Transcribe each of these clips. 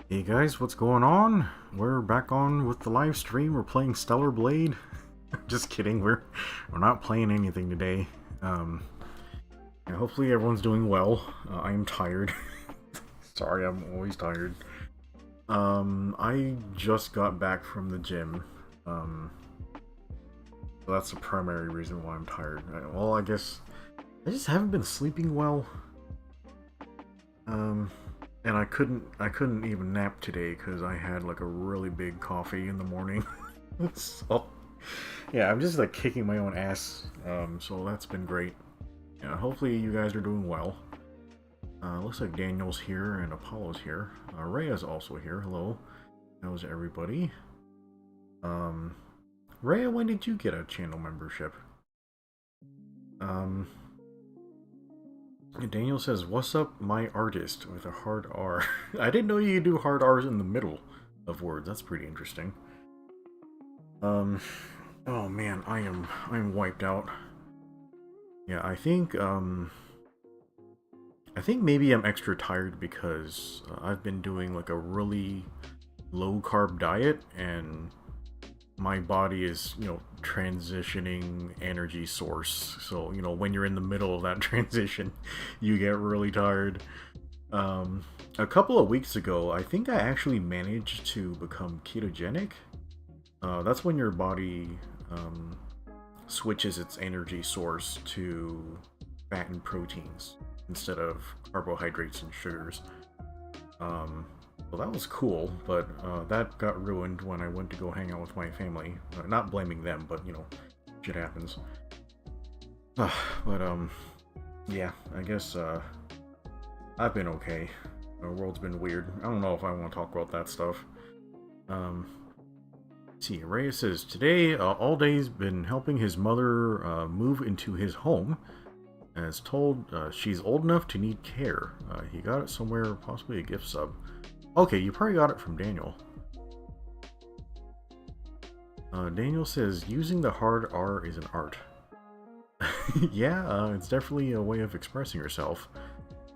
Hey guys, what's going on? We're back on with the live stream. We're playing Stellar Blade. Just kidding. We're not playing anything today. Yeah, hopefully everyone's doing well. I am tired. Sorry, I'm always tired. I just got back from the gym. So that's the primary reason why I'm tired. Well, I guess I just haven't been sleeping well. And I couldn't even nap today because I had like a really big coffee in the morning. So yeah, I'm just like kicking my own ass. So that's been great. Yeah, hopefully you guys are doing well. Looks like Daniel's here and Apollo's here. Rhea's also here. Hello. How's everybody? Rhea, when did you get a channel membership? Um, Daniel says, "What's up, my artist?" with a hard R. I didn't know you could do hard R's in the middle of words. That's pretty interesting. Um, oh man, I'm wiped out. Yeah, I think maybe I'm extra tired because I've been doing like a really low carb diet and my body is, transitioning energy source. So, when you're in the middle of that transition, you get really tired. A couple of weeks ago, I think I actually managed to become ketogenic. That's when your body switches its energy source to fat and proteins instead of carbohydrates and sugars. Well, that was cool, but that got ruined when I went to go hang out with my family. Not blaming them, but shit happens. But yeah, I guess I've been okay. The world's been weird. I don't know if I want to talk about that stuff. Let's see, Reyes says today, all day's been helping his mother move into his home. And is told she's old enough to need care. He got it somewhere, possibly a gift sub. Okay, you probably got it from Daniel. Daniel says, using the hard R is an art. Yeah, it's definitely a way of expressing yourself.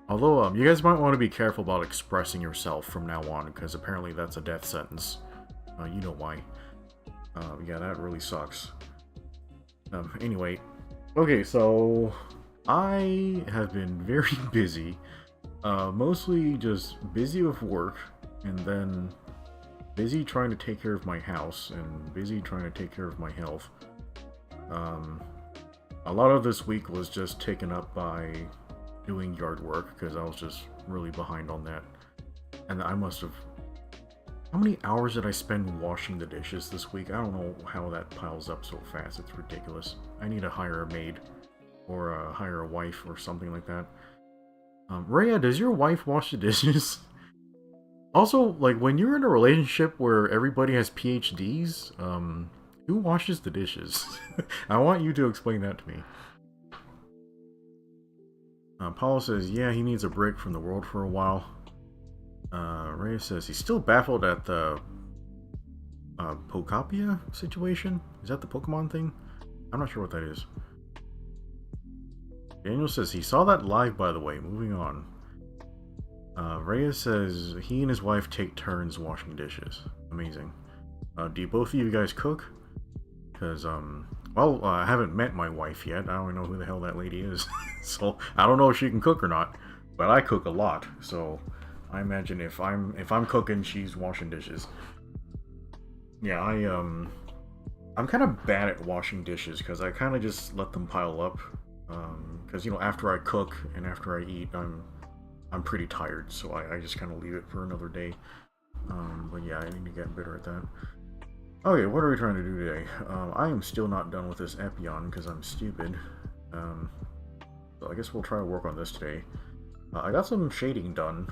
Although, you guys might want to be careful about expressing yourself from now on, because apparently that's a death sentence. You know why. Yeah, that really sucks. Anyway. Okay, so I have been very busy. Mostly just busy with work, and then busy trying to take care of my house, and busy trying to take care of my health. A lot of this week was just taken up by doing yard work, because I was just really behind on that. And I must have... How many hours did I spend washing the dishes this week? I don't know how that piles up so fast. It's ridiculous. I need to hire a maid, or hire a wife, or something like that. Rhea, does your wife wash the dishes? Also, like, when you're in a relationship where everybody has PhDs, who washes the dishes? I want you to explain that to me. Paulo says, yeah, he needs a break from the world for a while. Rhea says, he's still baffled at the Pokapia situation? Is that the Pokemon thing? I'm not sure what that is. Daniel says he saw that live, by the way. Moving on. Reyes says he and his wife take turns washing dishes. Amazing. Do both of you guys cook? Because, well, I haven't met my wife yet. I don't know who the hell that lady is. So, I don't know if she can cook or not. But I cook a lot. So, I imagine if I'm cooking, she's washing dishes. Yeah, I'm kind of bad at washing dishes because I kind of just let them pile up. Because after I cook and after I eat, I'm pretty tired, so I just kind of leave it for another day. But yeah, I need to get better at that. Okay, what are we trying to do today? I am still not done with this Epion because I'm stupid. So I guess we'll try to work on this today. I got some shading done.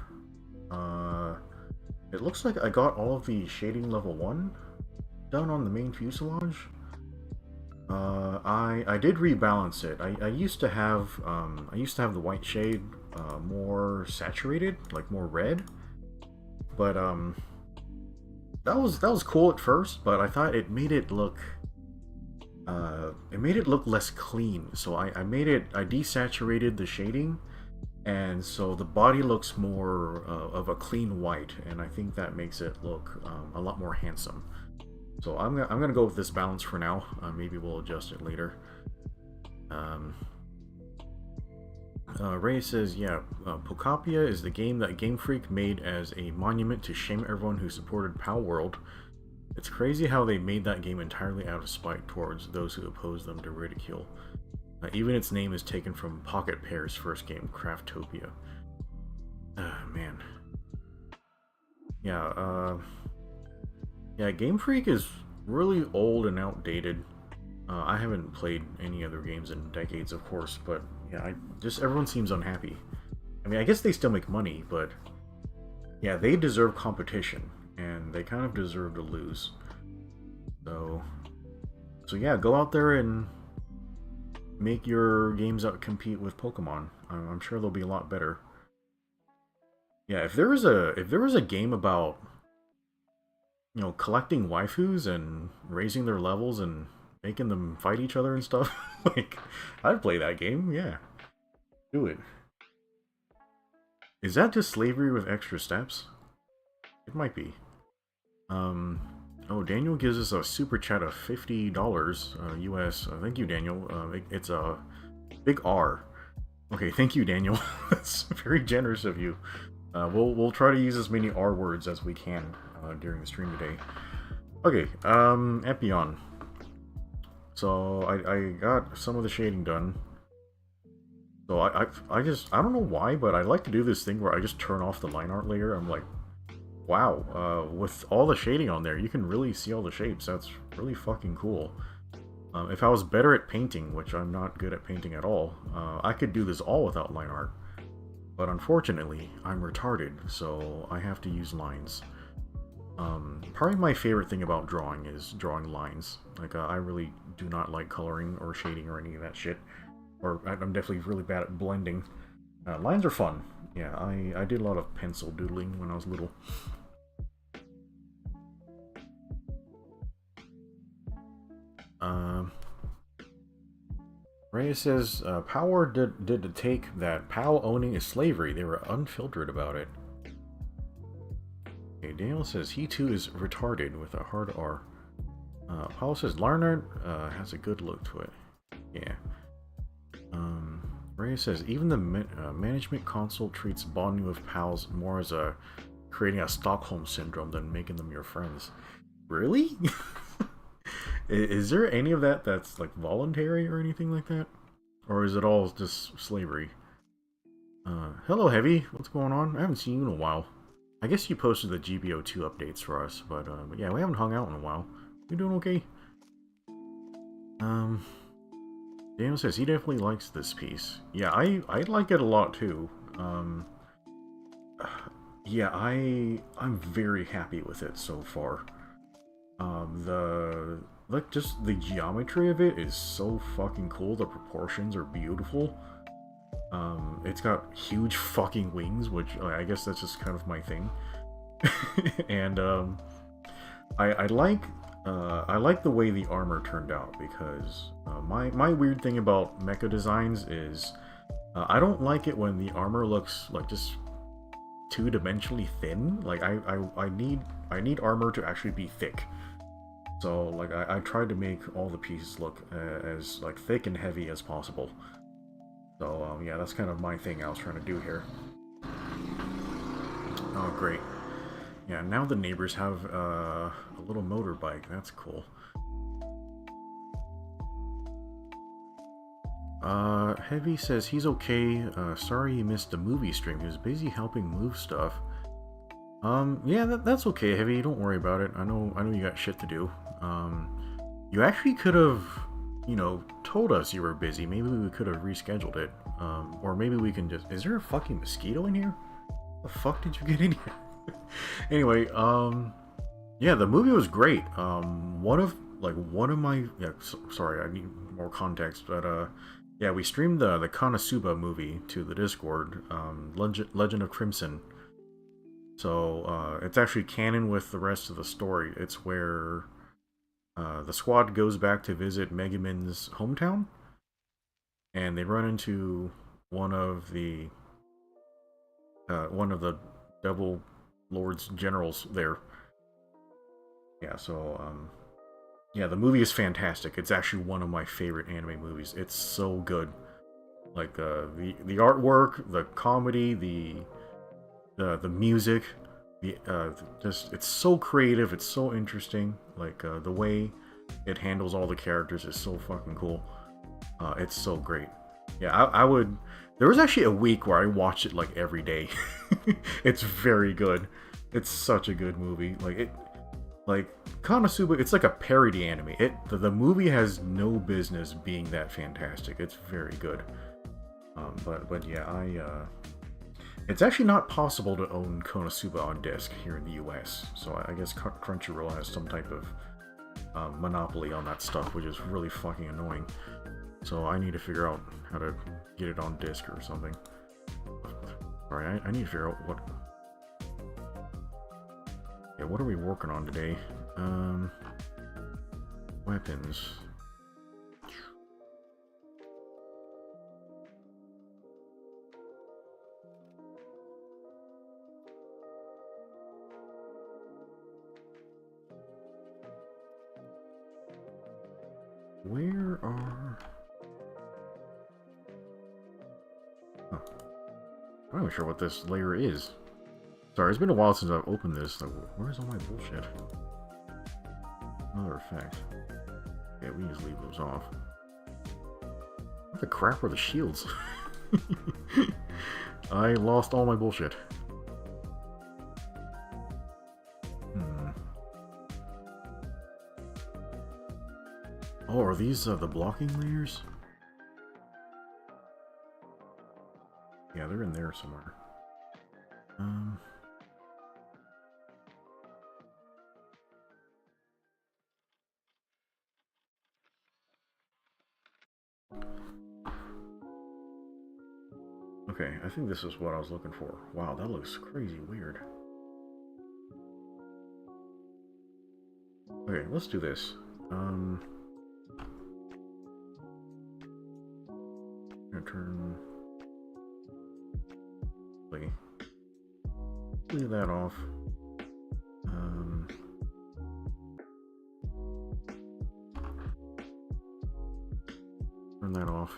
It looks like I got all of the shading level 1 done on the main fuselage. I did rebalance it. I used to have the white shade more saturated, like more red. But that was cool at first, but I thought it made it look less clean. So I desaturated the shading and so the body looks more of a clean white, and I think that makes it look a lot more handsome. So I'm gonna go with this balance for now. Maybe we'll adjust it later. Um, Ray says, yeah, Pokapia is the game that Game Freak made as a monument to shame everyone who supported Pal World. It's crazy how they made that game entirely out of spite towards those who opposed them to ridicule. Even its name is taken from Pocket Pair's first game, Craftopia. Man. Yeah, yeah, Game Freak is really old and outdated. I haven't played any other games in decades, of course, but yeah, everyone seems unhappy. I mean, I guess they still make money, but yeah, they deserve competition, and they kind of deserve to lose. So yeah, go out there and make your games out compete with Pokemon. I'm sure they'll be a lot better. Yeah, if there was a game about, you know, collecting waifus and raising their levels and making them fight each other and stuff, like, I'd play that game. Yeah, do it. Is that just slavery with extra steps? It might be. Oh, Daniel gives us a super chat of $50 US. Thank you, Daniel. It's a big R. Okay, thank you, Daniel. That's very generous of you. We'll try to use as many R words as we can during the stream today. Okay, Epion. So I got some of the shading done. So I don't know why, but I like to do this thing where I just turn off the line art layer. I'm like, wow, with all the shading on there, you can really see all the shapes. That's really fucking cool. If I was better at painting, which I'm not good at painting at all, I could do this all without line art. But unfortunately, I'm retarded, so I have to use lines. Probably my favorite thing about drawing is drawing lines. Like, I really do not like coloring or shading or any of that shit. Or I'm definitely really bad at blending. Lines are fun. Yeah, I did a lot of pencil doodling when I was little. Reyes says, Power did the take that POW owning is slavery. They were unfiltered about it. Okay, Daniel says, he too is retarded with a hard R. Paul says, Larner has a good look to it. Yeah. Reyes says, even the management console treats bonding with pals more as creating a Stockholm syndrome than making them your friends. Really? Is there any of that that's like voluntary or anything like that? Or is it all just slavery? Hello, Heavy. What's going on? I haven't seen you in a while. I guess you posted the GBO2 updates for us, but yeah, we haven't hung out in a while. You doing okay? Daniel says he definitely likes this piece. Yeah, I like it a lot too. Yeah, I'm very happy with it so far. Just the geometry of it is so fucking cool. The proportions are beautiful. It's got huge fucking wings, which I guess that's just kind of my thing. And I like the way the armor turned out, because my weird thing about mecha designs is I don't like it when the armor looks like just two-dimensionally thin. Like I need armor to actually be thick. So like I tried to make all the pieces look as like thick and heavy as possible. So yeah, that's kind of my thing I was trying to do here. Oh great. Yeah, now the neighbors have a little motorbike. That's cool. Heavy says he's okay. Sorry he missed the movie stream. He was busy helping move stuff. Yeah, that's okay, Heavy. Don't worry about it. I know you got shit to do. You actually could have, you know, told us you were busy. Maybe we could have rescheduled it. Or maybe we can just... Is there a fucking mosquito in here? The fuck did you get in here? Anyway, yeah, the movie was great. One of my... Yeah, sorry, I need more context, but, yeah, we streamed the Konosuba movie to the Discord, Legend of Crimson. So, it's actually canon with the rest of the story. It's where the squad goes back to visit Megumin's hometown, and they run into one of the one of the Devil Lord's generals there. Yeah, so yeah, the movie is fantastic. It's actually one of my favorite anime movies. It's so good. Like the artwork, the comedy, the music, the just it's so creative. It's so interesting. Like the way it handles all the characters is so fucking cool. It's so great. Yeah, I would. There was actually a week where I watched it like every day. It's very good. It's such a good movie. Like Konosuba, it's like a parody anime. The movie has no business being that fantastic. It's very good. But yeah, it's actually not possible to own Konosuba on disc here in the U.S. So I guess Crunchyroll has some type of monopoly on that stuff, which is really fucking annoying. So I need to figure out how to get it on disc or something. Alright, I need to figure out what... Yeah, what are we working on today? Weapons. Where are... Huh. I'm not even sure what this layer is. Sorry, it's been a while since I've opened this. Like, where's all my bullshit? Another effect. Yeah, we can just leave those off. What the crap are the shields? I lost all my bullshit. Oh, are these the blocking layers? Yeah, they're in there somewhere. Okay, I think this is what I was looking for. Wow, that looks crazy weird. Okay, let's do this. I'm gonna turn... Leave that off. Turn that off.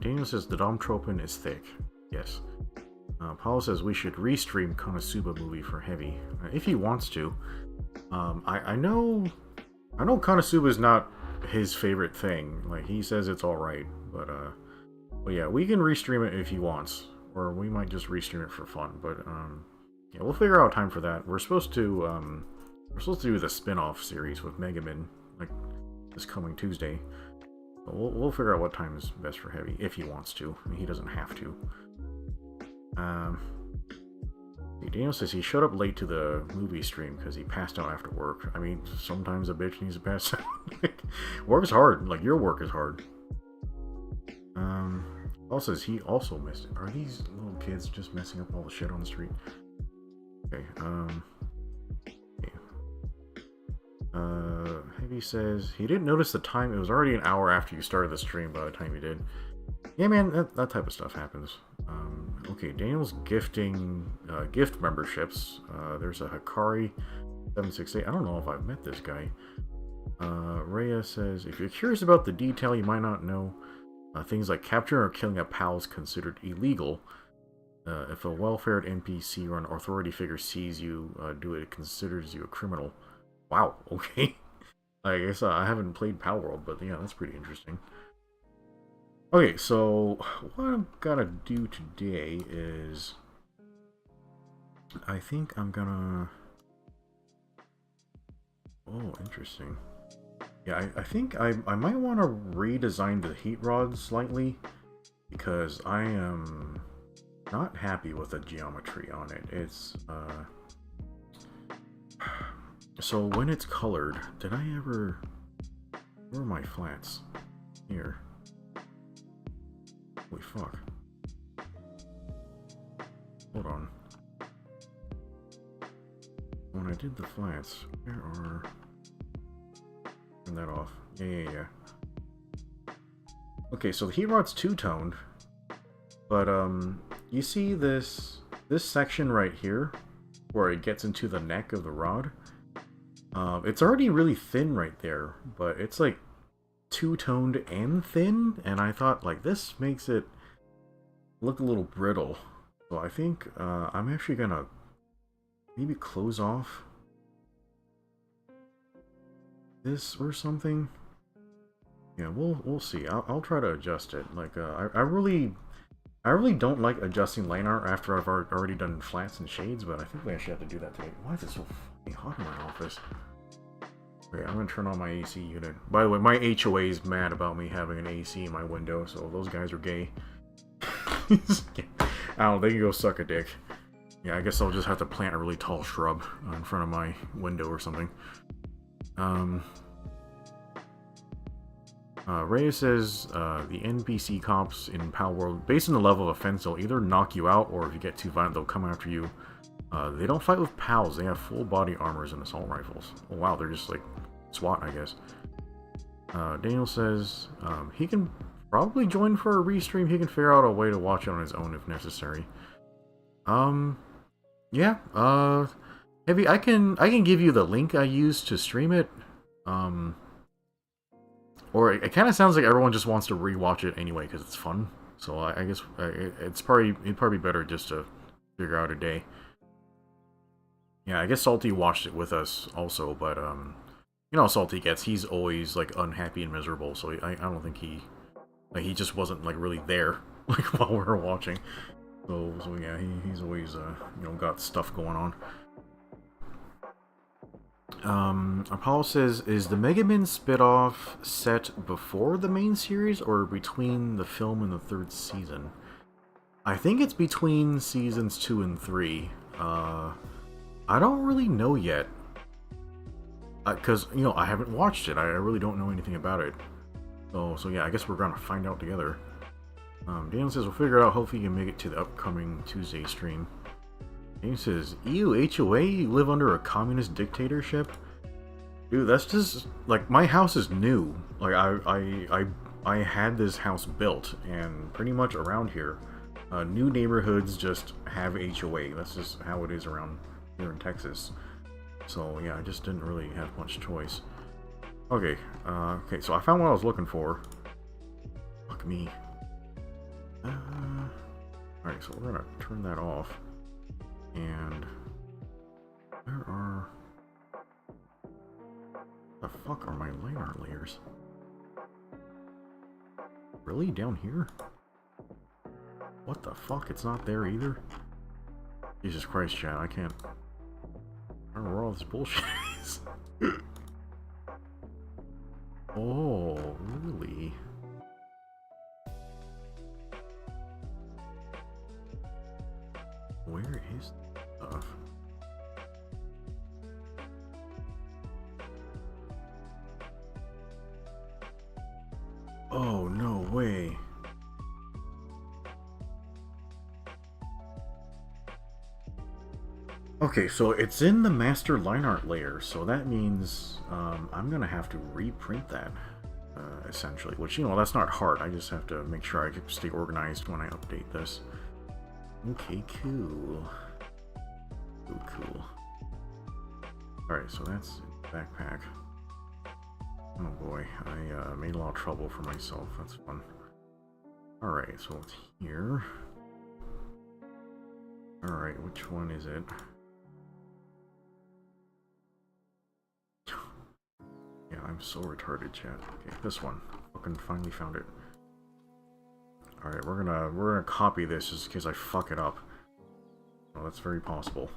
Daniel says the Domtropin is thick. Yes. Paul says we should restream Konosuba movie for Heavy if he wants to. I know Konosuba is not his favorite thing. Like he says it's all right, but yeah, we can restream it if he wants, or we might just restream it for fun. But yeah, we'll figure out time for that. We're supposed to do the spin-off series with Megaman like this coming Tuesday. We'll figure out what time is best for Heavy, if he wants to. I mean, he doesn't have to. Daniel says he showed up late to the movie stream because he passed out after work. I mean, sometimes a bitch needs to pass out. Work is hard. Like, your work is hard. Paul says he also missed it. Are these little kids just messing up all the shit on the street? Okay, Heavy says he didn't notice the time. It was already an hour after you started the stream by the time you did. Yeah, man, that type of stuff happens. Okay, Daniel's gifting gift memberships. There's a Hikari 768. I don't know if I've met this guy. Rhea says, if you're curious about the detail you might not know, things like capturing or killing a pal is considered illegal. If a well-fared NPC or an authority figure sees you do it, it considers you a criminal. Wow, okay. I guess I haven't played Pal World, but yeah, that's pretty interesting. Okay, so what I'm gonna do today is... I think I'm gonna... Oh, interesting. Yeah, I think I might want to redesign the heat rod slightly, because I am not happy with the geometry on it. It's, So when it's colored, did I ever... Where are my flats? here? Holy fuck. Hold on. When I did the flats, where are... Turn that off. Yeah. Okay, so the heat rod's two-toned. But, you see this section right here, where it gets into the neck of the rod? It's already really thin right there, but it's like two-toned and thin, and I thought, like, this makes it look a little brittle. So I think, I'm actually gonna maybe close off this or something. Yeah, we'll see. I'll try to adjust it. Like, I really don't like adjusting line art after I've already done flats and shades, but I think we actually have to do that today. Why is it so fucking hot in my office? Wait, I'm gonna turn on my AC unit. By the way, my HOA is mad about me having an AC in my window, so those guys are gay. I don't know, they can go suck a dick. Yeah, I guess I'll just have to plant a really tall shrub in front of my window or something. Reyes says the NPC cops in Pal World, based on the level of offense, they'll either knock you out, or if you get too violent, they'll come after you. They don't fight with pals, they have full body armors and assault rifles. Oh wow, they're just like SWAT, I guess. Daniel says he can probably join for a restream. He can figure out a way to watch it on his own if necessary. Yeah, maybe I can give you the link I used to stream it. Or it kind of sounds like everyone just wants to rewatch it anyway because it's fun. So I guess it'd probably be better just to figure out a day. Yeah, I guess Salty watched it with us also, but you know how Salty gets. He's always like unhappy and miserable, so I don't think he just wasn't like really there like while we were watching. So yeah, he's always you know, got stuff going on. Apollo says, is the Mega Man spin-off set before the main series or between the film and the third season? I think it's between seasons 2 and 3. I don't really know yet. Because, you know, I haven't watched it. I really don't know anything about it. So yeah, I guess we're gonna find out together. Daniel says, we'll figure it out. Hopefully you can make it to the upcoming Tuesday stream. Daniel says, ew, HOA? You live under a communist dictatorship? Dude, that's just, like, my house is new. Like, I had this house built, and pretty much around here, new neighborhoods just have HOA. That's just how it is around here in Texas. So, yeah, I just didn't really have much choice. Okay, okay, so I found what I was looking for. Fuck me. Alright, so we're gonna turn that off. And where are the fuck are my line art layers? Really? Down here? What the fuck? It's not there either? Jesus Christ, chat, I can't... I don't know where all this bullshit is. Oh, really? Where is the stuff? Oh, no way. Okay, so it's in the master line art layer, so that means I'm gonna have to reprint that, essentially. Which, you know, that's not hard. I just have to make sure I stay organized when I update this. Okay, cool. Cool. Alright, so that's in the backpack. Oh boy, I made a lot of trouble for myself. That's fun. Alright, so it's here. Alright, which one is it? Yeah, I'm so retarded, chat. Okay, this one. Fucking finally found it. Alright, we're gonna copy this just in case I fuck it up. Oh, that's very possible.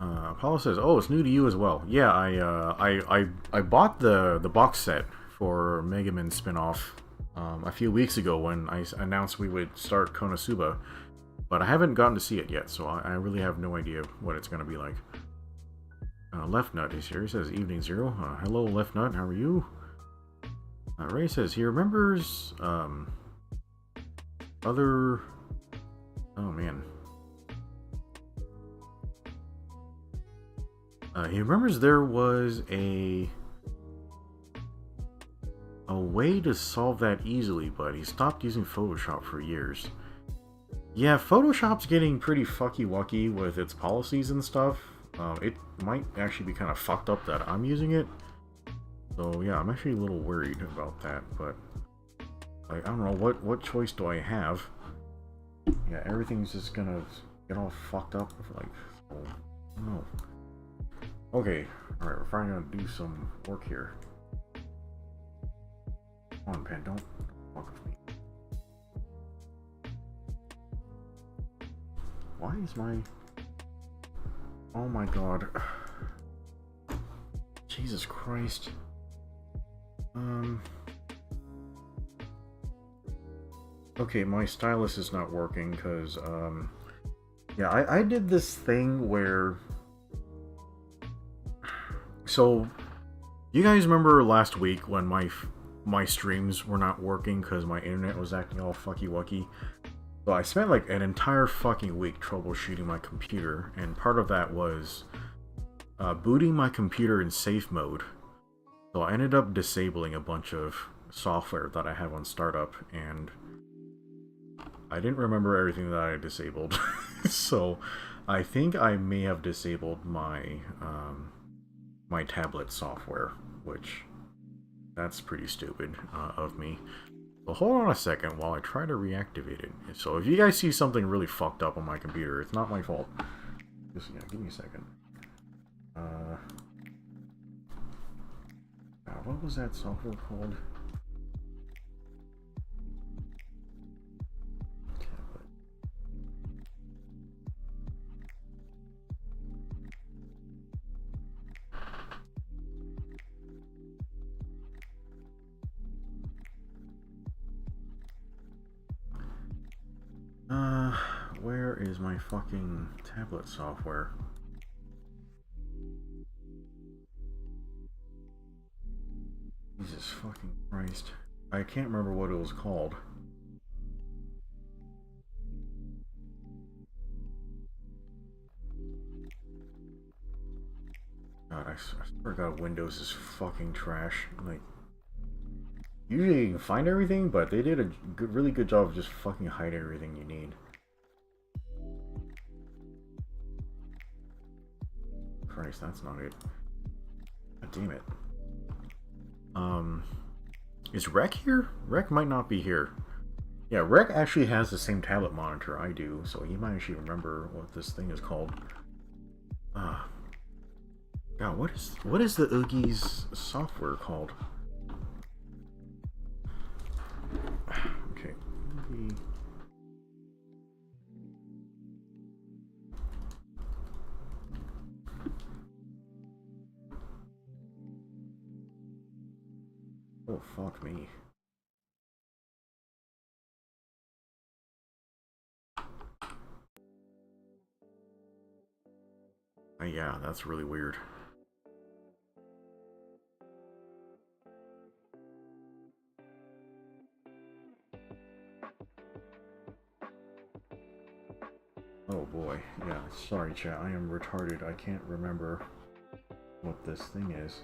Apollo says, "Oh, it's new to you as well." Yeah, I bought the box set for Mega Man spin-off a few weeks ago when I announced we would start Konosuba, but I haven't gotten to see it yet, so I really have no idea what it's gonna be like. Left Nut is here. He says, Evening Zero. Hello, Left Nut. How are you? Ray says he remembers, other... Oh, man. He remembers there was a way to solve that easily, but he stopped using Photoshop for years. Yeah, Photoshop's getting pretty fucky-wucky with its policies and stuff. It might actually be kind of fucked up that I'm using it. So yeah, I'm actually a little worried about that, but like, I don't know, what choice do I have? Yeah, everything's just gonna get all fucked up, like, so, I don't know. Okay, alright, we're finally gonna do some work here. Come on, Pen, don't fuck with me. Why is my... Oh my god. Jesus Christ. Okay, my stylus is not working because, yeah, I did this thing where... So, you guys remember last week when my streams were not working because my internet was acting all fucky-wucky? So I spent like an entire fucking week troubleshooting my computer, and part of that was booting my computer in safe mode. So I ended up disabling a bunch of software that I have on startup, and I didn't remember everything that I disabled. So I think I may have disabled my my tablet software, which that's pretty stupid of me. So hold on a second while I try to reactivate it. So if you guys see something really fucked up on my computer, it's not my fault. Just, yeah, give me a second. What was that software called? Where is my fucking tablet software? Jesus fucking Christ. I can't remember what it was called. God, I swear to God, Windows is fucking trash. Like, usually you can find everything, but they did a really good job of just fucking hiding everything you need. Christ, that's not it. God damn it. Is Rec here? Rec might not be here. Yeah, Rec actually has the same tablet monitor I do, so he might actually remember what this thing is called. God, what is the Oogie's software called? Okay, maybe... Oh, fuck me. Yeah, that's really weird. Oh boy, yeah, sorry chat, I am retarded. I can't remember what this thing is.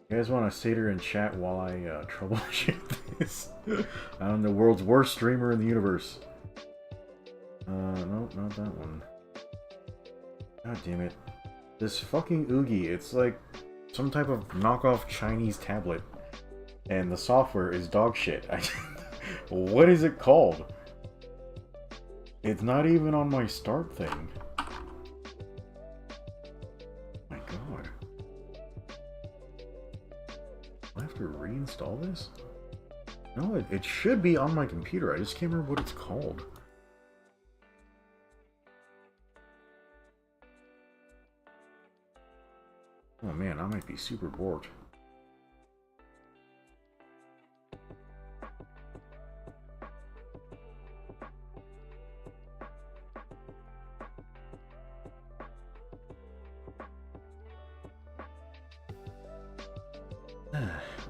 You guys want to sit here and chat while I troubleshoot this? I'm the world's worst streamer in the universe. Nope, not that one. God damn it. This fucking Oogie, it's like some type of knockoff Chinese tablet. And the software is dog shit. What is it called? It's not even on my start thing. My god. I have to reinstall this? No, it should be on my computer. I just can't remember what it's called. Oh man, I might be super bored.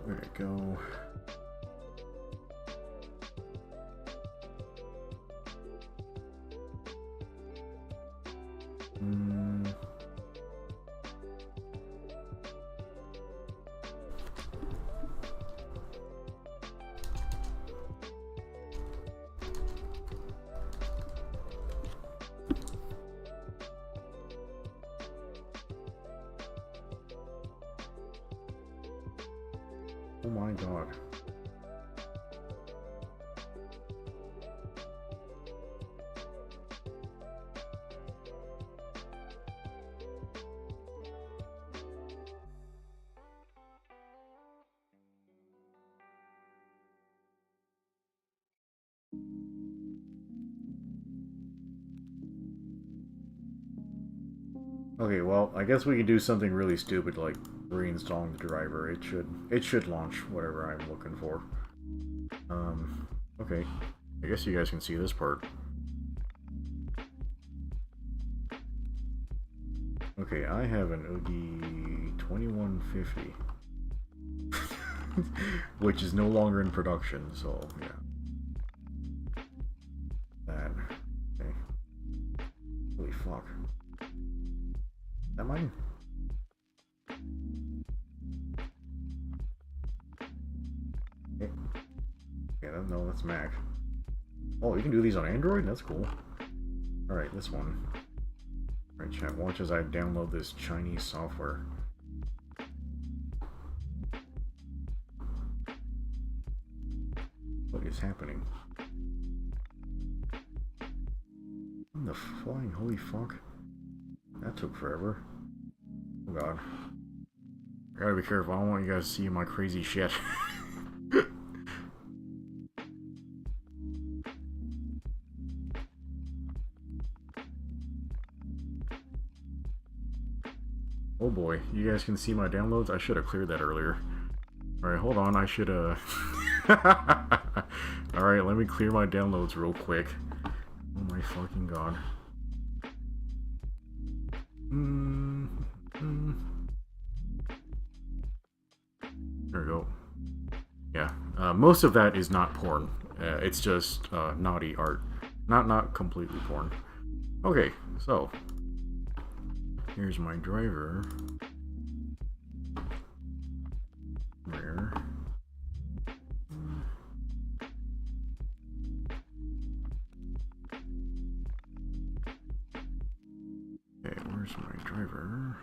Where'd it go? Oh my god. Okay, well, I guess we could do something really stupid like reinstalling the driver. It should launch whatever I'm looking for. Okay. I guess you guys can see this part. Okay, I have an Oogie 2150. Which is no longer in production, so yeah. That. Okay. Holy fuck. Is that mine? Okay. Yeah, no, that's Mac. Oh, you can do these on Android? That's cool. Alright, this one. Alright, chat, watch as I download this Chinese software. What is happening? What the flying holy fuck? That took forever. Oh god. I gotta be careful, I don't want you guys to see my crazy shit. Oh boy, you guys can see my downloads? I should have cleared that earlier. Alright, hold on, I should Alright, let me clear my downloads real quick. Oh my fucking god. There we go. Yeah, most of that is not porn. It's just naughty art. Not completely porn. Okay, so here's my driver. Where? Okay, where's my driver?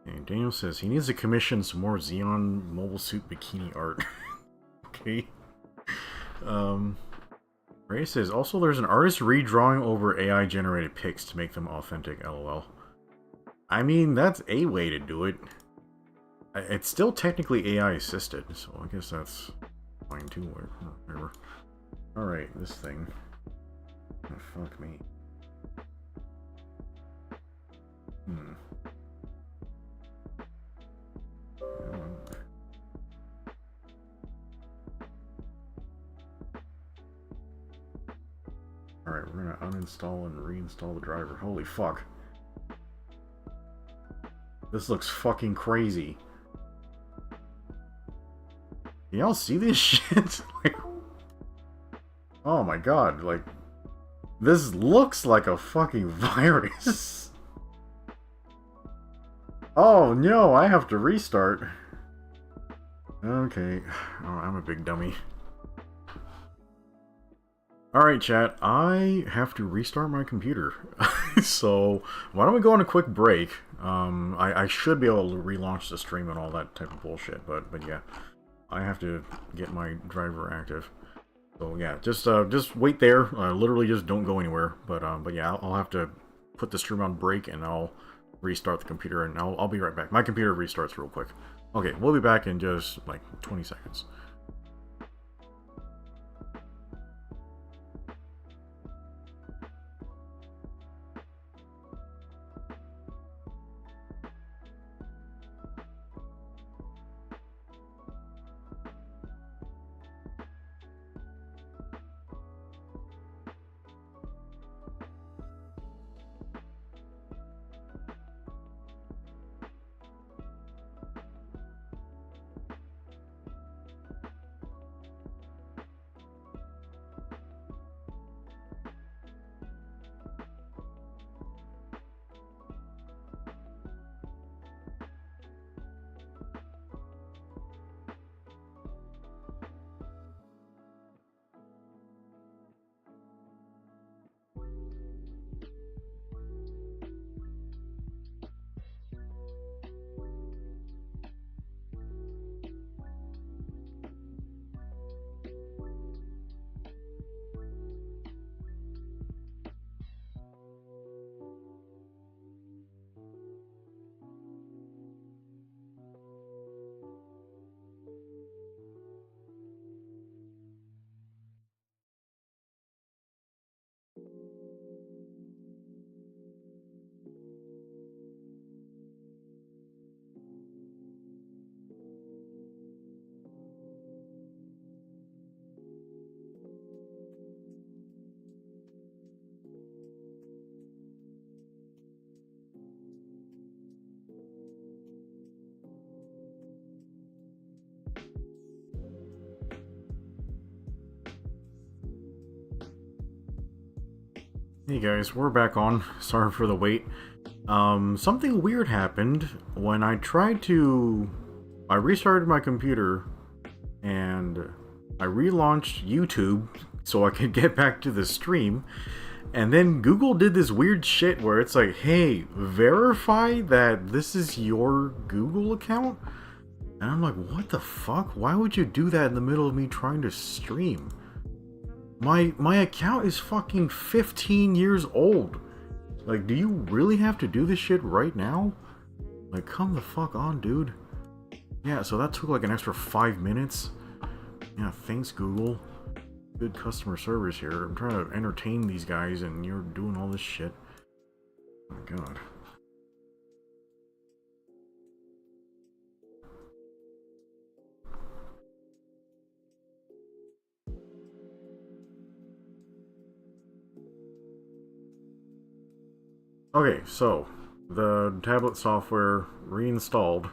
And Daniel says he needs to commission some more Xeon mobile suit bikini art. Okay. Ray says also there's an artist redrawing over AI generated pics to make them authentic. LOL. I mean, that's a way to do it. It's still technically AI assisted, so I guess that's fine too. Whatever. Alright, this thing. Oh, fuck me. Alright, we're gonna uninstall and reinstall the driver. Holy fuck. This looks fucking crazy. Y'all see this shit? Like, oh my god, like, this looks like a fucking virus. Oh no, I have to restart. Okay. Oh, I'm a big dummy. Alright, chat, I have to restart my computer. So, why don't we go on a quick break? I should be able to relaunch the stream and all that type of bullshit, but yeah. I have to get my driver active. So yeah, just wait there. Literally just don't go anywhere. But yeah, I'll have to put the stream on break and I'll restart the computer and I'll be right back. My computer restarts real quick. Okay, we'll be back in just like 20 seconds. Hey guys, we're back on. Sorry for the wait. Something weird happened when I tried to... I restarted my computer and I relaunched YouTube so I could get back to the stream, and then Google did this weird shit where it's like, hey, verify that this is your Google account? And I'm like, what the fuck? Why would you do that in the middle of me trying to stream? My account is fucking 15 years old. Like, do you really have to do this shit right now? Like, come the fuck on, dude. Yeah, so that took like an extra 5 minutes. Yeah, thanks, Google. Good customer service here. I'm trying to entertain these guys and you're doing all this shit. Oh my god. Okay, so the tablet software reinstalled.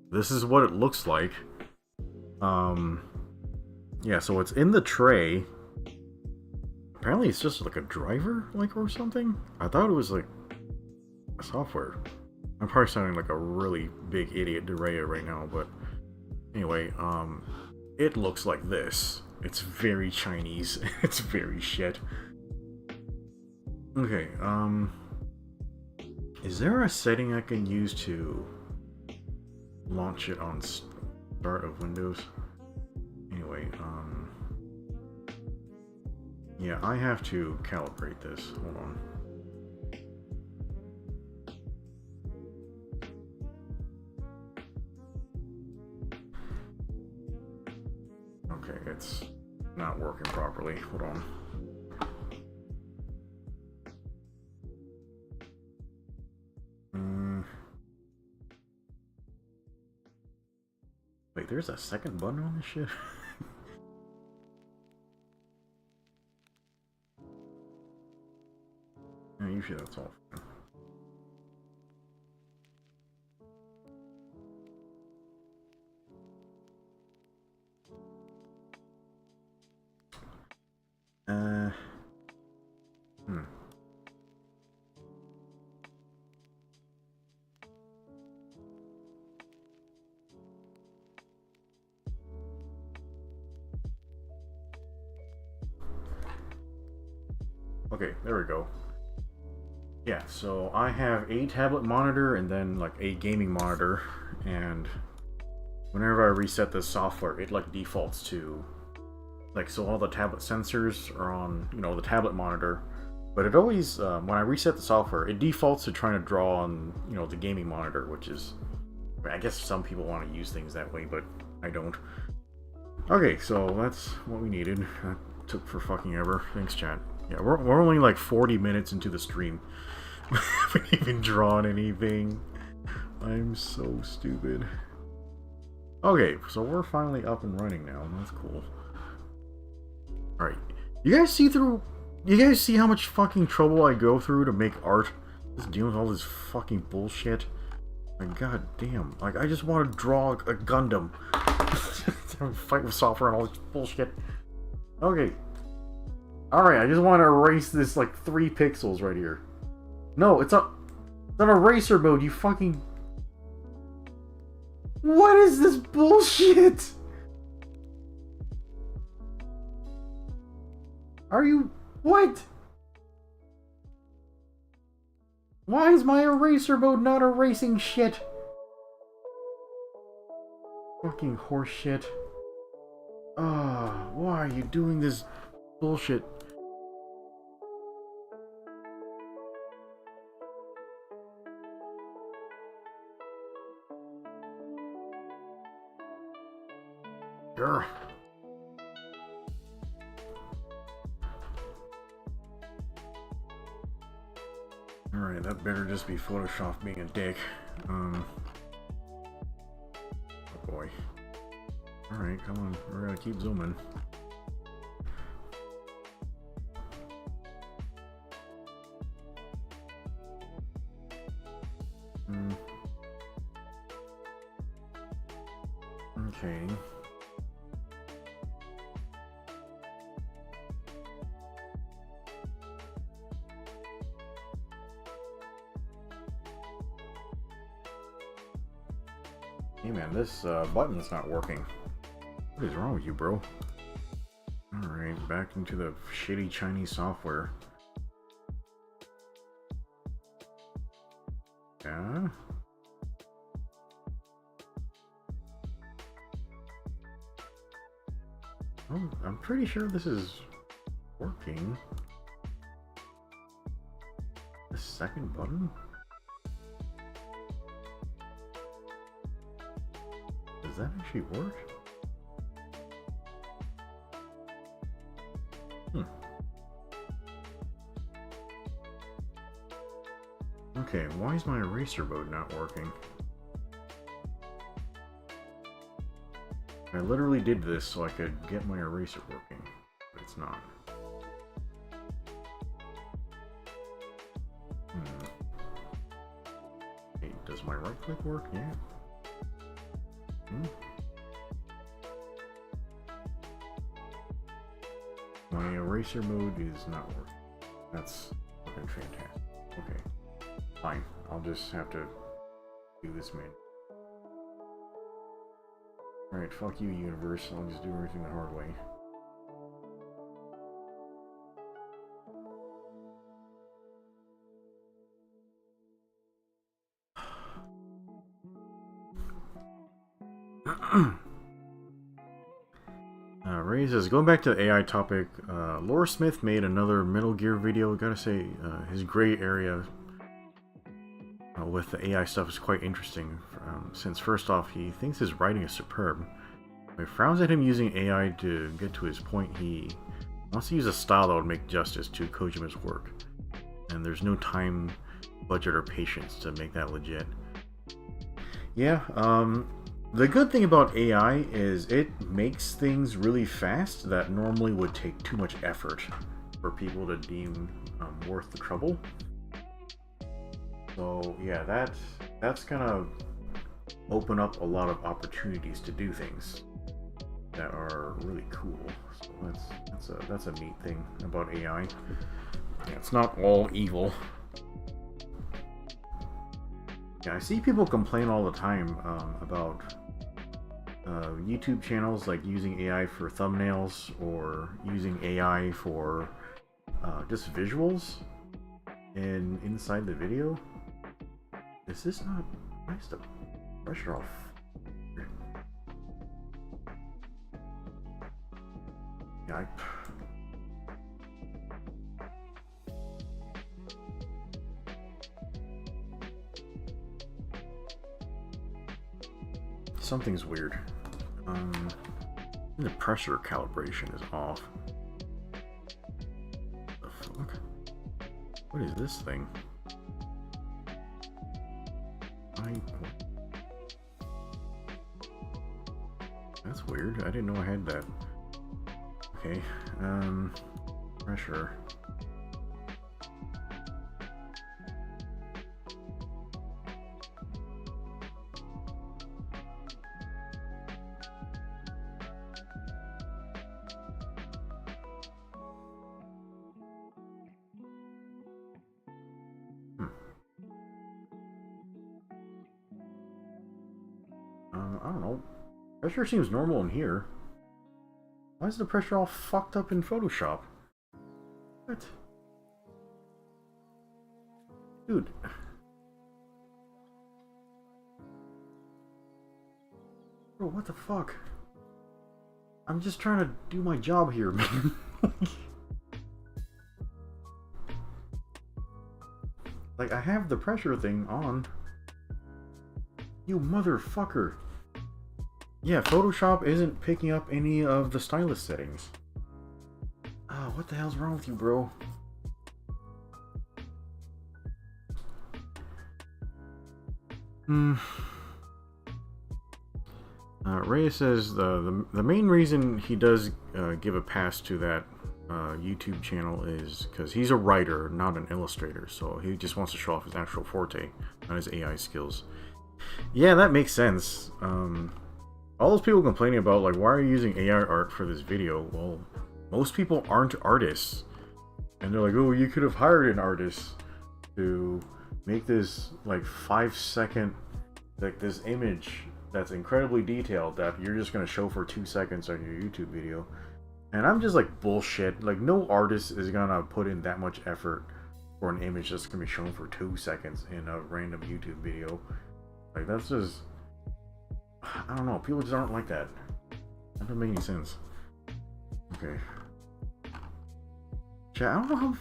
This is what it looks like. Yeah, so it's in the tray. Apparently it's just like a driver, like, or something. I thought it was like a software. I'm probably sounding like a really big idiot to Raya right now, but anyway, it looks like this. It's very Chinese. It's very shit. Okay, is there a setting I can use to launch it on start of Windows? Anyway, yeah, I have to calibrate this. Hold on. Okay, it's not working properly. Hold on. Wait, there's a second button on this shit? Yeah, usually that's all fine. Okay, there we go. Yeah, so I have a tablet monitor and then like a gaming monitor, and whenever I reset the software, it like defaults to like, so all the tablet sensors are on, you know, the tablet monitor, but it always when I reset the software, it defaults to trying to draw on, you know, the gaming monitor, which is, I guess some people want to use things that way, but I don't. Okay, so that's what we needed. That took for fucking ever. Thanks, chat. Yeah, we're only like 40 minutes into the stream. We haven't even drawn anything. I'm so stupid. Okay, so we're finally up and running now. That's cool. Alright. You guys see how much fucking trouble I go through to make art? Just dealing with all this fucking bullshit. Like, god damn. Like, I just want to draw a Gundam. Fight with software and all this bullshit. Okay. Alright, I just want to erase this, like, 3 pixels right here. No, it's on eraser mode, you fucking... What is this bullshit? Are you... What? Why is my eraser mode not erasing shit? Fucking horse shit. Why are you doing this bullshit? Grr. Alright, that better just be Photoshop being a dick. Oh boy. Alright, come on. We're gonna keep zooming. Okay. Hey man, this button's not working. What is wrong with you, bro? Alright, back into the shitty Chinese software. Yeah? Oh, I'm pretty sure this is working. The second button? Does that actually work? Okay, why is my eraser mode not working? I literally did this so I could get my eraser working, but it's not. Hey, does my right click work? Yeah. My eraser mode is not working. That's fucking fantastic. Okay. Fine. I'll just have to do this man. Alright, fuck you, universe. I'll just do everything the hard way. Ray says, going back to the AI topic, Laura Smith made another Metal Gear video. Gotta say, his gray area with the AI stuff is quite interesting, since first off, he thinks his writing is superb. He frowns at him using AI to get to his point. He wants to use a style that would make justice to Kojima's work, and there's no time, budget, or patience to make that legit. Yeah, the good thing about AI is it makes things really fast that normally would take too much effort for people to deem worth the trouble. So yeah, that's gonna open up a lot of opportunities to do things that are really cool. So that's a neat thing about AI. Yeah, it's not all evil. Yeah, I see people complain all the time about YouTube channels like using AI for thumbnails or using AI for just visuals and inside the video. Is this not? Why is the pressure off? Yeah, something's weird. The pressure calibration is off. The fuck? What is this thing? That's weird. I didn't know I had that. Okay. Pressure. I don't know. Pressure seems normal in here. Why is the pressure all fucked up in Photoshop? What? Dude. Bro, what the fuck? I'm just trying to do my job here, man. Like, I have the pressure thing on. You motherfucker. Yeah, Photoshop isn't picking up any of the stylus settings. Oh, what the hell's wrong with you, bro? Reyes says the main reason he does give a pass to that YouTube channel is because he's a writer, not an illustrator, so he just wants to show off his actual forte, not his AI skills. Yeah, that makes sense. All those people complaining about, like, why are you using AI art for this video? Well, most people aren't artists. And they're like, oh, you could have hired an artist to make this, like, 5-second, like, this image that's incredibly detailed that you're just gonna show for 2 seconds on your YouTube video. And I'm just like, bullshit. Like, no artist is gonna put in that much effort for an image that's gonna be shown for 2 seconds in a random YouTube video. Like, that's just, I don't know, people just aren't like that. That doesn't make any sense. Okay. Chat, I don't know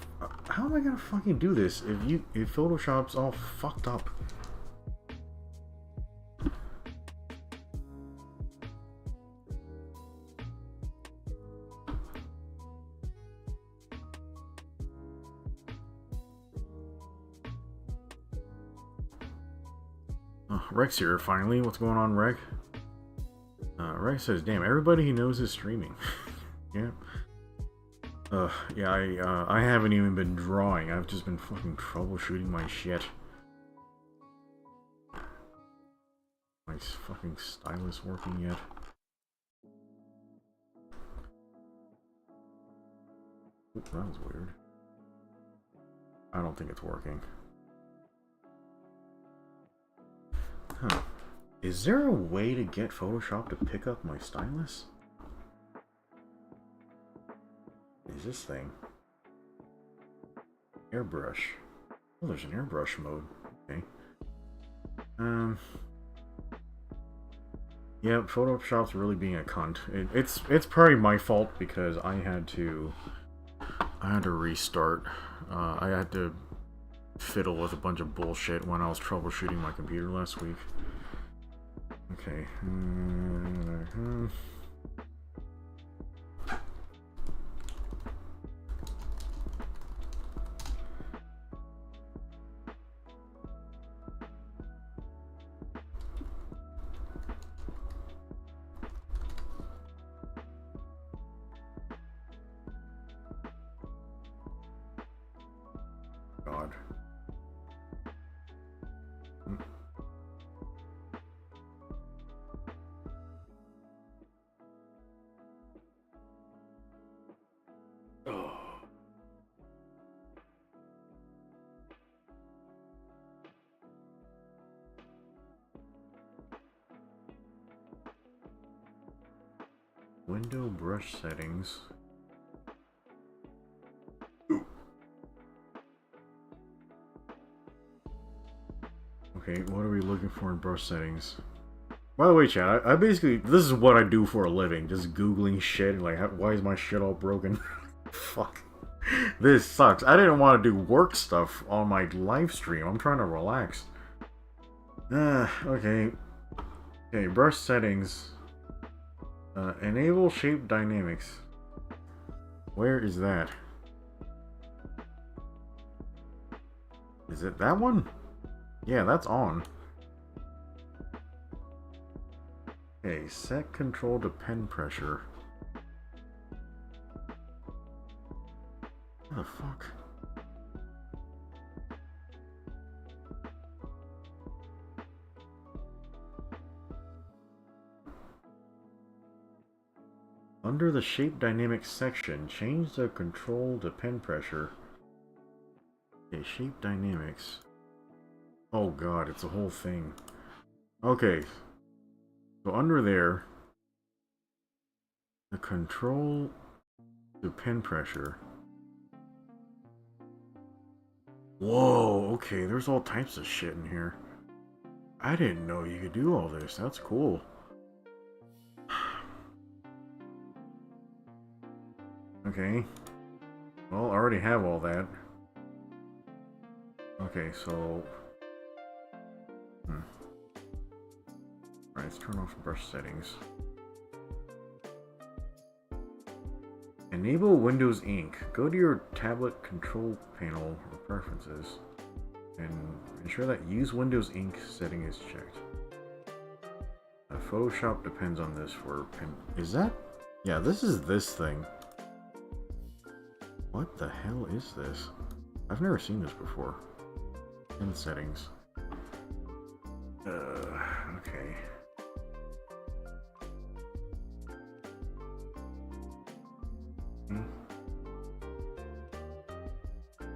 how am I gonna fucking do this if Photoshop's all fucked up. Rex here, finally. What's going on, Rex? Rex says, damn, everybody he knows is streaming. Yeah. Yeah, I haven't even been drawing. I've just been fucking troubleshooting my shit. My fucking stylus working yet? Oop, that was weird. I don't think it's working. Huh. Is there a way to get Photoshop to pick up my stylus? Is this thing? Airbrush. Oh, there's an airbrush mode. Okay. Yeah, Photoshop's really being a cunt. It's probably my fault because I had to restart. I had to fiddle with a bunch of bullshit when I was troubleshooting my computer last week. Okay. God. Window brush settings. Okay, what are we looking for in brush settings? By the way, chat, I basically, this is what I do for a living, just googling shit, like, why is my shit all broken? Fuck. This sucks. I didn't want to do work stuff on my live stream. I'm trying to relax. Okay. Okay, brush settings. Enable shape dynamics. Where is that? Is it that one? Yeah, that's on. Okay, set control to pen pressure. What the fuck? Under the shape dynamics section, change the control to pen pressure. Okay, shape dynamics. Oh god, it's a whole thing. Okay. So under there, the control to pen pressure. Whoa, okay, there's all types of shit in here. I didn't know you could do all this. That's cool. Okay. Well, I already have all that. Okay, so... Alright, let's turn off brush settings. Enable Windows Ink. Go to your tablet control panel or preferences and ensure that Use Windows Ink setting is checked. Photoshop depends on this for pen. Is that? Yeah, this is this thing. What the hell is this? I've never seen this before. In settings. Okay.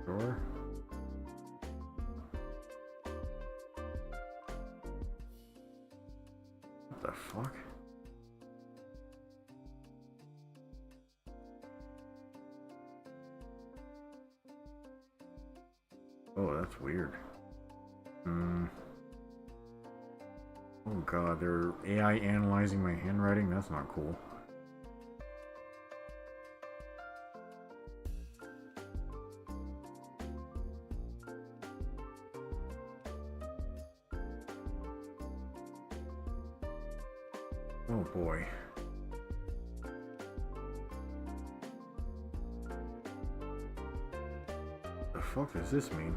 Sure. that's weird. Oh god, they're AI analyzing my handwriting? That's not cool. Oh boy. The fuck does this mean?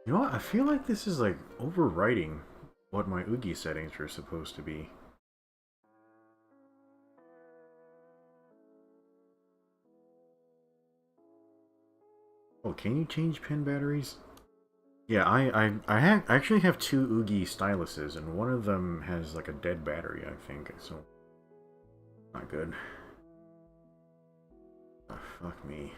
You know what? I feel like this is like overwriting what my Oogie settings are supposed to be. Oh, can you change pen batteries? Yeah, I actually have two Oogie styluses, and one of them has like a dead battery, I think, so not good. Oh, fuck me.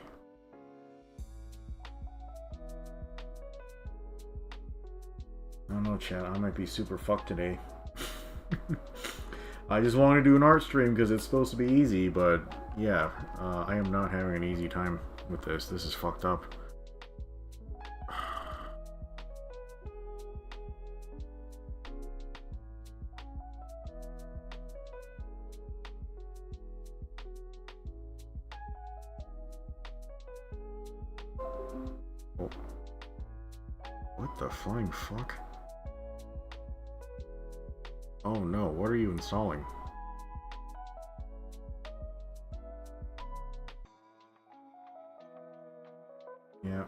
I don't know, chat. I might be super fucked today. I just want to do an art stream because it's supposed to be easy, but yeah, I am not having an easy time with this. This is fucked up. Oh. What the flying fuck? Oh no, what are you installing? Yeah.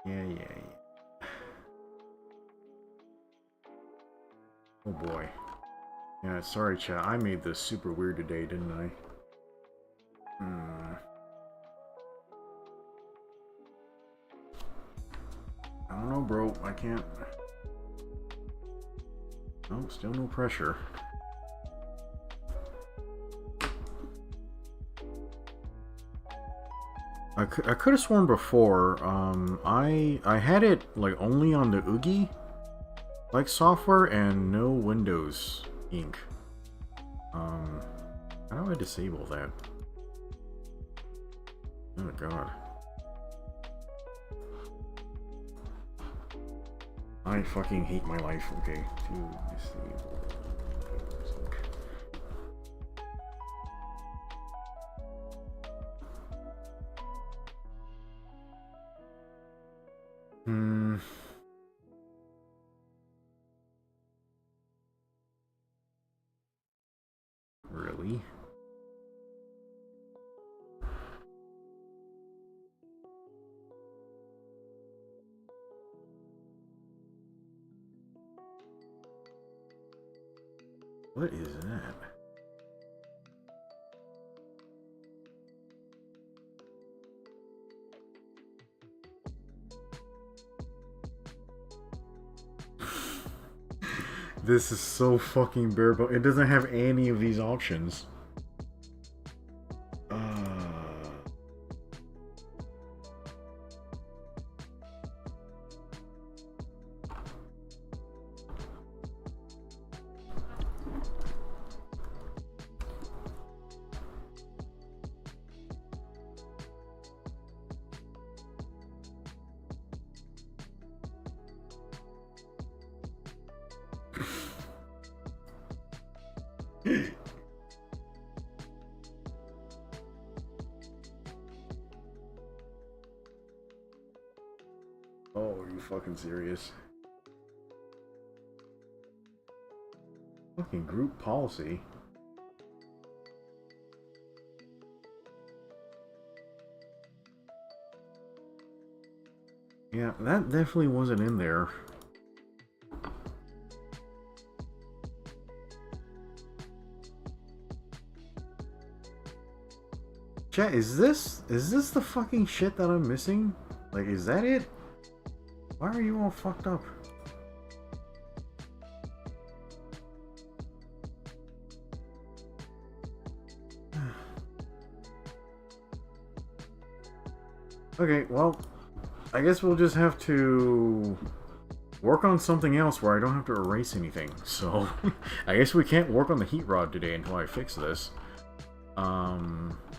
yeah. Oh boy. Yeah, sorry chat, I made this super weird today, didn't I? I don't know, bro. I can't... Oh, still no pressure. I could have sworn before, I had it, like, only on the Oogie, like, software, and no Windows ink. How do I disable that? Oh, God. I fucking hate my life. Okay, to disable. Really? What is that? This is so fucking bare bones. It doesn't have any of these options. Oh, are you fucking serious? Fucking group policy. Yeah, that definitely wasn't in there. Chat, is this the fucking shit that I'm missing? Like, is that it? Why are you all fucked up? Okay, well, I guess we'll just have to work on something else where I don't have to erase anything. So, I guess we can't work on the heat rod today until I fix this.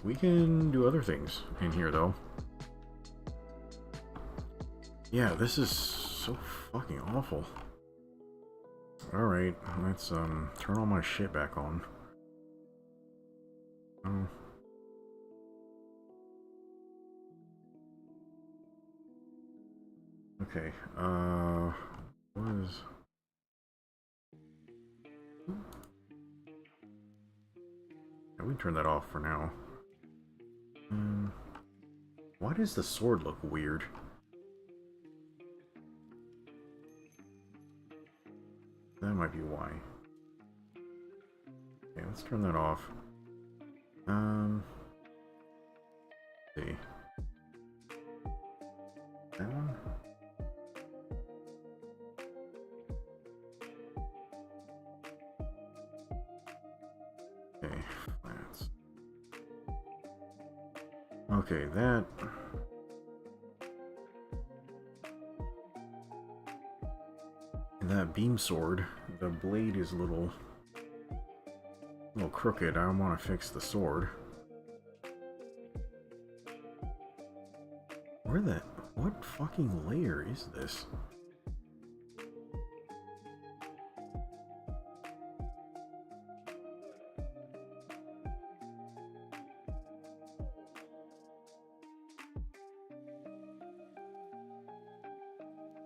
We can do other things in here, though. Yeah, this is so fucking awful. Alright, let's, turn all my shit back on. Oh. Okay, what is... Yeah, we can turn that off for now. Why does the sword look weird? That might be why. Okay, let's turn that off. Let's see. That one? Okay, flats. Okay, that... That beam sword, the blade is a little crooked. I want to fix the sword. What fucking layer is this?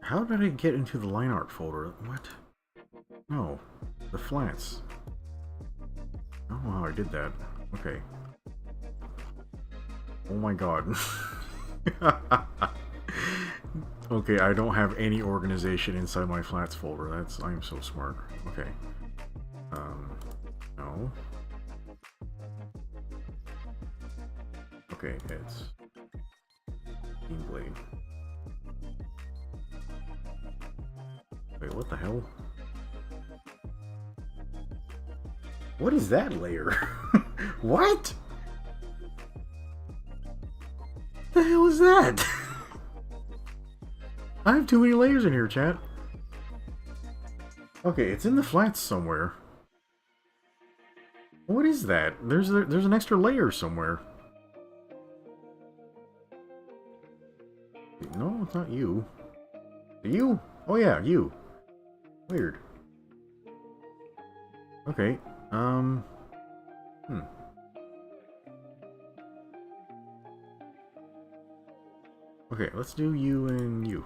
How did I get into the line art folder? What? No. The flats. I don't know how I did that. Okay. Oh my god. Okay, I don't have any organization inside my flats folder. I am so smart. Okay. No. Okay, it's Beam Blade. Wait, what the hell? What is that layer? What? The hell is that? I have too many layers in here, chat. Okay, it's in the flats somewhere. What is that? There's an extra layer somewhere. No, it's not you. You? Oh yeah, you. Weird. Okay. Okay, let's do you and you.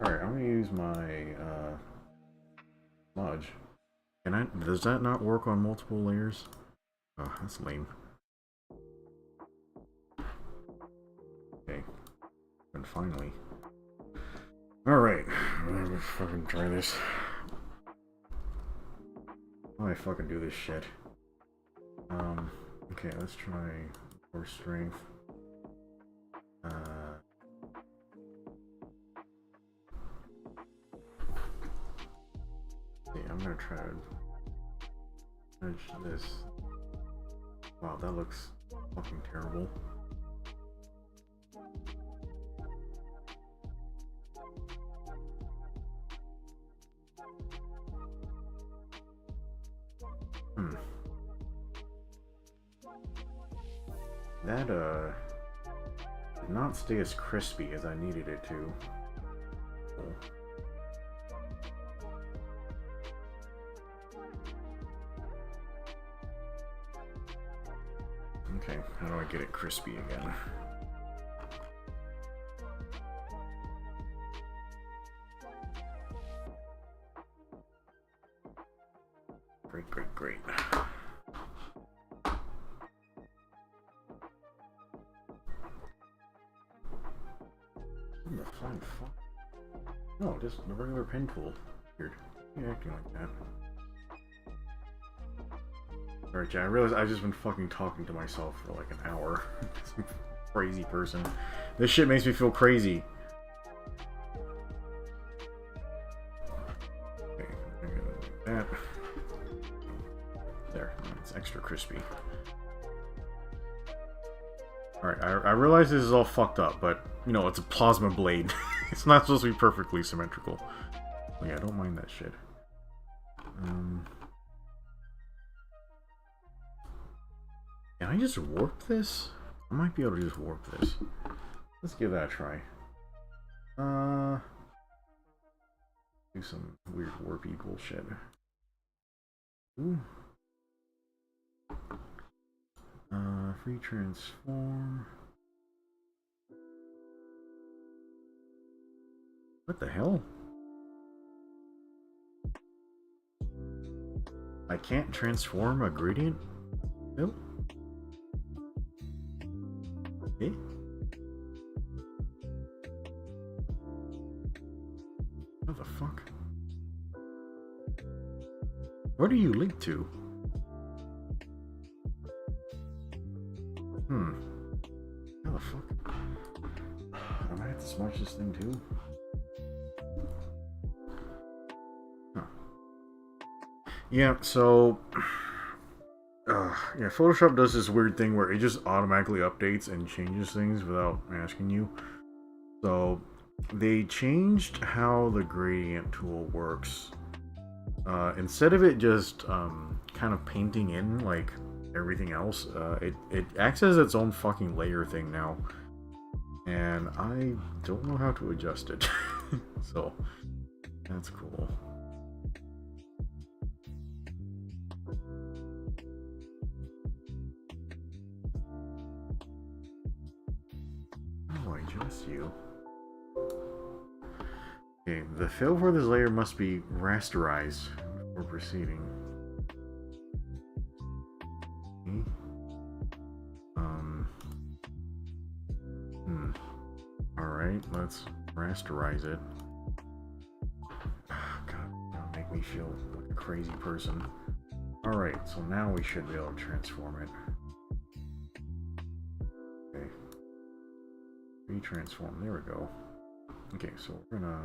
Alright, I'm gonna use my, smudge. Does that not work on multiple layers? Oh, that's lame. Okay. And finally. Alright, I'm gonna fucking try this. How do I fucking do this shit? Okay, let's try force strength. I'm gonna try to nudge this. Wow, that looks fucking terrible. That, did not stay as crispy as I needed it to. Cool. Okay, how do I get it crispy again? Great, great, great. What the fine fuck? No, just a regular pen tool. Weird. You're acting like that. Alright, chat, I realize I've just been fucking talking to myself for like an hour. Some crazy person. This shit makes me feel crazy. Okay, I'm gonna do that. There, it's extra crispy. Alright, I realize this is all fucked up, but, you know, it's a plasma blade. It's not supposed to be perfectly symmetrical. Oh, yeah, I don't mind that shit. Can I just warp this? I might be able to just warp this. Let's give that a try. Do some weird warpy bullshit. Ooh. Free transform. What the hell? I can't transform a gradient? Nope. Eh? What the fuck? Where do you link to? How the fuck? I might have to smudge this thing too. Huh. Yeah, so... yeah, Photoshop does this weird thing where it just automatically updates and changes things without asking you. So, they changed how the gradient tool works. Instead of it just kind of painting in like everything else, it acts as its own fucking layer thing now. And I don't know how to adjust it. So, that's cool. How do I adjust you? Okay, the fill for this layer must be rasterized before proceeding. Okay. Alright, let's rasterize it. Oh, God, that'll make me feel like a crazy person. Alright, so now we should be able to transform it. Okay. Retransform, there we go. Okay, so we're gonna...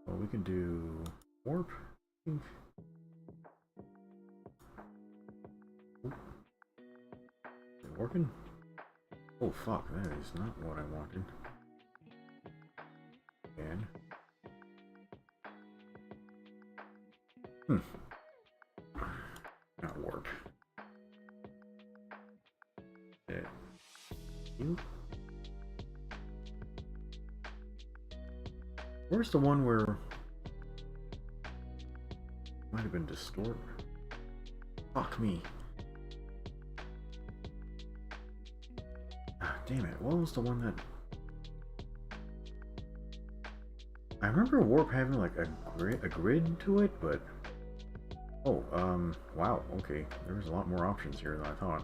Well, we can do warp. Is it working? Oh fuck, that is not what I wanted. And not warp. Yeah. You? Where's the one where might have been distort? Fuck me. Ah, damn it. What was the one that I remember warp having like a grid to it, but oh, wow, okay. There's a lot more options here than I thought.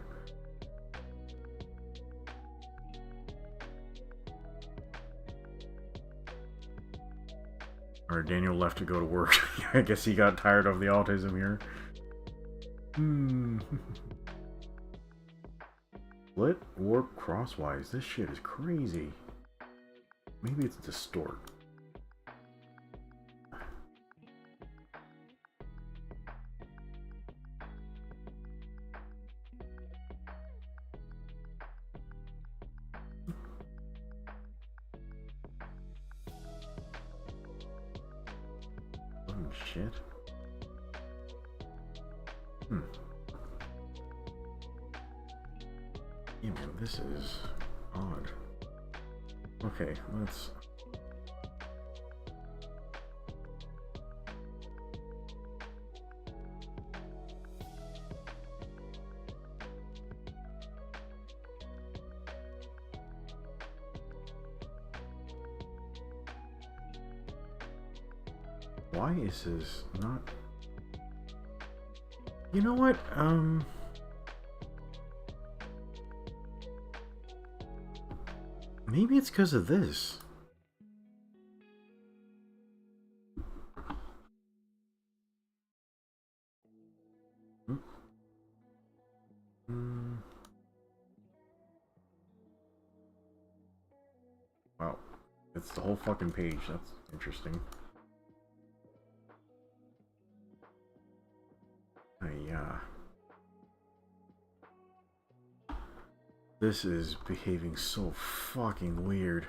Or Daniel left to go to work. I guess he got tired of the autism here. Split, warp, crosswise. This shit is crazy. Maybe it's distort. Shit. Yeah, man, this is odd. Okay, let's... Why is this not... You know what? Maybe it's because of this. Wow. It's the whole fucking page. That's interesting. Yeah. This is behaving so fucking weird.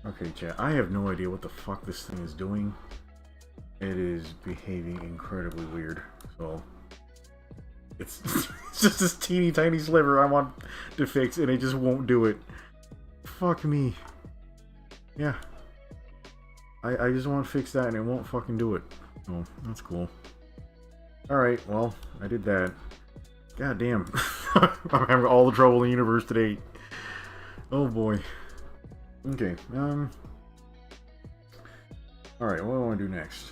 Okay, chat. I have no idea what the fuck this thing is doing. It is behaving incredibly weird. So it's, it's just this teeny tiny sliver I want to fix, and it just won't do it. Fuck me. Yeah. I just want to fix that, and it won't fucking do it. Oh, that's cool. Alright, well, I did that. God damn. I'm having all the trouble in the universe today. Oh boy. Okay, alright, what do I want to do next?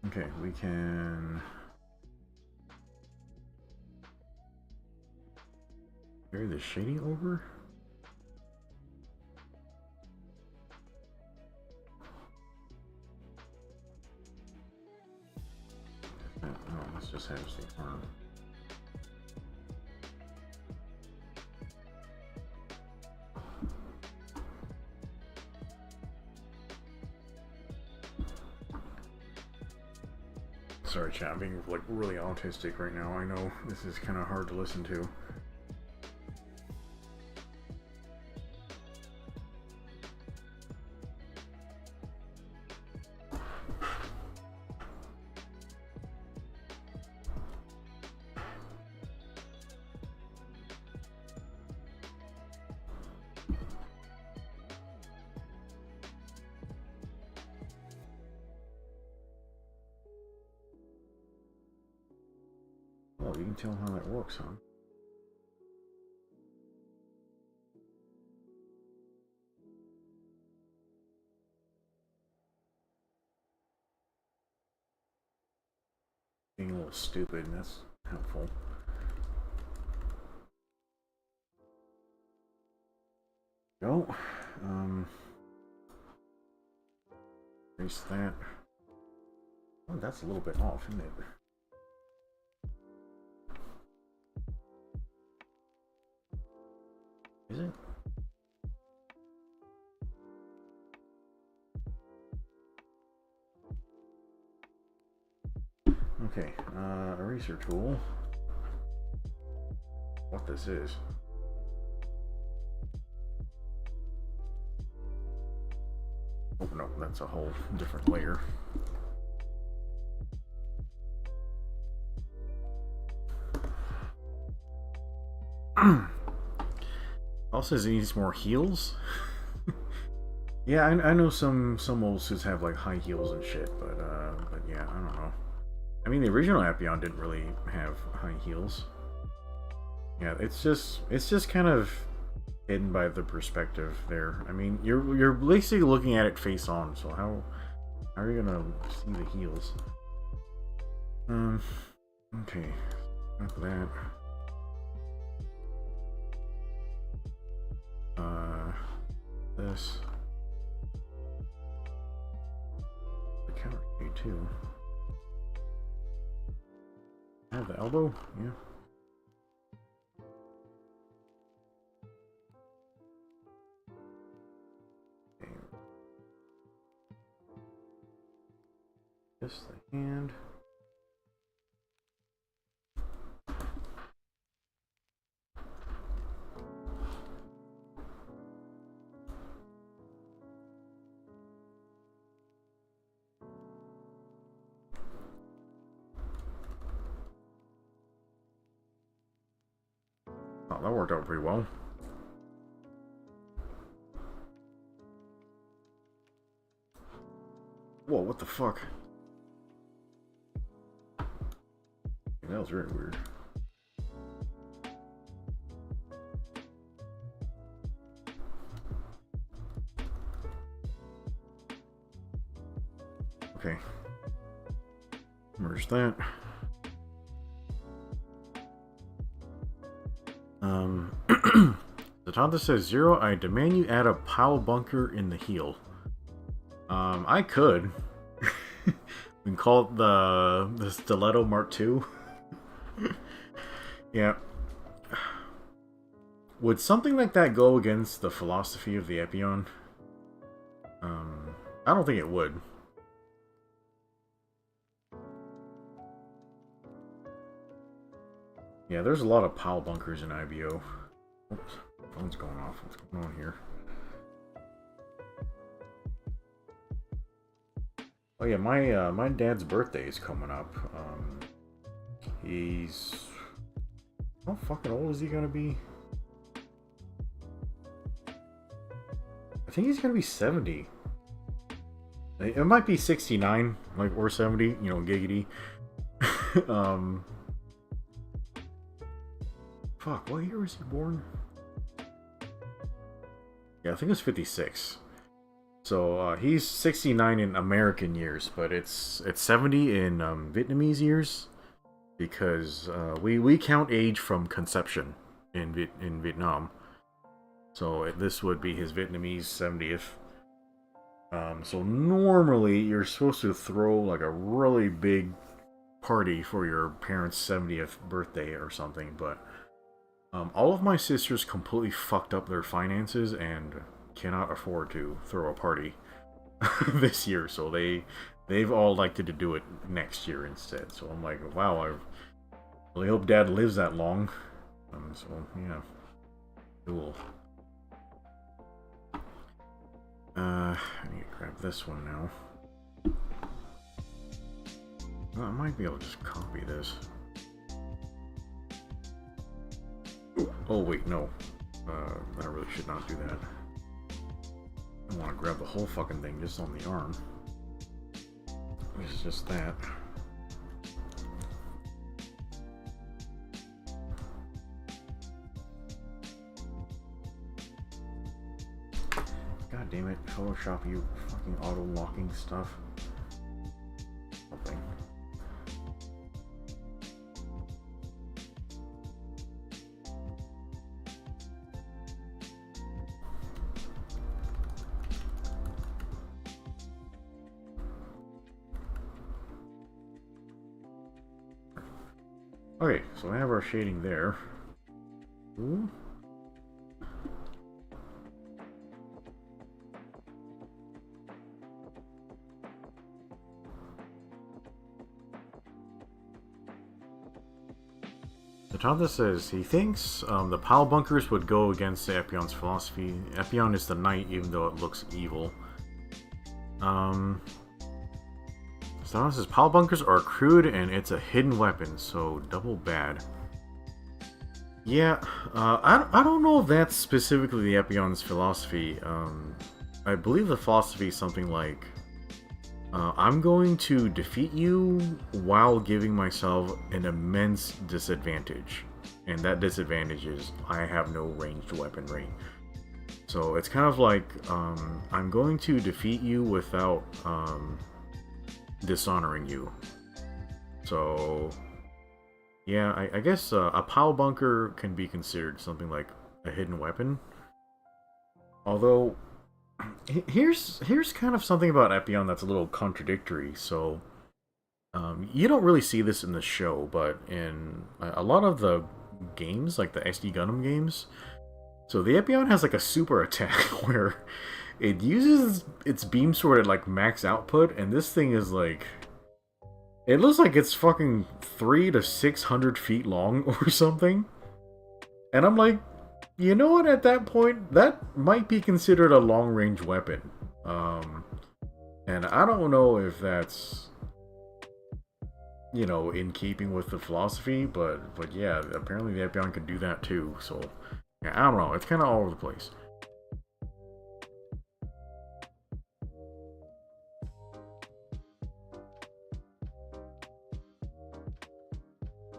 Okay, we can carry the shading over? No, let's just have State Farm. Sorry, chat, I'm being like really autistic right now. I know this is kind of hard to listen to. Oh, you can tell how that works, huh? Being a little stupid, and that's helpful. Go. Erase that. Oh, that's a little bit off, isn't it? Is it? Okay, eraser tool. What this is. Oh no, that's a whole different layer. Also says it needs more heels. Yeah, I know some old suits have like high heels and shit, but yeah, I don't know. I mean, the original Appion didn't really have high heels. Yeah, it's just kind of hidden by the perspective there. I mean, you're basically looking at it face on, so how are you gonna see the heels? Okay, got that. This. The counter key too. I have the elbow, yeah. Okay. Just the hand. Oh, that worked out pretty well. Whoa, what the fuck? That was very weird. Okay. Merge that. Zatanta says, Zero, I demand you add a pile bunker in the heel. I could. We can call it the Stiletto Mark II. Yeah. would something like that go against the philosophy of the Epion? I don't think it would. Yeah, there's a lot of pile bunkers in IBO. Oops, phone's going off. What's going on here? Oh yeah, my dad's birthday is coming up. He's how fucking old is he gonna be? I think he's gonna be 70. It might be 69, like, or 70. You know, giggity. Fuck, what year was he born? Yeah, I think it was 56. So he's 69 in American years, but it's 70 in Vietnamese years, because we count age from conception in Vietnam. So this would be his Vietnamese 70th. So normally you're supposed to throw like a really big party for your parents' 70th birthday or something, but all of my sisters completely fucked up their finances and cannot afford to throw a party this year, so they've all elected to do it next year instead. So I'm like, wow, I really hope Dad lives that long. So yeah, cool. I need to grab this one now. Well, I might be able to just copy this. Oh wait, no. I really should not do that. I want to grab the whole fucking thing just on the arm. It's just that. God damn it, Photoshop, you fucking auto-locking stuff. Something. Okay, so we have our shading there. Ooh. Tata says he thinks the pile bunkers would go against the Epion's philosophy. Epion is the knight, even though it looks evil. Tata says pile bunkers are crude and it's a hidden weapon, so double bad. Yeah, I don't know if that's specifically the Epion's philosophy. I believe the philosophy is something like, I'm going to defeat you while giving myself an immense disadvantage. And that disadvantage is I have no ranged weaponry. So it's kind of like, I'm going to defeat you without dishonoring you. So, yeah, I guess a pile bunker can be considered something like a hidden weapon. Although, here's kind of something about Epion that's a little contradictory. So you don't really see this in the show, but in a lot of the games, like the SD Gundam games, so the Epion has like a super attack where it uses its beam sword at like max output, and this thing is like, it looks like it's fucking 300 to 600 feet long or something. And I'm like, you know what, at that point, that might be considered a long-range weapon. And I don't know if that's, you know, in keeping with the philosophy, but yeah, apparently the Epion could do that too, so, yeah, I don't know, it's kind of all over the place.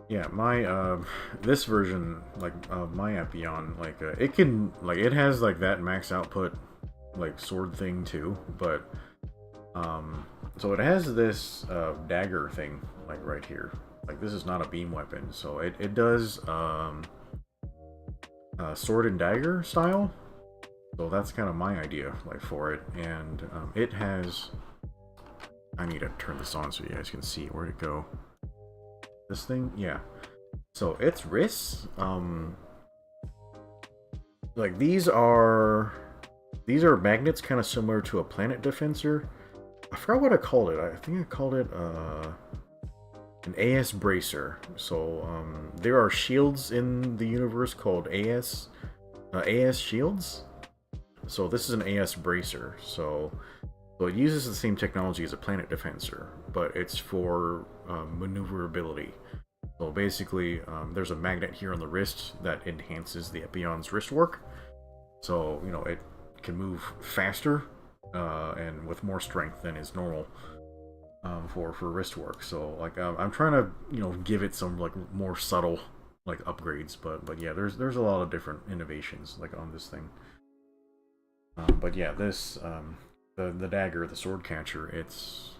Yeah, my, this version, like, of my Epion, like, it can, like, it has, like, that max output, like, sword thing, too, but, so it has this, dagger thing, like, right here. Like, this is not a beam weapon, so it does, sword and dagger style, so that's kind of my idea, like, for it, and, it has, I need to turn this on so you guys can see, where'd it go? This thing? Yeah. So its wrists, like these are magnets, kind of similar to a planet defensor. I forgot what I called it. I think I called it an AS bracer. So there are shields in the universe called AS shields. So this is an AS bracer. So it uses the same technology as a planet defensor, but it's for maneuverability. So basically, there's a magnet here on the wrist that enhances the Epion's wrist work. So, you know, it can move faster and with more strength than is normal for wrist work. So, like, I'm trying to, you know, give it some, like, more subtle, like, upgrades. But yeah, there's a lot of different innovations, like, on this thing. But yeah, this, the dagger, the sword catcher, it's...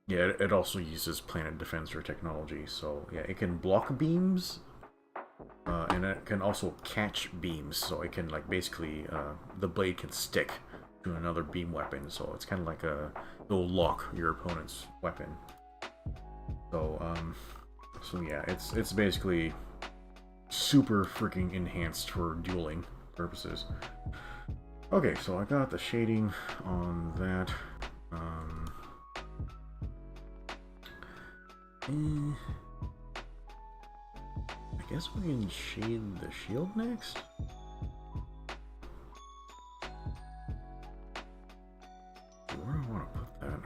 yeah, it also uses planet defensor technology, so yeah, it can block beams, and it can also catch beams, so it can, like, basically, the blade can stick to another beam weapon, so it's kind of like it'll lock your opponent's weapon. So, so yeah, it's basically super freaking enhanced for dueling purposes. Okay, so I got the shading on that. I guess we can shade the shield next? Where do I want to put that?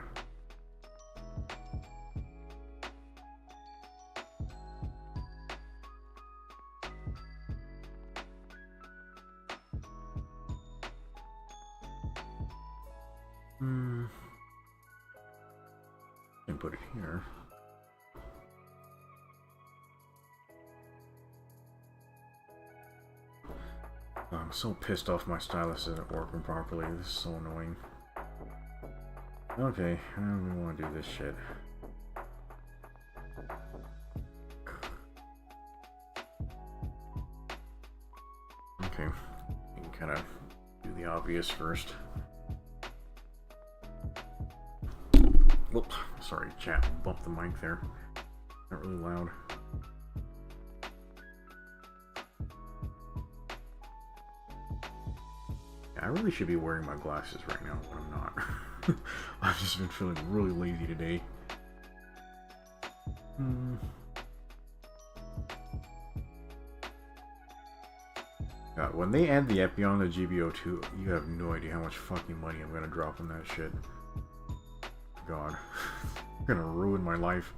I can put it here. I'm so pissed off my stylus isn't working properly. This is so annoying. Okay, I don't really want to do this shit. Okay, you can kind of do the obvious first. Whoop, sorry, chat, bumped the mic there. Not really loud. I really should be wearing my glasses right now, but I'm not. I've just been feeling really lazy today. God, when they add the Epion to GBO2, you have no idea how much fucking money I'm gonna drop on that shit. God. I'm gonna ruin my life.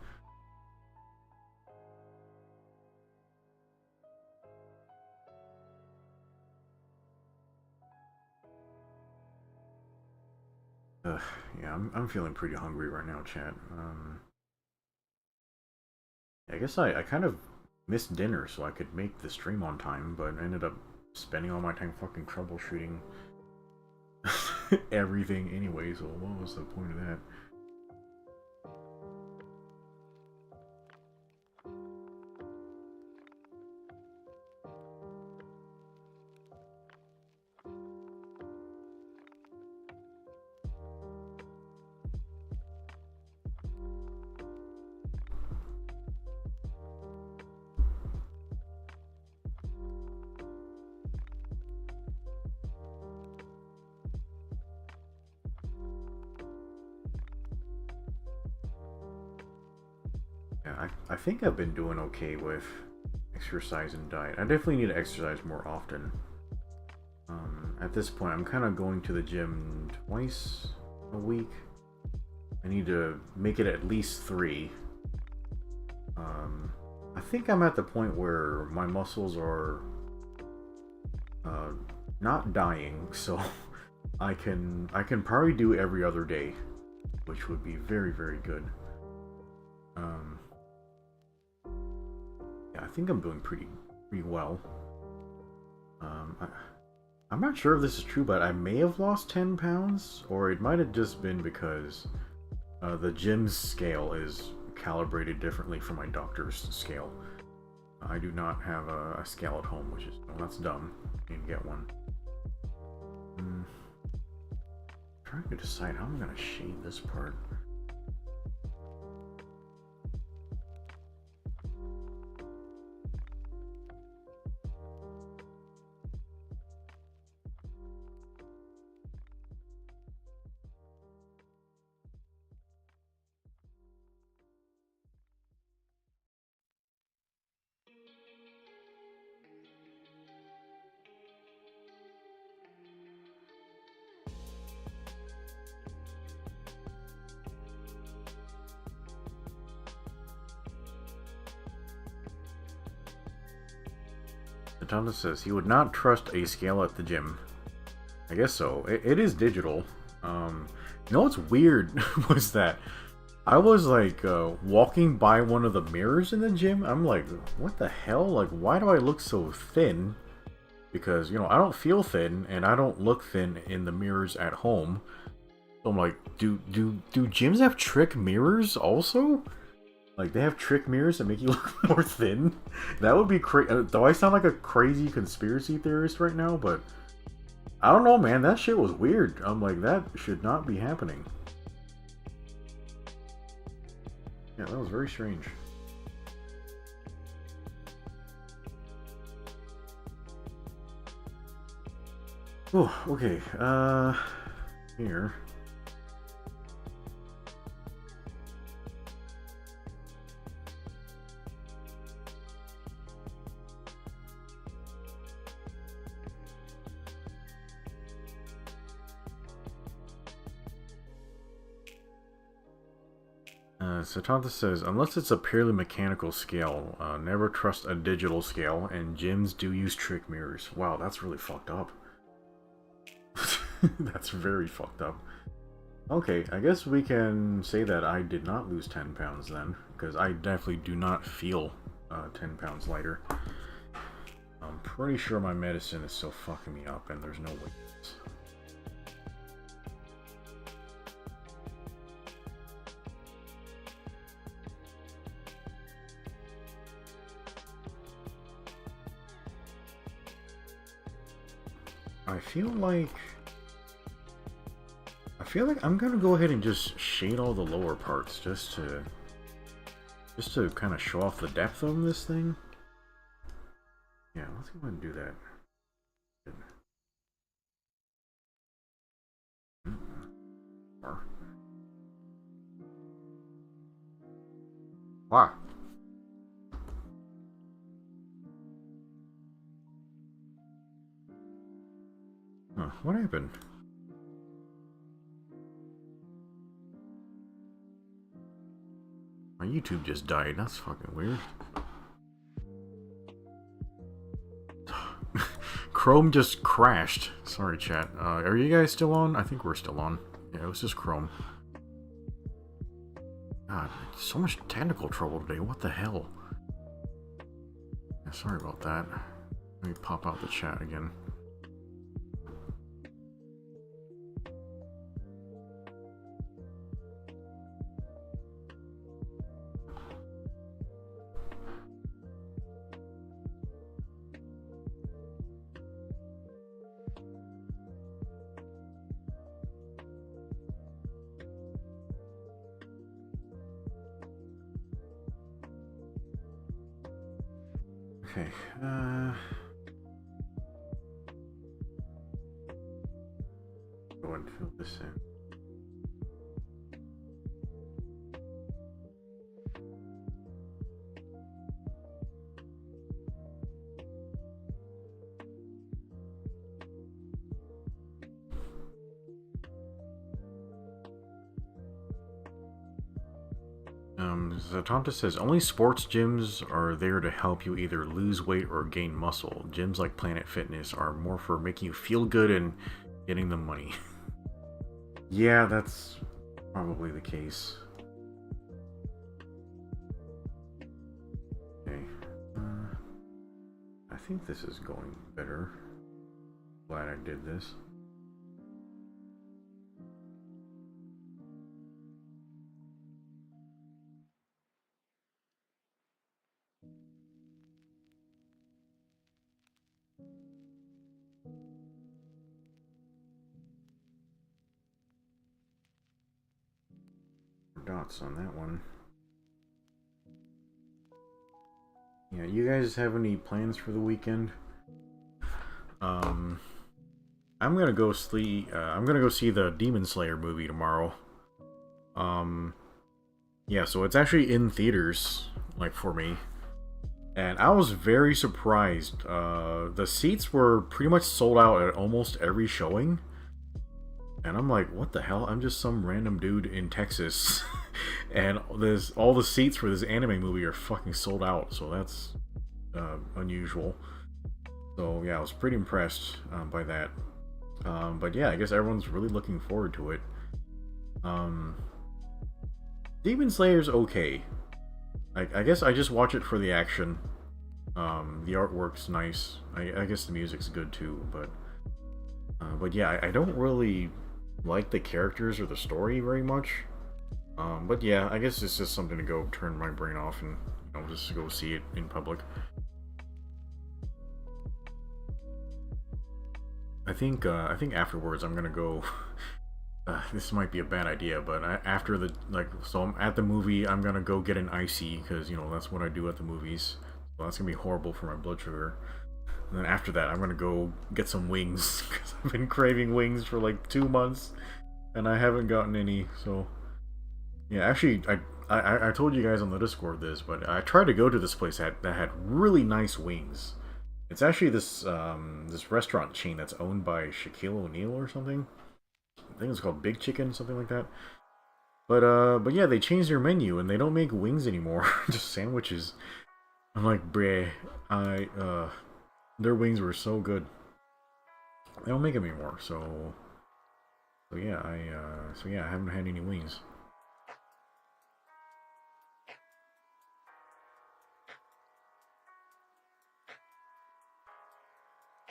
Yeah, I'm feeling pretty hungry right now, chat. I guess I kind of missed dinner so I could make the stream on time, but I ended up spending all my time fucking troubleshooting everything anyway, so what was the point of that? I think I've been doing okay with exercise and diet. I definitely need to exercise more often. At this point, I'm kind of going to the gym twice a week. I need to make it at least 3. I think I'm at the point where my muscles are not dying, so I can probably do every other day, which would be very, very good. Yeah, I think I'm doing pretty well. I'm not sure if this is true, but I may have lost 10 pounds, or it might have just been because the gym's scale is calibrated differently from my doctor's scale. I do not have a scale at home, which is, well, that's dumb. I need to get one. I'm trying to decide how I'm going to shade this part. Satana says he would not trust a scale at the gym. I guess so. It is digital. You know what's weird was that I was like walking by one of the mirrors in the gym. I'm like, what the hell? Like, why do I look so thin? Because, you know, I don't feel thin and I don't look thin in the mirrors at home. So I'm like, do gyms have trick mirrors also? Like, they have trick mirrors that make you look more thin? That would be crazy. Though I sound like a crazy conspiracy theorist right now, but I don't know, man. That shit was weird. I'm like, that should not be happening. Yeah, that was very strange. Oh, okay. Here. Satanta says, unless it's a purely mechanical scale, never trust a digital scale, and gyms do use trick mirrors. Wow, that's really fucked up. That's very fucked up. Okay, I guess we can say that I did not lose 10 pounds then, because I definitely do not feel 10 pounds lighter. I'm pretty sure my medicine is still fucking me up, and there's no way. I feel like I'm gonna go ahead and just shade all the lower parts just to kind of show off the depth of this thing. Yeah, let's go ahead and do that. Wow. Huh, what happened? My YouTube just died. That's fucking weird. Chrome just crashed. Sorry, chat. Are you guys still on? I think we're still on. Yeah, it was just Chrome. God, so much technical trouble today. What the hell? Yeah, sorry about that. Let me pop out the chat again. Okay, go and fill this in. Zatonta says, only sports gyms are there to help you either lose weight or gain muscle. Gyms like Planet Fitness are more for making you feel good and getting the money. Yeah, that's probably the case. Okay. I think this is going better. Glad I did this. Dots on that one. Yeah, you guys have any plans for the weekend? I'm gonna go see the Demon Slayer movie tomorrow. Yeah, so it's actually in theaters, like, for me. And I was very surprised. The seats were pretty much sold out at almost every showing. And I'm like, what the hell? I'm just some random dude in Texas. And all the seats for this anime movie are fucking sold out. So that's unusual. So yeah, I was pretty impressed by that. But yeah, I guess everyone's really looking forward to it. Um, Demon Slayer's okay. I guess I just watch it for the action. The artwork's nice. I guess the music's good too, but yeah, I don't really like the characters or the story very much. But yeah, I guess it's just something to go turn my brain off and just go see it in public. I think afterwards I'm gonna go. This might be a bad idea, but after so I'm at the movie, I'm gonna go get an icy because that's what I do at the movies. So that's gonna be horrible for my blood sugar. And then after that, I'm gonna go get some wings because I've been craving wings for like 2 months, and I haven't gotten any. So yeah, actually, I told you guys on the Discord this, but I tried to go to this place that had really nice wings. It's actually this restaurant chain that's owned by Shaquille O'Neal or something. I think it's called Big Chicken, something like that. But yeah, they changed their menu and they don't make wings anymore, just sandwiches. I'm like, bruh, their wings were so good. They don't make them anymore, so yeah, I haven't had any wings.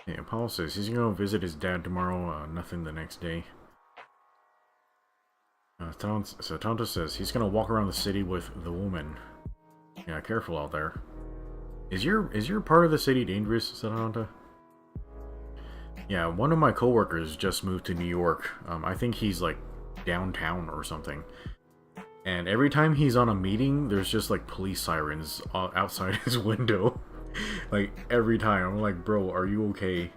Yeah, Paul says he's gonna visit his dad tomorrow. Nothing the next day. Tonto says he's gonna walk around the city with the woman. Yeah, careful out there. Is your part of the city dangerous, Tonto? Yeah, one of my coworkers just moved to New York. I think he's like downtown or something. And every time he's on a meeting, there's just like police sirens outside his window. Like every time, I'm like, bro, are you okay?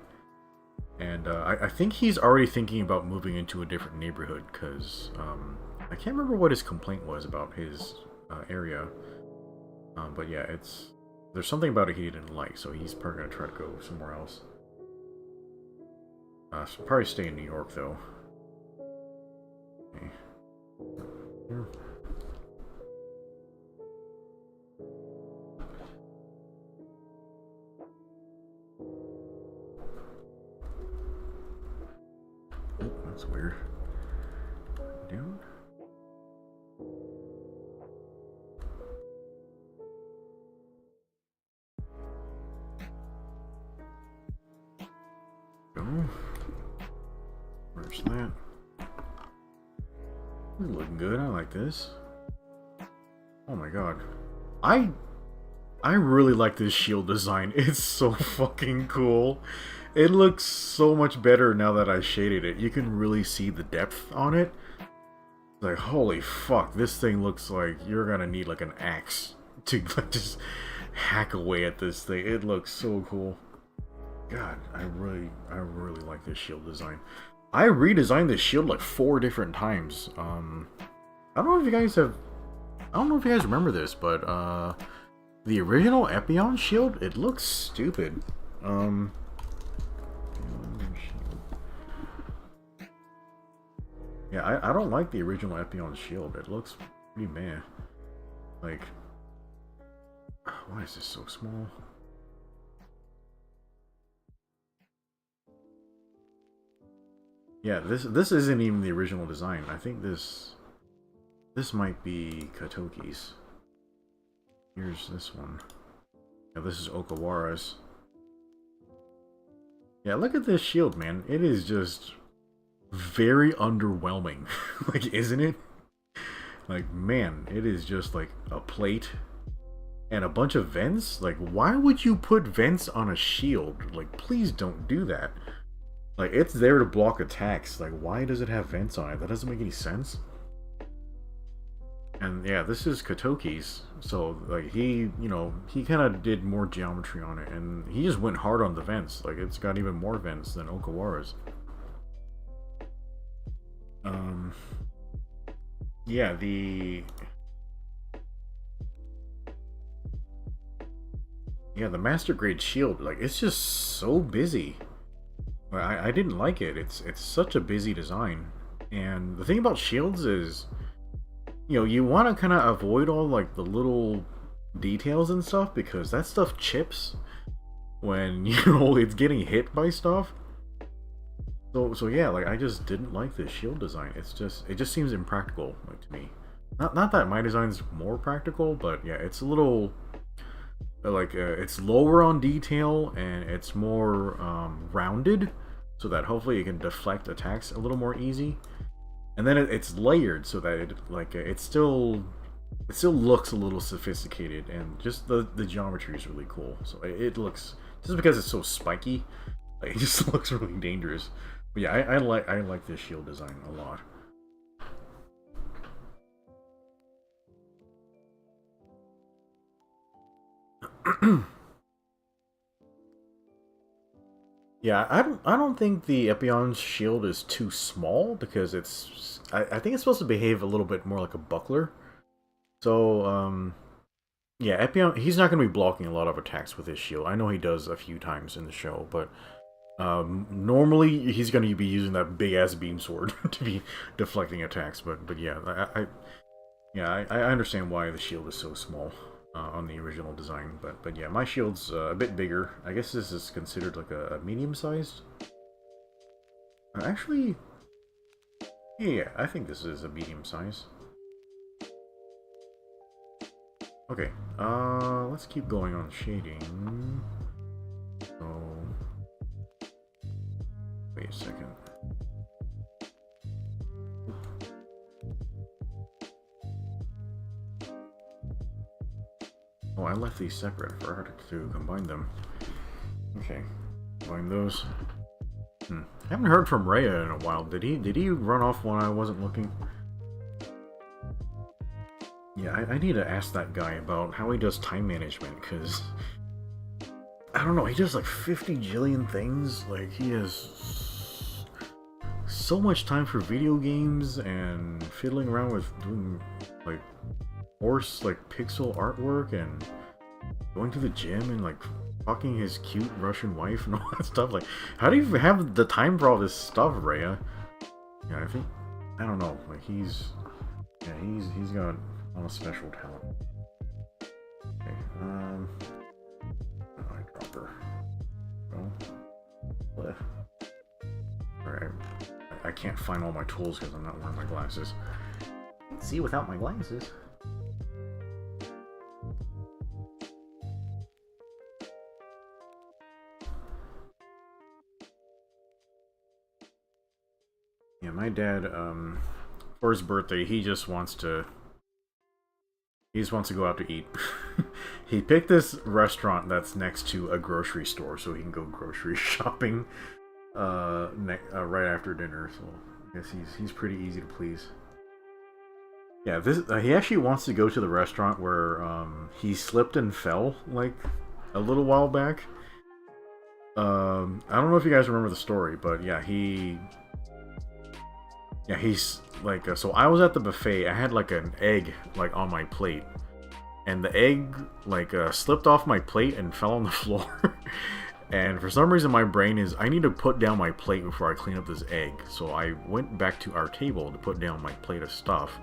And I think he's already thinking about moving into a different neighborhood because I can't remember what his complaint was about his area. But yeah, there's something about it he didn't like, so he's probably gonna try to go somewhere else. So probably stay in New York though. Okay. Here. Oh, that's weird. Down. Go. Where's that? Looking good. I like this. Oh my god. I really like this shield design. It's so fucking cool. It looks so much better now that I shaded it. You can really see the depth on it. Like, holy fuck, this thing looks like you're gonna need like an axe to like, just hack away at this thing. It looks so cool. God, I really like this shield design. I redesigned this shield like 4 different times. I don't know if you guys remember this, but the original Epion shield, it looks stupid. Yeah, I don't like the original Epion shield. It looks pretty meh. Like, why is this so small? Yeah, this isn't even the original design. I think this might be Katoki's. Here's this one. Yeah, this is Okawara's. Yeah, look at this shield, man. It is just very underwhelming. Like, isn't it? Like, man, it is just like a plate and a bunch of vents. Like, why would you put vents on a shield? Like, please don't do that. Like, it's there to block attacks. Like, why does it have vents on it? That doesn't make any sense. And yeah, this is Katoki's. So, like, he kind of did more geometry on it. And he just went hard on the vents. Like, it's got even more vents than Okawara's. Yeah, the Master Grade shield, like, it's just so busy. I didn't like it. It's such a busy design. And the thing about shields is, you want to kind of avoid all like the little details and stuff because that stuff chips. when, you know, it's getting hit by stuff. So yeah, like, I just didn't like this shield design. It just seems impractical, like, to me. Not that my design's more practical, but yeah, it's a little, like, it's lower on detail, and it's more rounded, so that hopefully it can deflect attacks a little more easy. And then it's layered so that it still looks a little sophisticated, and just the geometry is really cool. So it looks, just because it's so spiky, like, it just looks really dangerous. But yeah, I like this shield design a lot. Yeah, I don't think the Epion's shield is too small, because I think it's supposed to behave a little bit more like a buckler. So yeah, Epion, he's not going to be blocking a lot of attacks with his shield. I know he does a few times in the show, but normally he's going to be using that big ass beam sword to be deflecting attacks. But yeah, I understand why the shield is so small on the original design. But yeah, my shield's a bit bigger. I guess this is considered like a medium sized. Actually, yeah, I think this is a medium size. Okay, let's keep going on shading. So, wait a second. Oh, I left these separate for her to combine them. Okay, combine those. I haven't heard from Rhea in a while. Did he run off when I wasn't looking? Yeah, I need to ask that guy about how he does time management, because I don't know, he does like 50 jillion things. Like, he has so much time for video games and fiddling around with doing like horse, like, pixel artwork, and going to the gym, and like fucking his cute Russian wife and all that stuff. Like, how do you have the time for all this stuff, Rhea? Yeah, I don't know, like, he's got a special talent. Okay, eyedropper. Oh. Alright, I can't find all my tools because I'm not wearing my glasses. Can't see without my glasses. Yeah, my dad, for his birthday, he just wants to go out to eat. He picked this restaurant that's next to a grocery store, so he can go grocery shopping right after dinner. So I guess he's pretty easy to please. Yeah, this he actually wants to go to the restaurant where he slipped and fell like a little while back. I don't know if you guys remember the story, but yeah, he's like, so I was at the buffet. I had like an egg like on my plate, and the egg like slipped off my plate and fell on the floor. And for some reason my brain is, I need to put down my plate before I clean up this egg. So I went back to our table to put down my plate of stuff,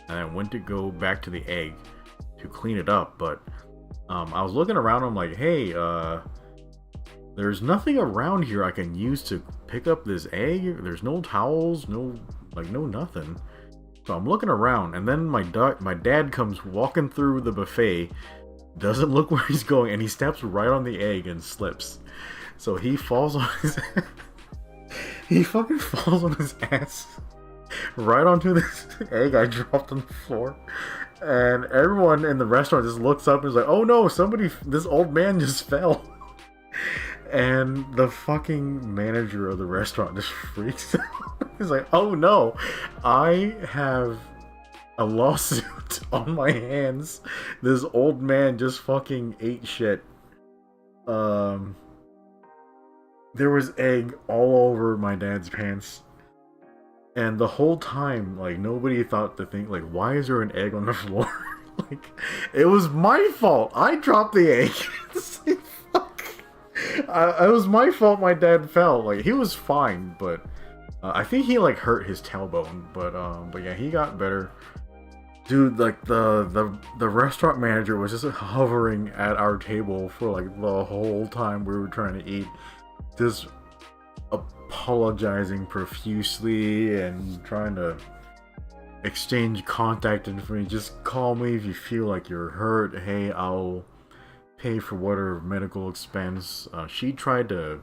and I went to go back to the egg to clean it up. But I was looking around, I'm like, hey, there's nothing around here I can use to pick up this egg. There's no towels, no nothing. So I'm looking around, and then my dad comes walking through the buffet, doesn't look where he's going, and he steps right on the egg and slips. So he falls on his he fucking falls on his ass right onto this egg I dropped on the floor. And everyone in the restaurant just looks up and is like, oh no, this old man just fell. And the fucking manager of the restaurant just freaks out. He's like, oh no, I have a lawsuit on my hands. This old man just fucking ate shit. There was egg all over my dad's pants. And the whole time, like, nobody thought to think, like, why is there an egg on the floor? Like, it was my fault. I dropped the egg. It's like, fuck. It was my fault my dad fell. Like, he was fine, but I think he, like, hurt his tailbone. But yeah, he got better. Dude, like the restaurant manager was just hovering at our table for like the whole time we were trying to eat, just apologizing profusely and trying to exchange contact information. Just call me if you feel like you're hurt. Hey, I'll pay for whatever medical expense. She tried to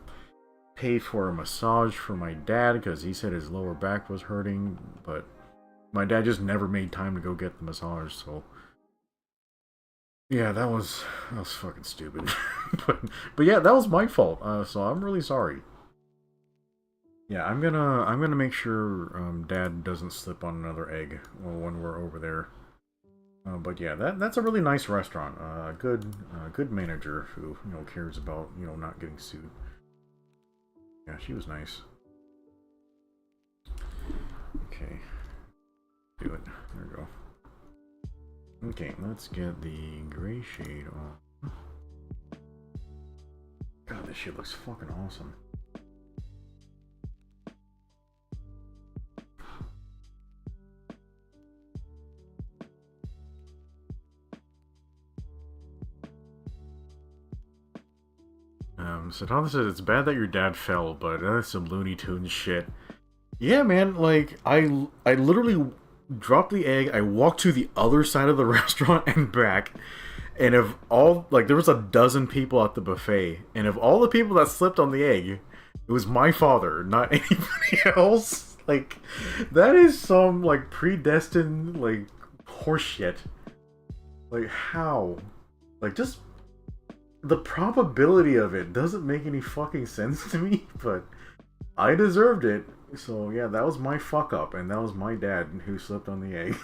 pay for a massage for my dad because he said his lower back was hurting, but my dad just never made time to go get the massage. So yeah, that was fucking stupid. but yeah, that was my fault. So I'm really sorry. Yeah, I'm gonna make sure Dad doesn't slip on another egg when we're over there. But yeah, that's a really nice restaurant. Good manager who cares about not getting sued. Yeah, she was nice. Okay, do it. There we go. Okay, let's get the gray shade on. God, this shit looks fucking awesome. Satana says it's bad that your dad fell, but that's some Looney Tunes shit. Yeah, man, like, I literally dropped the egg, I walked to the other side of the restaurant and back, and if there was a dozen people at the buffet, and of all the people that slipped on the egg, it was my father, not anybody else. Like, that is some, like, predestined, like, horseshit. Like, how? Like, just the probability of it doesn't make any fucking sense to me, but I deserved it. So yeah, that was my fuck up, and that was my dad who slipped on the egg.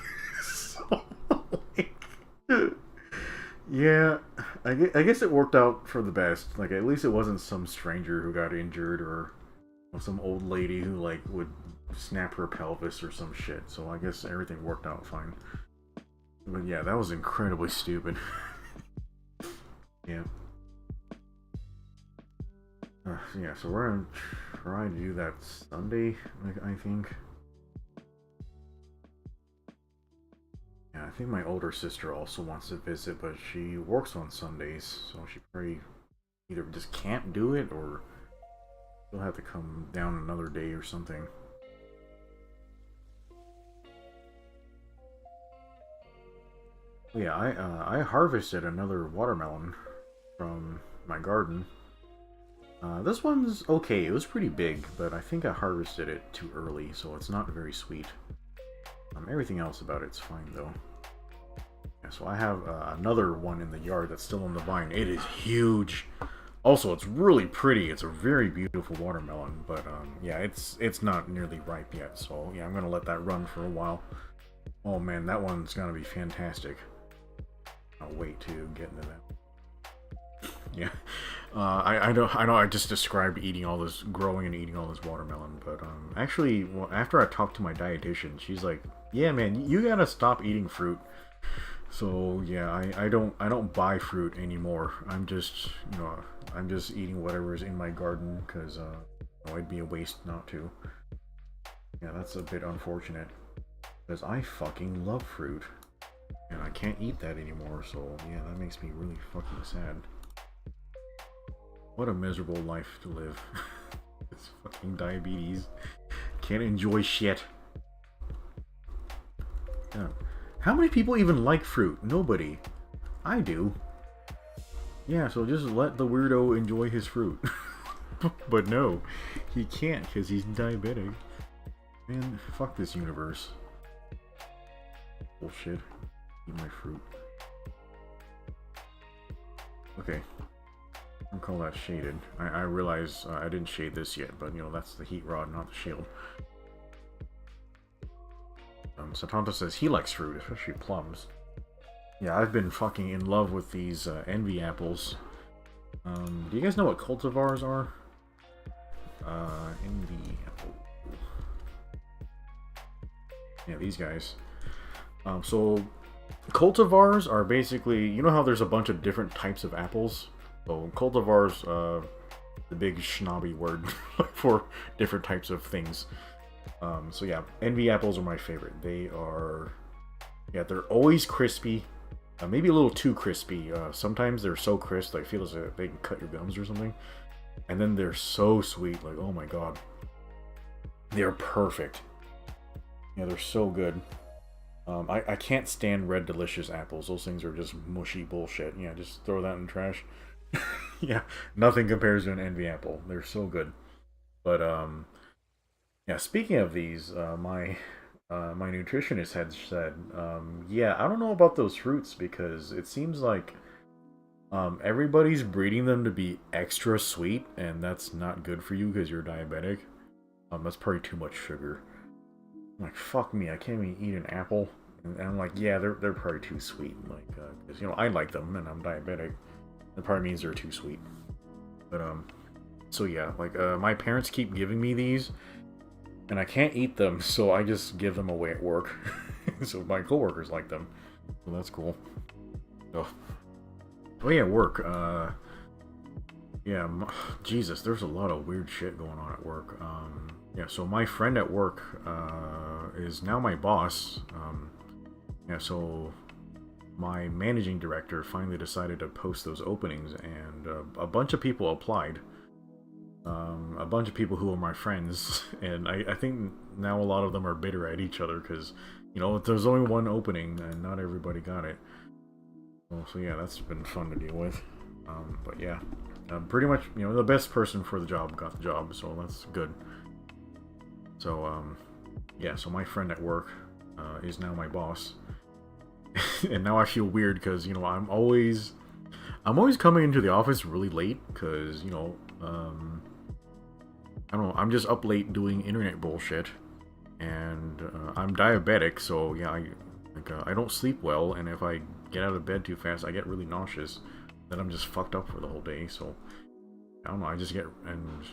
So, like, yeah, I guess it worked out for the best. Like, at least it wasn't some stranger who got injured or some old lady who like would snap her pelvis or some shit. So I guess everything worked out fine. But yeah, that was incredibly stupid. Yeah. Yeah, so we're gonna try to do that Sunday, I think. Yeah, I think my older sister also wants to visit, but she works on Sundays, so she probably either just can't do it, or she'll have to come down another day or something. Yeah, I harvested another watermelon from my garden. This one's okay. It was pretty big, but I think I harvested it too early, so it's not very sweet. Everything else about it's fine, though. Yeah, so I have another one in the yard that's still on the vine. It is huge. Also, it's really pretty. It's a very beautiful watermelon, but yeah, it's not nearly ripe yet. So yeah, I'm gonna let that run for a while. Oh man, that one's gonna be fantastic. I'll wait to get into that. Yeah. I know I just described growing and eating all this watermelon, but actually, after I talked to my dietitian, she's like, yeah man, you gotta stop eating fruit. So yeah, I don't buy fruit anymore. I'm just eating whatever's in my garden, because it'd be a waste not to. Yeah, that's a bit unfortunate, because I fucking love fruit and I can't eat that anymore, so yeah, that makes me really fucking sad. What a miserable life to live. It's fucking diabetes. Can't enjoy shit. Yeah. How many people even like fruit? Nobody. I do. Yeah, so just let the weirdo enjoy his fruit. But no, he can't because he's diabetic. Man, fuck this universe. Bullshit. Eat my fruit. Okay. I'll call that shaded. I realize I didn't shade this yet, but that's the heat rod, not the shield. Satanta says he likes fruit, especially plums. Yeah, I've been fucking in love with these envy apples. Do you guys know what cultivars are? Envy apple. Yeah, these guys. So cultivars are basically, you know how there's a bunch of different types of apples? So cultivars, the big snobby word for different types of things. So yeah, envy apples are my favorite. They are Yeah, they're always crispy. Maybe a little too crispy. Sometimes they're so crisp, I feel as if they can cut your gums or something. And then they're so sweet, like, oh my god. They're perfect. Yeah, they're so good. I can't stand Red Delicious apples. Those things are just mushy bullshit. Yeah, just throw that in the trash. Yeah, nothing compares to an Envy apple. They're so good. But, yeah, speaking of these, my nutritionist had said, yeah, I don't know about those fruits because it seems like everybody's breeding them to be extra sweet, and that's not good for you because you're diabetic. That's probably too much sugar. I'm like, fuck me, I can't even eat an apple. And I'm like, yeah, they're probably too sweet. Like, because you know I like them, and I'm diabetic. That probably means they're too sweet. But so yeah, like my parents keep giving me these, and I can't eat them, so I just give them away at work. So my coworkers like them, so that's cool. Oh yeah, work. Yeah, Jesus, there's a lot of weird shit going on at work. Yeah, so my friend at work is now my boss. Yeah, so my managing director finally decided to post those openings, and a bunch of people applied. A bunch of people who are my friends, and I think now a lot of them are bitter at each other because, you know, there's only one opening and not everybody got it. So yeah, that's been fun to deal with. But yeah, pretty much, you know, the best person for the job got the job, so that's good. So yeah, so my friend at work is now my boss, and now I feel weird because, you know, I'm always coming into the office really late because, you know, I don't know, I'm just up late doing internet bullshit, and I'm diabetic, so yeah, I don't sleep well, and if I get out of bed too fast, I get really nauseous. Then I'm just fucked up for the whole day, so I don't know, I just get, and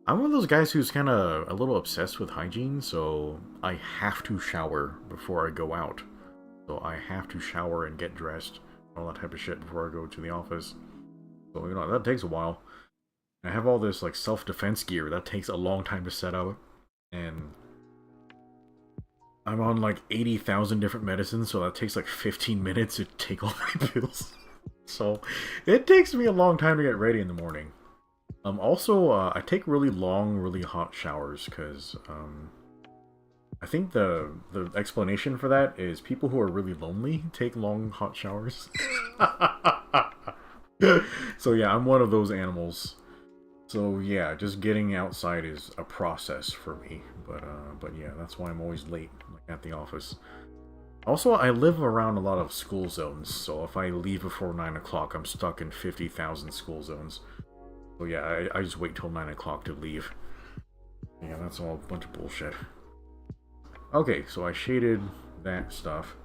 I'm one of those guys who's kind of a little obsessed with hygiene, so I have to shower before I go out. So I have to shower and get dressed, all that type of shit before I go to the office. So, you know, that takes a while. I have all this, like, self-defense gear that takes a long time to set up, and I'm on, like, 80,000 different medicines, so that takes, like, 15 minutes to take all my pills. So, it takes me a long time to get ready in the morning. Also, I take really long, really hot showers, because, I think the explanation for that is people who are really lonely take long, hot showers. So yeah, I'm one of those animals. So yeah, just getting outside is a process for me. But yeah, that's why I'm always late, like, at the office. Also, I live around a lot of school zones, so if I leave before 9 o'clock, I'm stuck in 50,000 school zones. So yeah, I just wait till 9 o'clock to leave. Yeah, that's all a bunch of bullshit. Okay, so I shaded that stuff.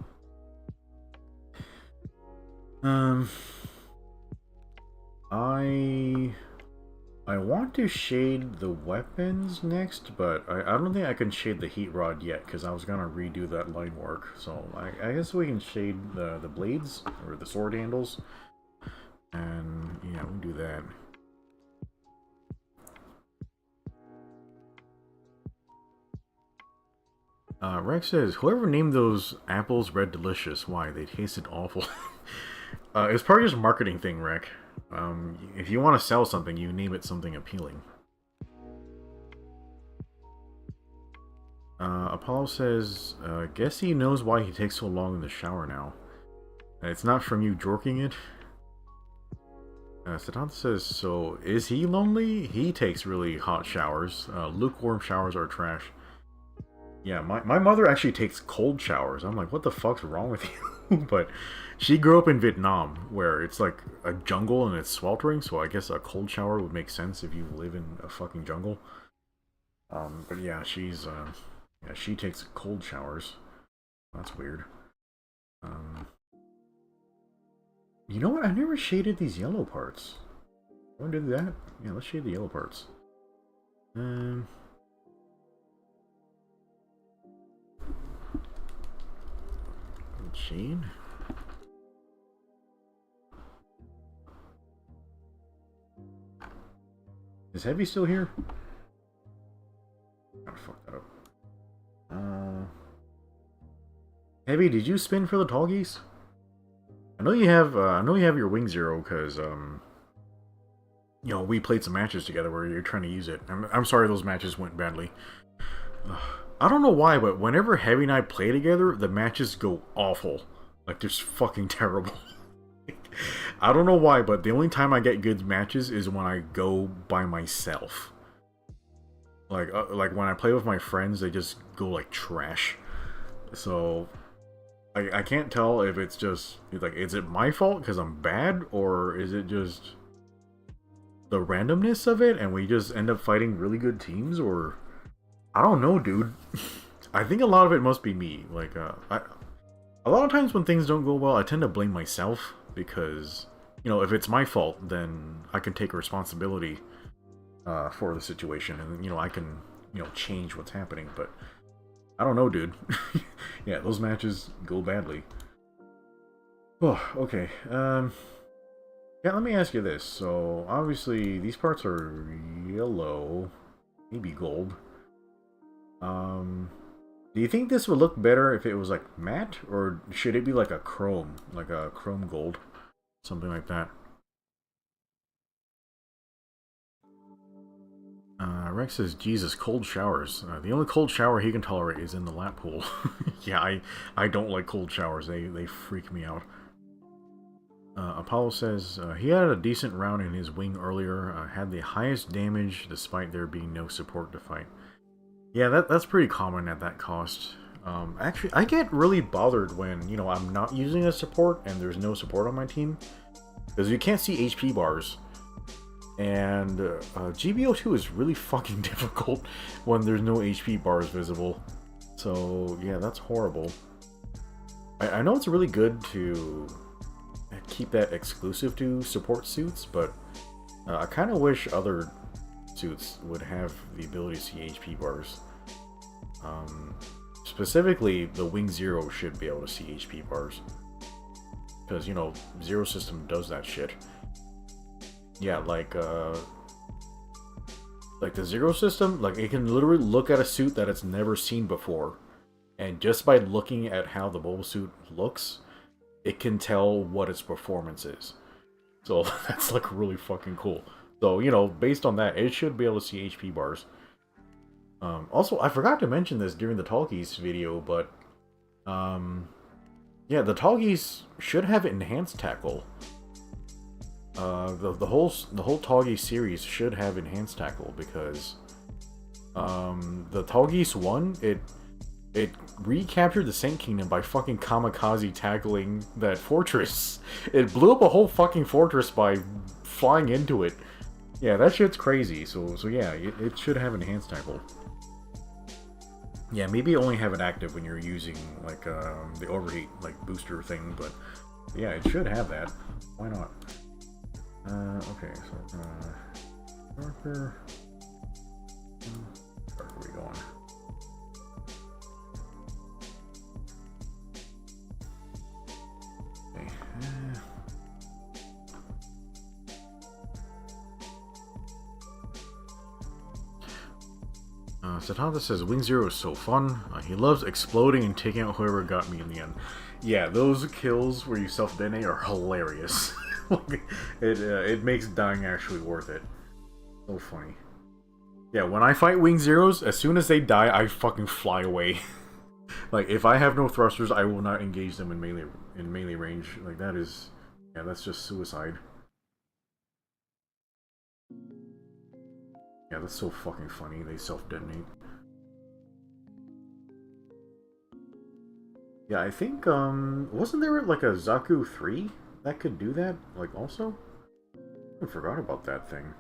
I want to shade the weapons next, but I don't think I can shade the heat rod yet, because I was gonna redo that line work. So I guess we can shade the blades, or the sword handles. And yeah, we do that. Rex says, whoever named those apples Red Delicious, why? They tasted awful. It's probably just a marketing thing, Rec. If you want to sell something, you name it something appealing. Apollo says, guess he knows why he takes so long in the shower now. It's not from you jorking it. Siddhanta says, so is he lonely? He takes really hot showers. Lukewarm showers are trash. Yeah, my mother actually takes cold showers. I'm like, what the fuck's wrong with you? But she grew up in Vietnam, where it's like a jungle and it's sweltering, so I guess a cold shower would make sense if you live in a fucking jungle. But yeah, yeah, she takes cold showers. That's weird. You know what? I never shaded these yellow parts. Want to do that? Yeah, let's shade the yellow parts. Shade. Is Heavy still here? Gotta fuck that up. Heavy, did you spin for the Toggies? I know you have. I know you have your Wing Zero because you know, we played some matches together where you're trying to use it. I'm sorry those matches went badly. I don't know why, but whenever Heavy and I play together, the matches go awful. Like, they're fucking terrible. I don't know why, but the only time I get good matches is when I go by myself. Like when I play with my friends, they just go like trash. So I can't tell if it's just like, is it my fault because I'm bad, or is it just the randomness of it and we just end up fighting really good teams, or I don't know, dude. I think a lot of it must be me. Like a lot of times when things don't go well, I tend to blame myself because, you know, if it's my fault, then I can take responsibility for the situation, and you know, I can, you know, change what's happening. But I don't know, dude. Yeah, those matches go badly. Oh, okay. Yeah, let me ask you this. So, obviously, these parts are yellow, maybe gold. Do you think this would look better if it was like matte, or should it be like a chrome gold, something like that? Rex says, Jesus, cold showers. The only cold shower he can tolerate is in the lap pool. Yeah, I don't like cold showers. They freak me out. Apollo says, he had a decent round in his wing earlier, had the highest damage despite there being no support to fight. Yeah, that's pretty common at that cost. Actually, I get really bothered when, you know, I'm not using a support and there's no support on my team, because you can't see HP bars. And GBO2 is really fucking difficult when there's no HP bars visible. So, yeah, that's horrible. I know it's really good to keep that exclusive to support suits, but I kind of wish other suits would have the ability to see HP bars. Specifically, the Wing Zero should be able to see HP bars. Because, you know, Zero System does that shit. Yeah, like the Zero System, like, it can literally look at a suit that it's never seen before, and just by looking at how the mobile suit looks, it can tell what its performance is. So that's like really fucking cool. So, you know, based on that, it should be able to see HP bars. Also, I forgot to mention this during the Talkies video, but yeah, the Talkies should have enhanced tackle. The whole Toggy series should have enhanced tackle, because the Toggeese 1, it recaptured the Saint Kingdom by fucking kamikaze tackling that fortress. It blew up a whole fucking fortress by flying into it. Yeah, that shit's crazy. So yeah, it should have enhanced tackle. Yeah, maybe only have it active when you're using like the overheat like booster thing, but yeah, it should have that. Why not? Okay, so, Parker. Where are we going? Okay. Satanta says, Wing Zero is so fun. He loves exploding and taking out whoever got me in the end. Yeah, those kills where you self-detonate are hilarious. It makes dying actually worth it. So funny. Yeah, when I fight Wing Zeros, as soon as they die, I fucking fly away. Like, if I have no thrusters, I will not engage them in melee range. Like, that is... yeah, that's just suicide. Yeah, that's so fucking funny. They self-detonate. Yeah, I think, wasn't there, like, a Zaku 3 that could do that? Like, also? I forgot about that thing.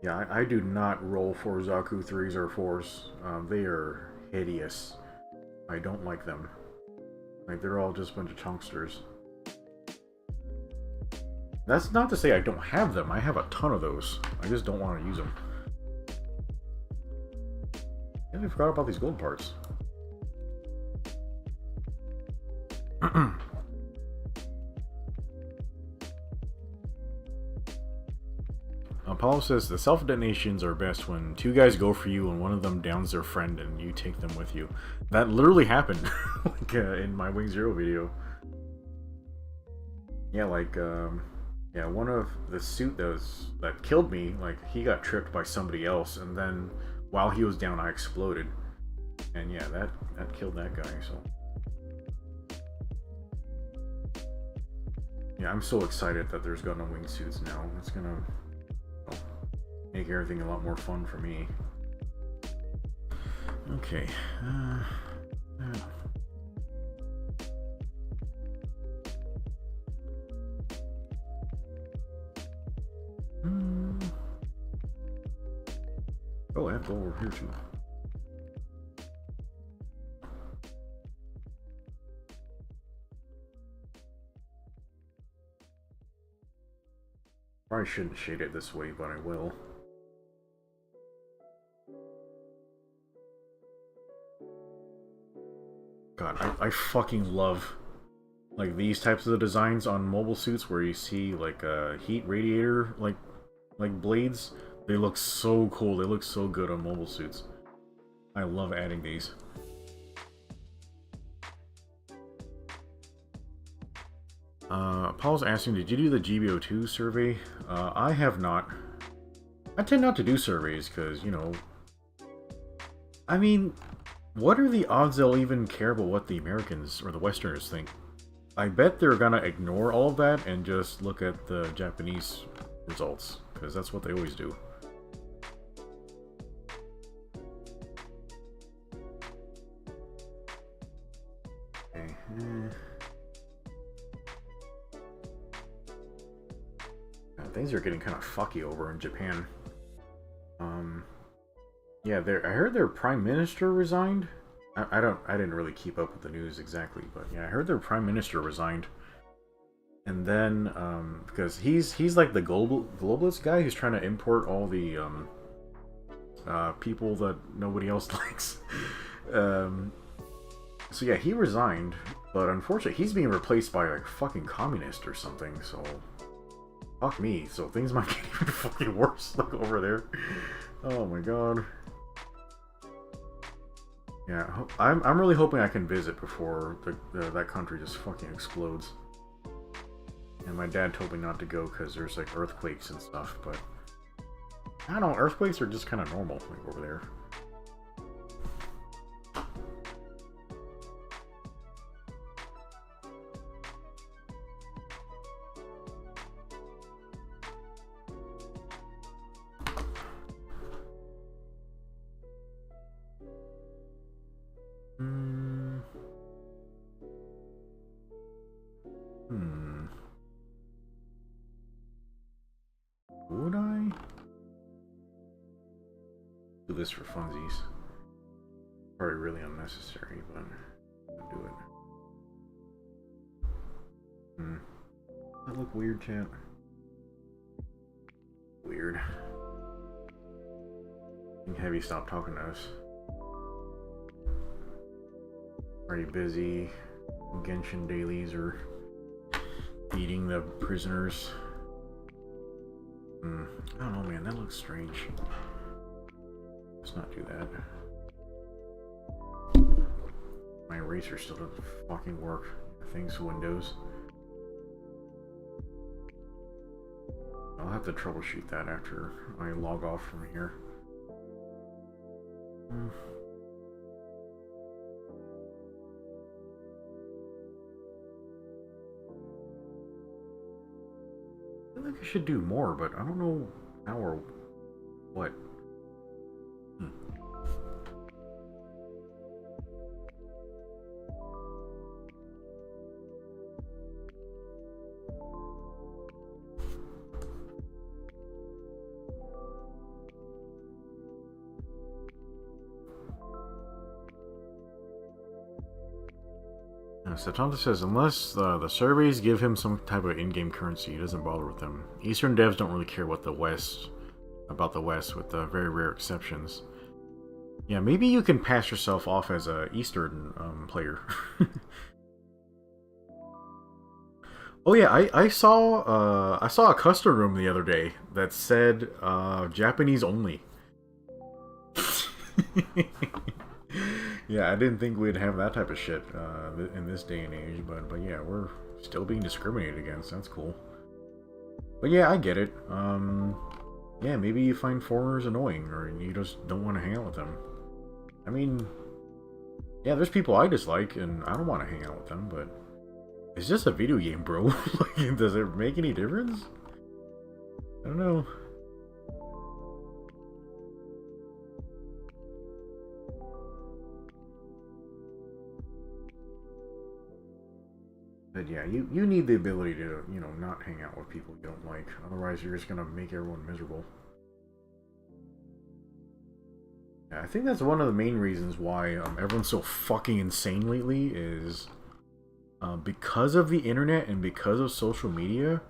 Yeah, I do not roll for Zaku 3s or 4s. They are hideous. I don't like them. Like, they're all just a bunch of chunksters. That's not to say I don't have them. I have a ton of those. I just don't want to use them. I forgot about these gold parts. Apollo says the self-detonations are best when two guys go for you and one of them downs their friend and you take them with you. That literally happened like, in my Wing Zero video. Yeah, like, yeah, one of the suit that killed me, like, he got tripped by somebody else, and then while he was down, I exploded. And yeah, that killed that guy, so. Yeah, I'm so excited that there's Gundam wingsuits now. It's gonna make everything a lot more fun for me. Okay. Oh, I have to go over here too. Probably shouldn't shade it this way, but I will. God, I fucking love like these types of designs on mobile suits where you see like a heat radiator like blades. They look so cool. They look so good on mobile suits. I love adding these. Paul's asking, did you do the GBO2 survey? I have not. I tend not to do surveys because, you know, I mean, what are the odds they'll even care about what the Americans or the Westerners think? I bet they're gonna ignore all of that and just look at the Japanese results, because that's what they always do. Okay. Things are getting kind of fucky over in Japan. Yeah, I heard their prime minister resigned. I didn't really keep up with the news exactly, but yeah, I heard their prime minister resigned. And then, because he's like the globalist guy who's trying to import all the people that nobody else likes. So yeah, he resigned, but unfortunately, he's being replaced by like fucking communist or something. So. Fuck me, so things might get even fucking worse, like, over there. Oh my god. Yeah, I'm really hoping I can visit before that country just fucking explodes. And my dad told me not to go because there's, like, earthquakes and stuff, but... I don't know, earthquakes are just kind of normal, like, over there. Would I do this for funsies? Probably really unnecessary, but I'll do it. That look weird, chat? Weird. Have you stopped talking to us? Are you busy? Genshin dailies or feeding the prisoners? I don't know, man. That looks strange. Let's not do that. My eraser still doesn't fucking work. Thanks, Windows. I'll have to troubleshoot that after I log off from here. I think I should do more, but I don't know how or what. Septanta says, unless the surveys give him some type of in-game currency, he doesn't bother with them. Eastern devs don't really care about the West, with the very rare exceptions. Yeah, maybe you can pass yourself off as a Eastern player. Oh yeah, I saw a custom room the other day that said Japanese only. Yeah, I didn't think we'd have that type of shit in this day and age, but yeah, we're still being discriminated against. That's cool. But yeah, I get it. Yeah, maybe you find foreigners annoying, or you just don't want to hang out with them. I mean, yeah, there's people I dislike, and I don't want to hang out with them, but it's just a video game, bro. Like, does it make any difference? I don't know. But yeah, you need the ability to, you know, not hang out with people you don't like. Otherwise, you're just gonna make everyone miserable. Yeah, I think that's one of the main reasons why everyone's so fucking insane lately is because of the internet and because of social media,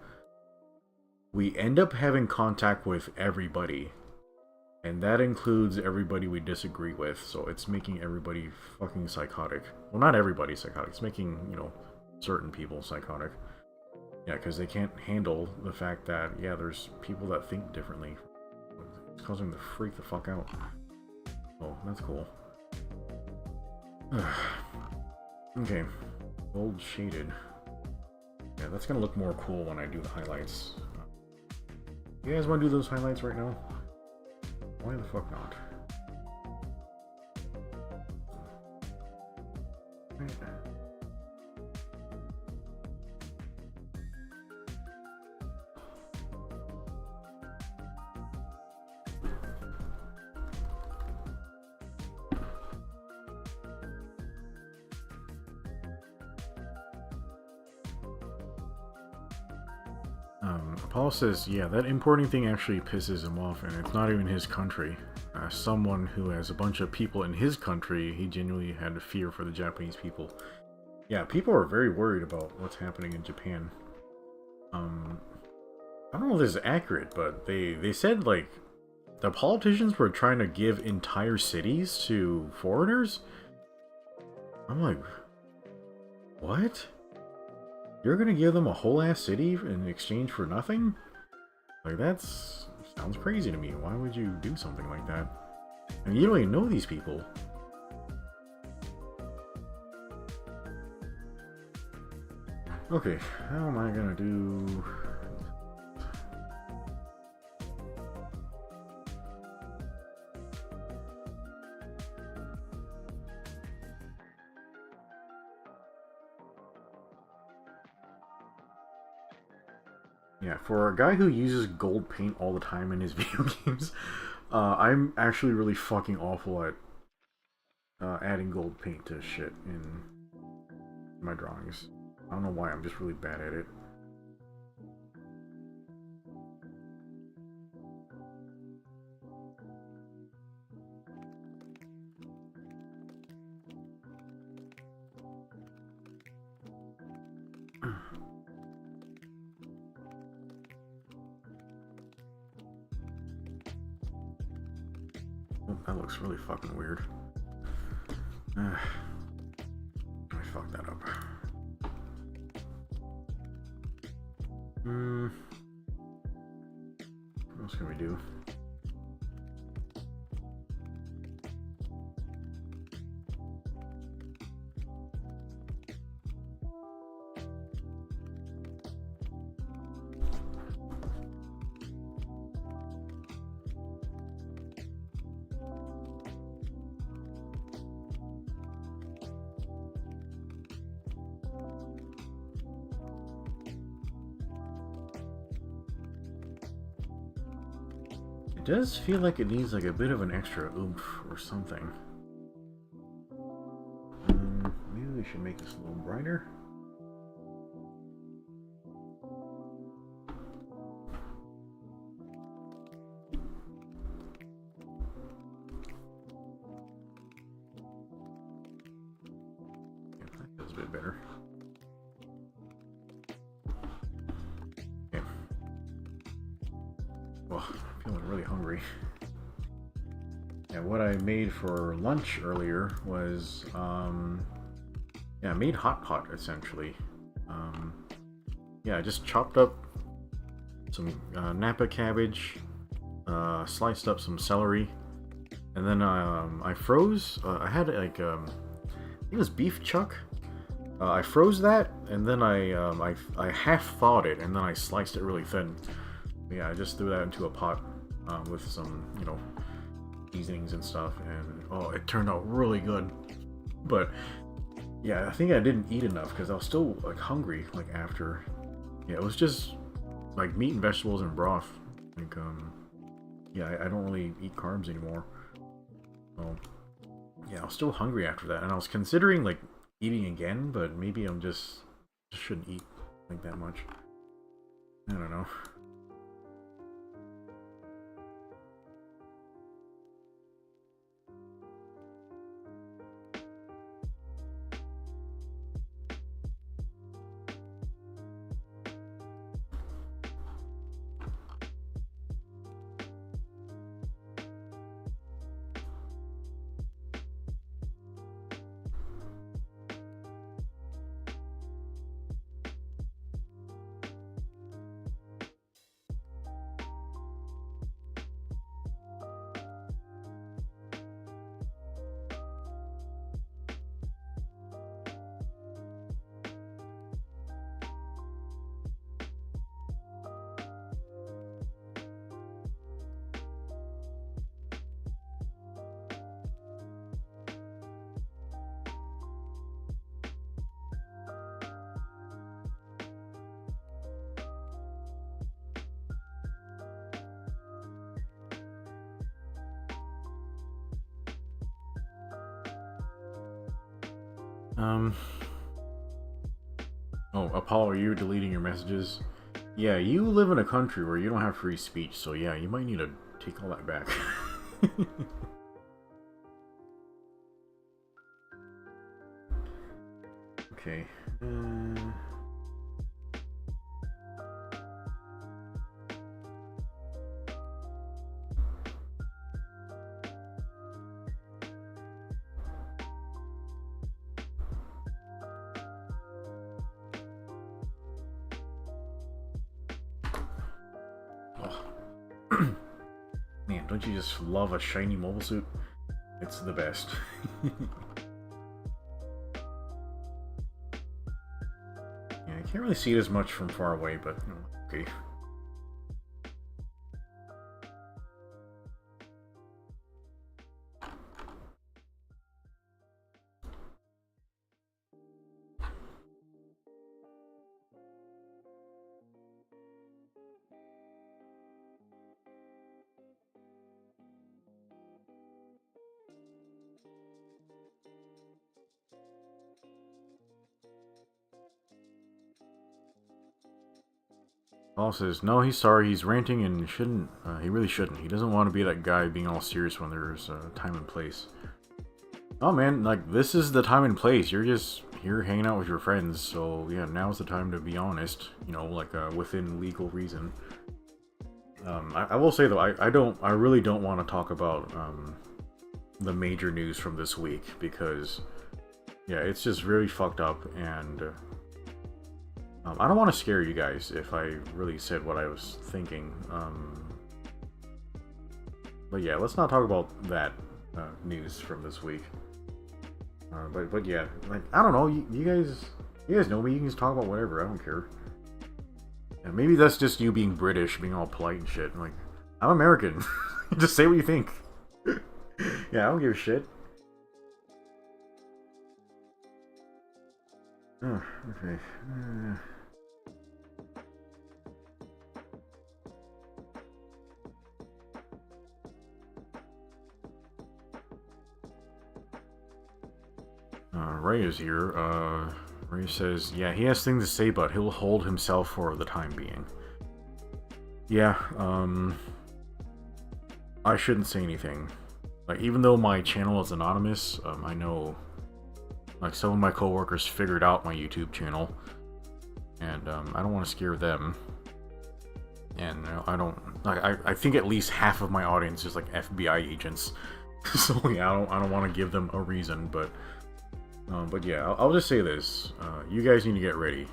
we end up having contact with everybody. And that includes everybody we disagree with, so it's making everybody fucking psychotic. Well, not everybody psychotic, it's making, you know, certain people psychotic. Yeah, because they can't handle the fact that, yeah, there's people that think differently. It's causing them to freak the fuck out. Oh, that's cool. Okay. Gold shaded. Yeah, that's gonna look more cool when I do the highlights. You guys want to do those highlights right now? Why the fuck not? Right. Paul says, yeah, that importing thing actually pisses him off, and it's not even his country. Someone who has a bunch of people in his country, he genuinely had a fear for the Japanese people. Yeah, people are very worried about what's happening in Japan. I don't know if this is accurate, but they said, like, the politicians were trying to give entire cities to foreigners? I'm like, what? You're gonna give them a whole ass city in exchange for nothing? Like, that's... sounds crazy to me. Why would you do something like that? I mean, you don't even know these people. Okay, how am I gonna do... Yeah, for a guy who uses gold paint all the time in his video games, I'm actually really fucking awful at adding gold paint to shit in my drawings. I don't know why, I'm just really bad at it. Oh, that looks really fucking weird. I fucked that up. What else can we do? It does feel like it needs like a bit of an extra oomph or something. Maybe we should make this a little brighter. Yeah, that feels a bit better. Okay. Well, I'm feeling really hungry. Yeah, what I made for lunch earlier was, yeah, I made hot pot, essentially. yeah, I just chopped up some Napa cabbage, sliced up some celery, and then I froze. I had like I think it was beef chuck. I froze that, and then I half thawed it, and then I sliced it really thin. Yeah, I just threw that into a pot with some, you know, seasonings and stuff, and oh, it turned out really good. But yeah, I think I didn't eat enough because I was still like hungry like after. Yeah, it was just like meat and vegetables and broth. Like yeah, I don't really eat carbs anymore. So yeah, I was still hungry after that, and I was considering like eating again, but maybe I'm just shouldn't eat like that much. I don't know. Oh, Apollo, are you deleting your messages? Yeah, you live in a country where you don't have free speech, so yeah, you might need to take all that back. Okay. Man, don't you just love a shiny mobile suit? It's the best. Yeah, I can't really see it as much from far away, but you know, okay. Paul says, no, he's sorry, he's ranting and shouldn't, he really shouldn't. He doesn't want to be that guy being all serious when there's time and place. Oh man, like, this is the time and place. You're just here hanging out with your friends, so yeah, now's the time to be honest, you know, like, within legal reason. I will say though, I really don't want to talk about, the major news from this week, because, yeah, it's just really fucked up, and I don't want to scare you guys if I really said what I was thinking. But yeah, let's not talk about that news from this week. But yeah, like, I don't know. You guys know me. You can just talk about whatever. I don't care. Yeah, maybe that's just you being British, being all polite and shit. Like, I'm American. Just say what you think. Yeah, I don't give a shit. Oh, okay. Ray is here. Ray says, yeah, he has things to say, but he'll hold himself for the time being. Yeah, I shouldn't say anything. Like, even though my channel is anonymous, I know, like, some of my coworkers figured out my YouTube channel, and I don't want to scare them. And I don't, like, I think at least half of my audience is like FBI agents, so yeah, I don't want to give them a reason, but yeah, I'll just say this: you guys need to get ready.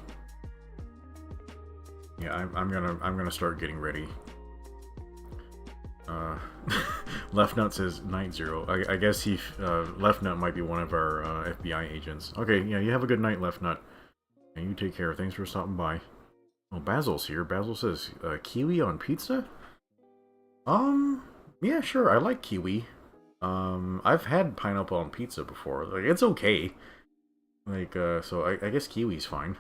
Yeah, I'm gonna start getting ready. Left Nut says night zero. I guess he Left Nut might be one of our FBI agents. Okay, yeah, you have a good night, Left Nut. And you take care. Thanks for stopping by. Oh, Basil's here. Basil says kiwi on pizza. Yeah, sure. I like kiwi. I've had pineapple on pizza before. Like, it's okay. Like, so I guess kiwi's fine.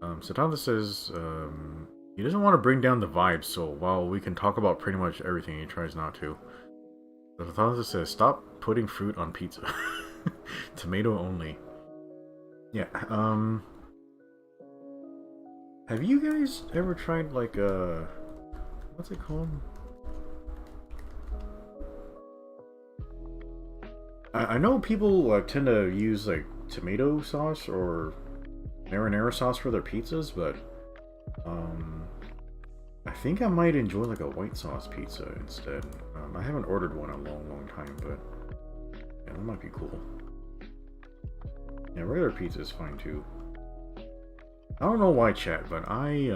Satana says, he doesn't want to bring down the vibes, so while we can talk about pretty much everything, he tries not to. Satana says, stop putting fruit on pizza. Tomato only. Yeah, have you guys ever tried, like, what's it called? I know people tend to use, like, tomato sauce or marinara sauce for their pizzas, but I think I might enjoy like a white sauce pizza instead. I haven't ordered one in a long time, but yeah, that might be cool. Yeah, regular pizza is fine too. I don't know why, chat, but I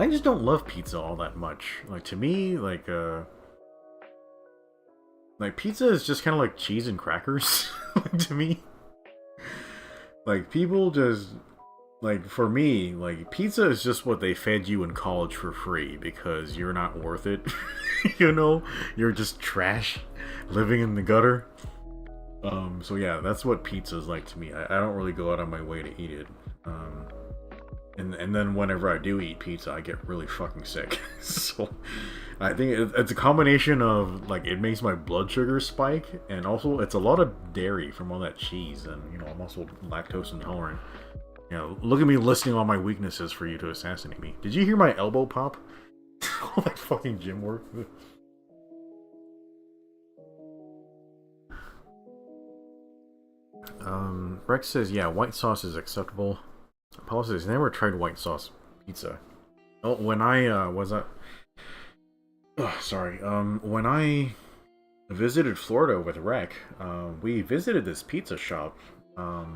just don't love pizza all that much. Like, to me, like pizza is just kind of like cheese and crackers to me. Like, people just, like, for me, like, pizza is just what they fed you in college for free because you're not worth it. You know? You're just trash living in the gutter. So yeah, that's what pizza is like to me. I don't really go out of my way to eat it. And then whenever I do eat pizza, I get really fucking sick. So I think it's a combination of, like, it makes my blood sugar spike, and also it's a lot of dairy from all that cheese, and, you know, I'm also lactose intolerant. You know, look at me listing all my weaknesses for you to assassinate me. Did you hear my elbow pop? All that fucking gym work. Rex says, yeah, white sauce is acceptable. Paul says, never tried white sauce pizza. Oh, when I, when I visited Florida with Rec, we visited this pizza shop. What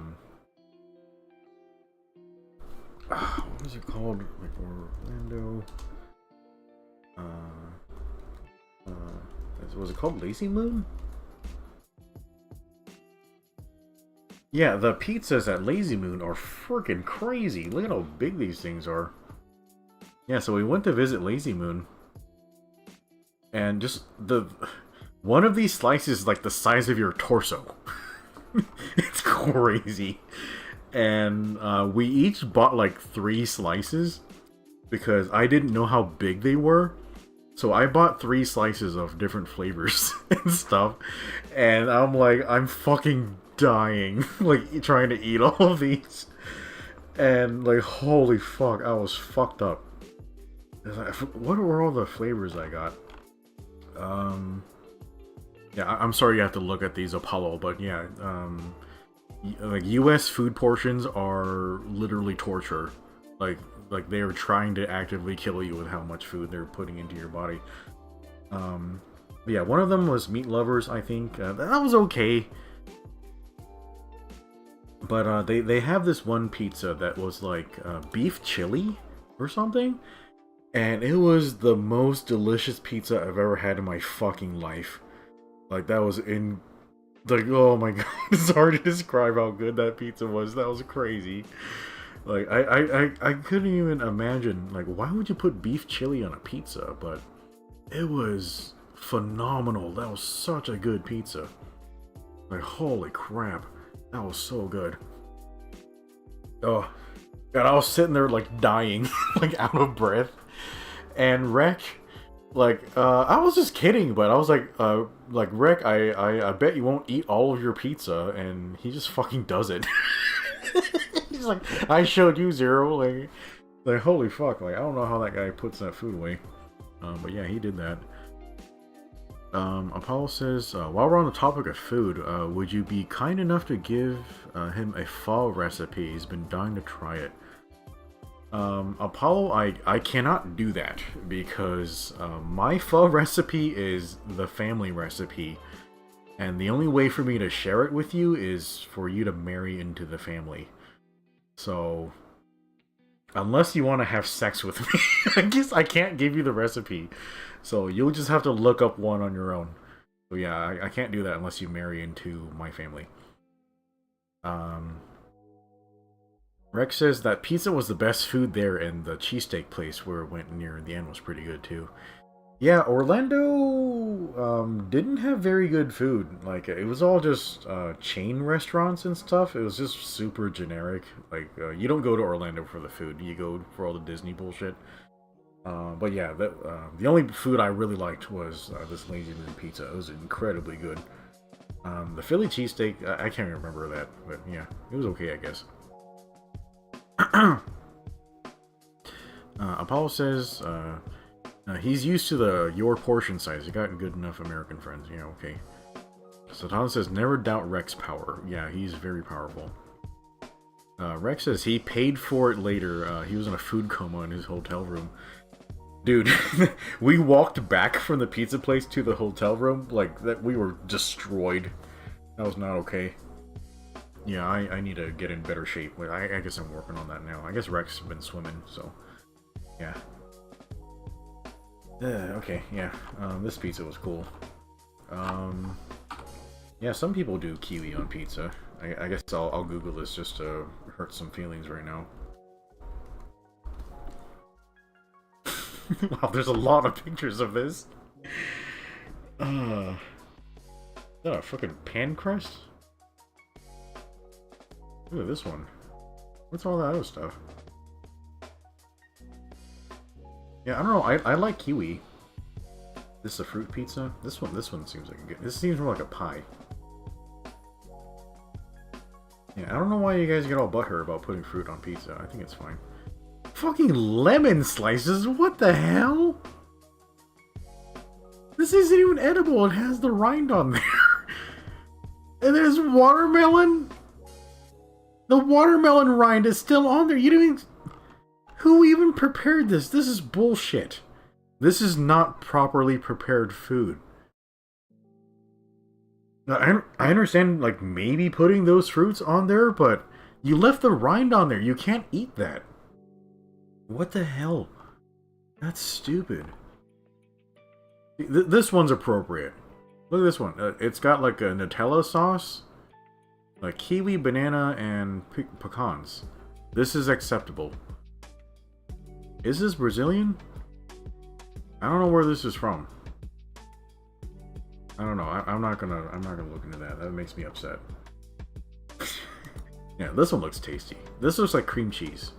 was it called? Like, Orlando. Was it called Lazy Moon? Yeah, the pizzas at Lazy Moon are freaking crazy. Look at how big these things are. Yeah, so we went to visit Lazy Moon. And just one of these slices is like the size of your torso. It's crazy. And we each bought like 3 slices because I didn't know how big they were. So I bought 3 slices of different flavors and stuff. And I'm like, I'm fucking dying, like, trying to eat all of these. And, like, holy fuck, I was fucked up. Like, what were all the flavors I got? Yeah, I'm sorry you have to look at these, Apollo, but yeah, like, US food portions are literally torture. Like they are trying to actively kill you with how much food they're putting into your body. But yeah, one of them was Meat Lovers, I think. That was okay. But they have this one pizza that was like beef chili or something. And it was the most delicious pizza I've ever had in my fucking life. Like, that was like, oh my god, it's hard to describe how good that pizza was. That was crazy. Like, I couldn't even imagine, like, why would you put beef chili on a pizza? But it was phenomenal. That was such a good pizza. Like, holy crap. That was so good. Oh, God, I was sitting there, like, dying, like, out of breath. And Rec, like, I was just kidding, but I was like, Rec, I bet you won't eat all of your pizza, and he just fucking does it. He's like, I showed you, Zero, like, holy fuck, like, I don't know how that guy puts that food away. But yeah, he did that. Apollo says, while we're on the topic of food, would you be kind enough to give him a pho recipe? He's been dying to try it. Apollo, I cannot do that because my pho recipe is the family recipe, And the only way for me to share it with you is for you to marry into the family. So, unless you want to have sex with me, I guess I can't give you the recipe. So you'll just have to look up one on your own. So yeah, I can't do that unless you marry into my family. Rex says that pizza was the best food there, and the cheesesteak place where it went near the end was pretty good too. Yeah, Orlando didn't have very good food. Like, it was all just chain restaurants and stuff. It was just super generic. Like, you don't go to Orlando for the food. You go for all the Disney bullshit. But yeah, the only food I really liked was this Lazy Moon pizza. It was incredibly good. The Philly cheesesteak, I can't remember that. But yeah, it was okay, I guess. Apollo says... he's used to your portion size. You got good enough American friends. Yeah, okay. Satan says, never doubt Rex's power. Yeah, he's very powerful. Rex says he paid for it later. He was in a food coma in his hotel room. Dude, we walked back from the pizza place to the hotel room. Like, that we were destroyed. That was not okay. Yeah, I need to get in better shape. I guess I'm working on that now. I guess Rex has been swimming, so... yeah. Okay, yeah. This pizza was cool. Yeah, some people do kiwi on pizza. I guess I'll Google this just to hurt some feelings right now. Wow, there's a lot of pictures of this. Is that a fucking pan crust? Look at this one. What's all that other stuff? Yeah, I don't know. I like kiwi. This is a fruit pizza. This one seems like a good. This seems more like a pie. Yeah, I don't know why you guys get all butthurt about putting fruit on pizza. I think it's fine. Fucking lemon slices. What the hell? This isn't even edible. It has the rind on there. And there's watermelon. The watermelon rind is still on there. You didn't even... Who even prepared this? This is bullshit. This is not properly prepared food. Now, I understand, like, maybe putting those fruits on there, but you left the rind on there. You can't eat that. What the hell? That's stupid. This one's appropriate. Look at this one. It's got, like, a Nutella sauce, like kiwi, banana, and pecans. This is acceptable. Is this Brazilian? I don't know where this is from. I don't know. I'm not gonna look into that. That makes me upset. Yeah, this one looks tasty. This looks like cream cheese.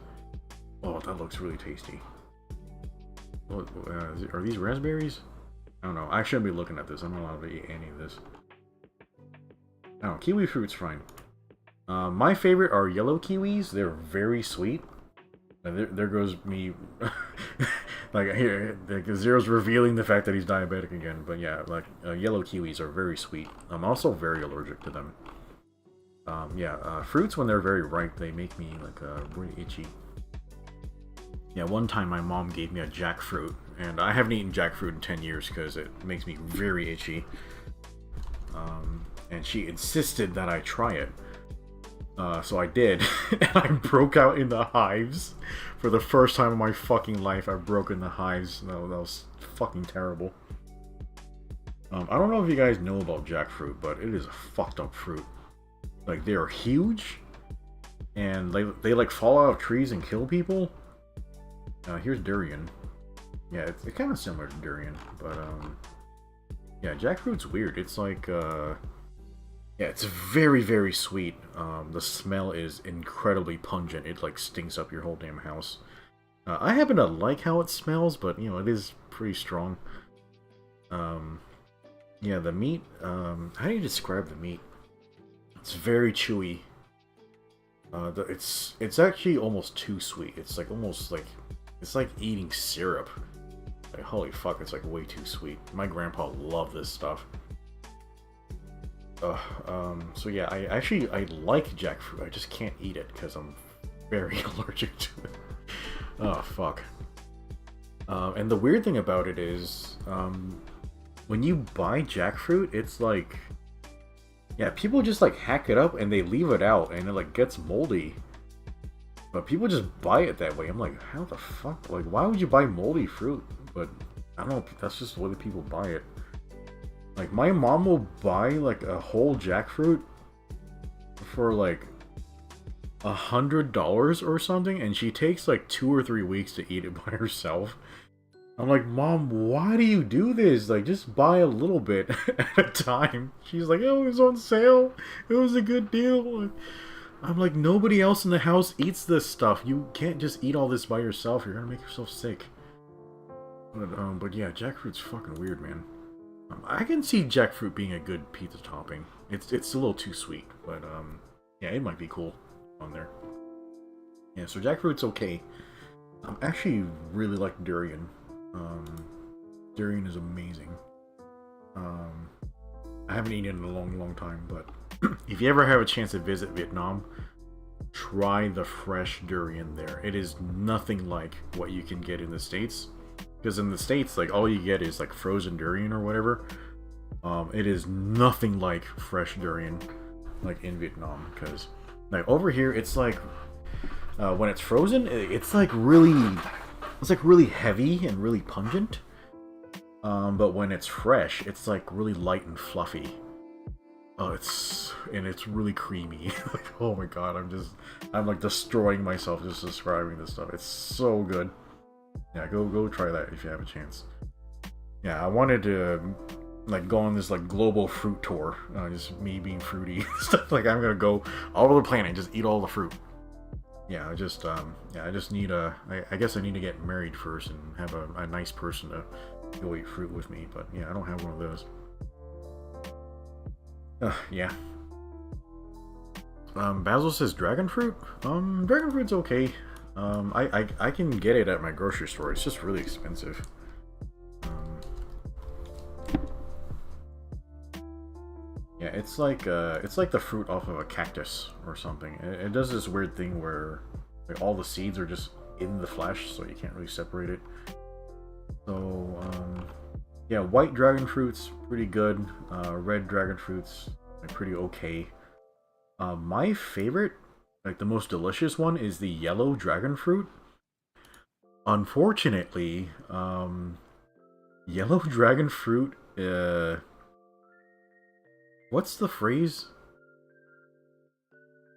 Oh, that looks really tasty. Are these raspberries? I don't know. I shouldn't be looking at this. I'm not allowed to eat any of this. Oh, kiwi fruit's fine. My favorite are yellow kiwis. They're very sweet. There goes me. Like, here, Zero's revealing the fact that he's diabetic again. But yeah, like, yellow kiwis are very sweet. I'm also very allergic to them. Fruits, when they're very ripe, they make me, like, really itchy. Yeah, one time my mom gave me a jackfruit, and I haven't eaten jackfruit in 10 years because it makes me very itchy. And she insisted that I try it. So I did, and I broke out in the hives. For the first time in my fucking life, I broke in the hives. That was fucking terrible. I don't know if you guys know about jackfruit, but it is a fucked up fruit. Like, they are huge, and they like fall out of trees and kill people. Here's durian. Yeah, it's kind of similar to durian, but yeah, jackfruit's weird. It's like yeah, it's very, very sweet. The smell is incredibly pungent. It, like, stinks up your whole damn house. I happen to like how it smells, but, you know, it is pretty strong. Yeah, the meat, how do you describe the meat? It's very chewy. It's actually almost too sweet. It's, like, almost, like, it's like eating syrup. Like, holy fuck, it's, like, way too sweet. My grandpa loved this stuff. So yeah, I like jackfruit. I just can't eat it because I'm very allergic to it. Oh, fuck. And the weird thing about it is, when you buy jackfruit, it's like Yeah, people just like hack it up and they leave it out and it like gets moldy. But people just buy it that way. I'm like, how the fuck? Like, why would you buy moldy fruit? But I don't know, that's just the way people buy it. Like, my mom will buy like a whole jackfruit for like $100 or something, and she takes like 2 or 3 weeks to eat it by herself. I'm like, Mom, why do you do this? Like, just buy a little bit at a time. She's like, oh, it was on sale. It was a good deal. I'm like, nobody else in the house eats this stuff. You can't just eat all this by yourself. You're gonna make yourself sick. But yeah, jackfruit's fucking weird, man. I can see jackfruit being a good pizza topping. It's a little too sweet, but yeah, it might be cool on there. Yeah, so jackfruit's okay. I actually really like durian. Durian is amazing. I haven't eaten it in a long, long time, but if you ever have a chance to visit Vietnam, try the fresh durian there. It is nothing like what you can get in the States. Because in the States, like, all you get is like frozen durian or whatever. It is nothing like fresh durian, like in Vietnam. Because like over here, it's like when it's frozen, it's like really heavy and really pungent. But when it's fresh, it's like really light and fluffy. It's really creamy. Like, oh my god, I'm like destroying myself just describing this stuff. It's so good. Yeah, go try that if you have a chance. Yeah, I wanted to like go on this like global fruit tour. Just me being fruity stuff. Like, I'm gonna go all over the planet and just eat all the fruit. Yeah, I just need I guess I need to get married first and have a nice person to go eat fruit with me. But yeah, I don't have one of those. Yeah. Basil says dragon fruit. Dragon fruit's okay. I can get it at my grocery store. It's just really expensive. Yeah, it's like the fruit off of a cactus or something. It does this weird thing where like all the seeds are just in the flesh, so you can't really separate it. So yeah, white dragon fruit's pretty good. Red dragon fruit's like pretty okay. My favorite, like the most delicious one, is the yellow dragon fruit. Unfortunately, yellow dragon fruit, what's the phrase?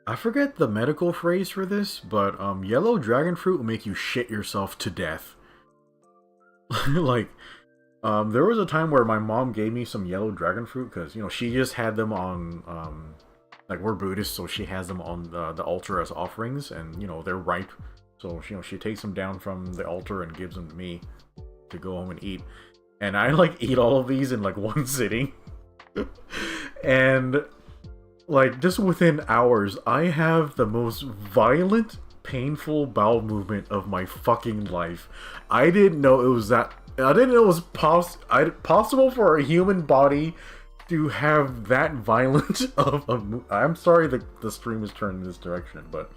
I forget the medical phrase for this, but yellow dragon fruit will make you shit yourself to death. Like, there was a time where my mom gave me some yellow dragon fruit because, you know, she just had them on, like, we're Buddhist, so she has them on the altar as offerings, and, you know, they're ripe. So, you know, she takes them down from the altar and gives them to me to go home and eat. And I, like, eat all of these in, like, one sitting. And, like, just within hours, I have the most violent, painful bowel movement of my fucking life. I didn't know it was that... I didn't know it was possible for a human body to have that violent of a... I'm sorry the stream is turned in this direction, but...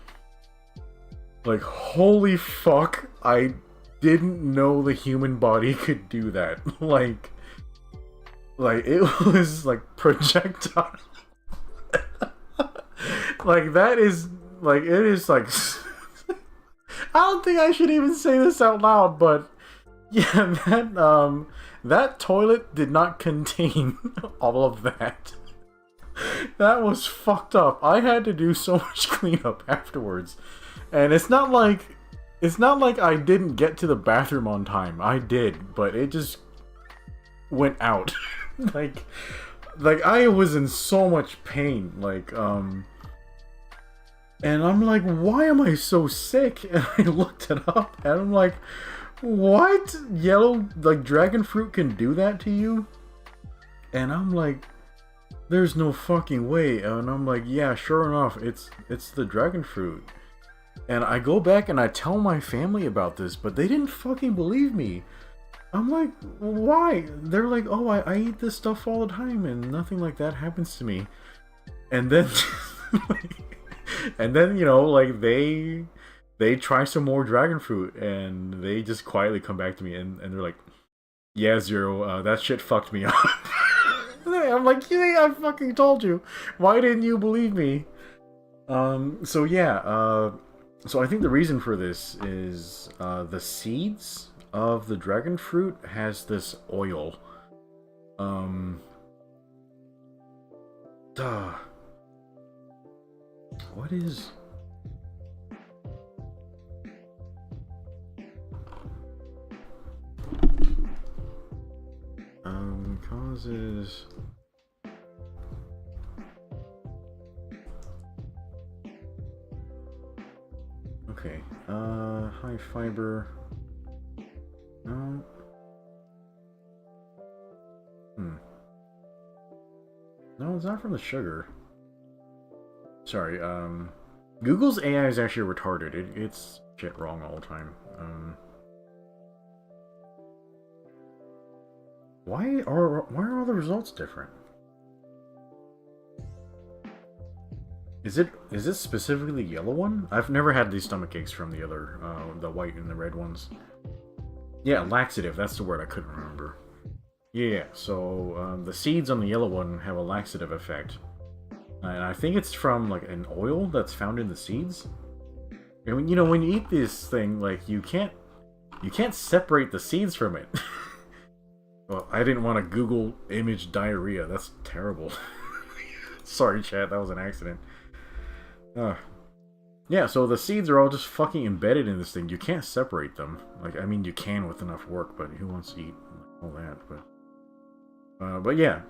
like, holy fuck, I didn't know the human body could do that. Like, it was, like, projectile. Like, that is, like, it is, like... I don't think I should even say this out loud, but... yeah, that toilet did not contain all of that. That was fucked up. I had to do so much cleanup afterwards. And it's not like I didn't get to the bathroom on time. I did, but it just went out. like I was in so much pain. Like, and I'm like, why am I so sick? And I looked it up, and I'm like, what? Yellow, like, dragon fruit can do that to you? And I'm like, there's no fucking way. And I'm like, yeah, sure enough, it's the dragon fruit. And I go back and I tell my family about this, but they didn't fucking believe me. I'm like, why? They're like, oh, I eat this stuff all the time and nothing like that happens to me. And then, you know, like, they try some more dragon fruit and they just quietly come back to me and they're like, yeah, Zero, that shit fucked me up. I I'm like, yeah, I fucking told you. Why didn't you believe me? So yeah, so I think the reason for this is the seeds of the dragon fruit has this oil. What is... causes... Okay, high fiber... No... No, it's not from the sugar. Sorry, Google's AI is actually retarded. It's shit wrong all the time. Why are all the results different? Is this specifically the yellow one? I've never had these stomach aches from the other, the white and the red ones. Yeah, laxative, that's the word I couldn't remember. Yeah, so the seeds on the yellow one have a laxative effect. And I think it's from like an oil that's found in the seeds. And you know, when you eat this thing, like you can't separate the seeds from it. Well, I didn't want to Google image diarrhea. That's terrible. Sorry, chat. That was an accident. Yeah, so the seeds are all just fucking embedded in this thing. You can't separate them. Like, I mean, you can with enough work, but who wants to eat all that? But yeah,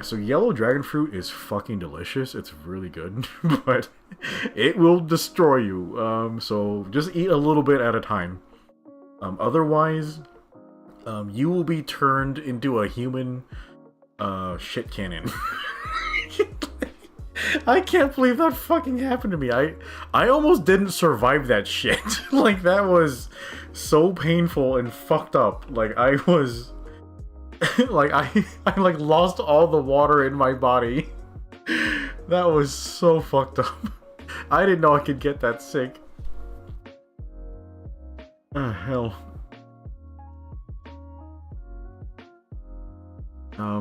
so yellow dragon fruit is fucking delicious. It's really good, but it will destroy you. So just eat a little bit at a time. Otherwise, you will be turned into a human, shit cannon. I can't believe that fucking happened to me. I almost didn't survive that shit. Like, that was so painful and fucked up. Like, I was... like, I like lost all the water in my body. That was so fucked up. I didn't know I could get that sick. Hell.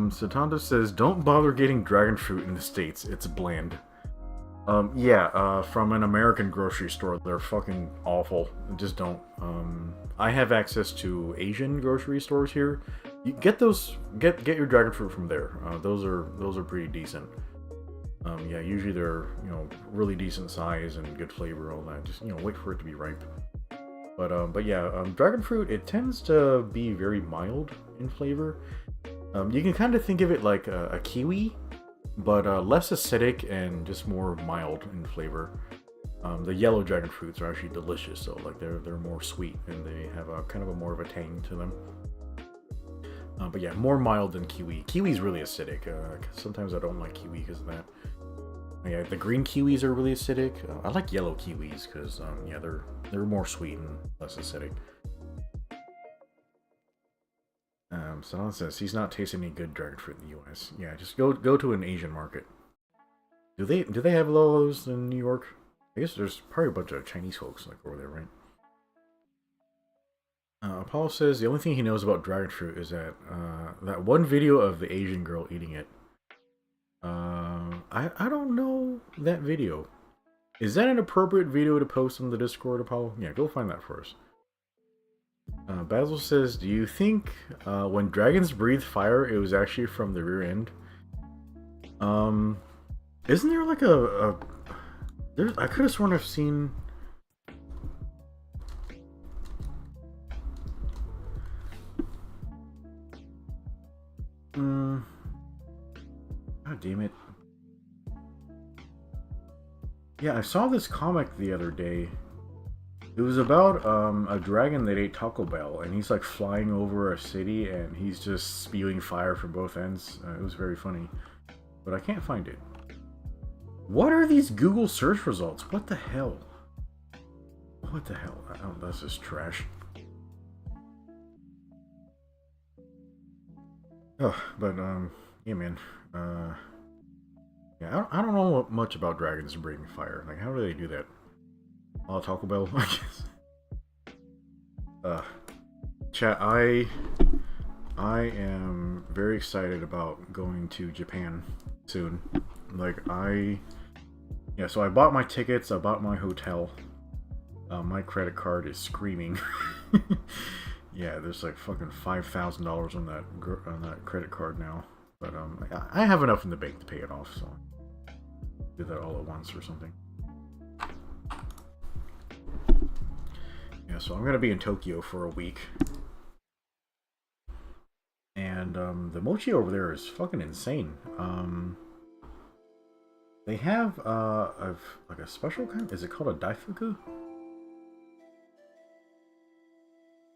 Satanta says, don't bother getting dragon fruit in the States. It's bland. Yeah, from an American grocery store. They're fucking awful. Just don't. I have access to Asian grocery stores here. You get those, get your dragon fruit from there. Those are pretty decent. Yeah, usually they're, you know, really decent size and good flavor, all that. Just, you know, wait for it to be ripe. But yeah, dragon fruit, it tends to be very mild in flavor. You can kind of think of it like a kiwi, but less acidic and just more mild in flavor. The yellow dragon fruits are actually delicious, so like they're more sweet and they have a kind of a more of a tang to them. But yeah, more mild than kiwi. Kiwi's really acidic. Sometimes I don't like kiwi because of that. Yeah, the green kiwis are really acidic. I like yellow kiwis because yeah, they're more sweet and less acidic. Sanan says he's not tasting any good dragon fruit in the U.S. Yeah, just go to an Asian market. Do they have those in New York? I guess there's probably a bunch of Chinese folks like over there, right? Apollo says the only thing he knows about dragon fruit is that that one video of the Asian girl eating it. I don't know that video. Is that an appropriate video to post on the Discord, Apollo? Yeah, go find that for us. Basil says, do you think when dragons breathe fire, it was actually from the rear end? Isn't there like I could have sworn I've seen... God damn it. Yeah, I saw this comic the other day. It was about a dragon that ate Taco Bell, and he's like flying over a city, and he's just spewing fire from both ends. It was very funny, but I can't find it. What are these Google search results? What the hell? What the hell? Oh, that's just trash. Oh, but yeah, man. Yeah, I don't know much about dragons breathing fire. Like, how do they do that? Oh, Taco Bell, I guess. Chat, I am very excited about going to Japan soon. Like, yeah, so I bought my tickets, I bought my hotel. My credit card is screaming. Yeah, there's like fucking $5,000 on that credit card now. But I have enough in the bank to pay it off, so I'll do that all at once or something. Yeah, so I'm gonna be in Tokyo for a week. And the mochi over there is fucking insane. They have like a special kind. Is it called a daifuku?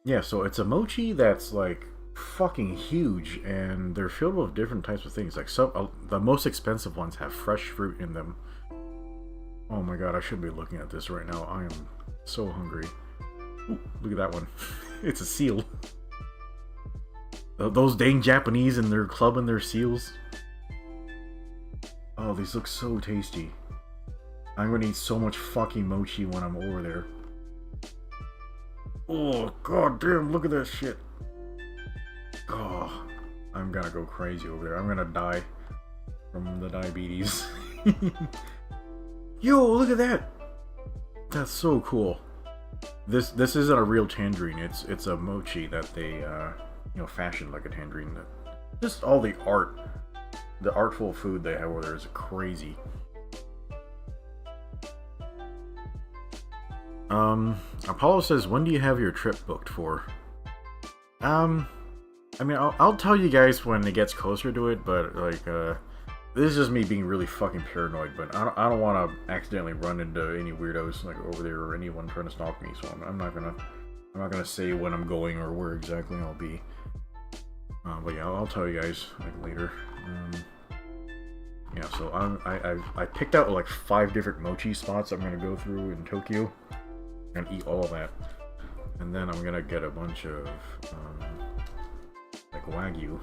Yeah, so it's a mochi that's like fucking huge, and they're filled with different types of things. Like the most expensive ones have fresh fruit in them. Oh my god, I should be looking at this right now. I am so hungry. Ooh, look at that one. It's a seal. Those dang Japanese and their club and their seals. Oh, these look so tasty. I'm gonna eat so much fucking mochi when I'm over there. Oh, god damn, look at that shit. Oh, I'm gonna go crazy over there. I'm gonna die from the diabetes. Yo, look at that! That's so cool. This isn't a real tangerine. It's a mochi that they fashioned like a tangerine. Just all the artful food they have over there is crazy. Apollo says, when do you have your trip booked for? I mean, I'll tell you guys when it gets closer to it, but like, this is just me being really fucking paranoid. But I don't want to accidentally run into any weirdos like over there or anyone trying to stalk me. So I'm not gonna say when I'm going or where exactly I'll be. But yeah, I'll tell you guys like later. Yeah, so I picked out like 5 different mochi spots I'm gonna go through in Tokyo and eat all of that, and then I'm gonna get a bunch of like Wagyu.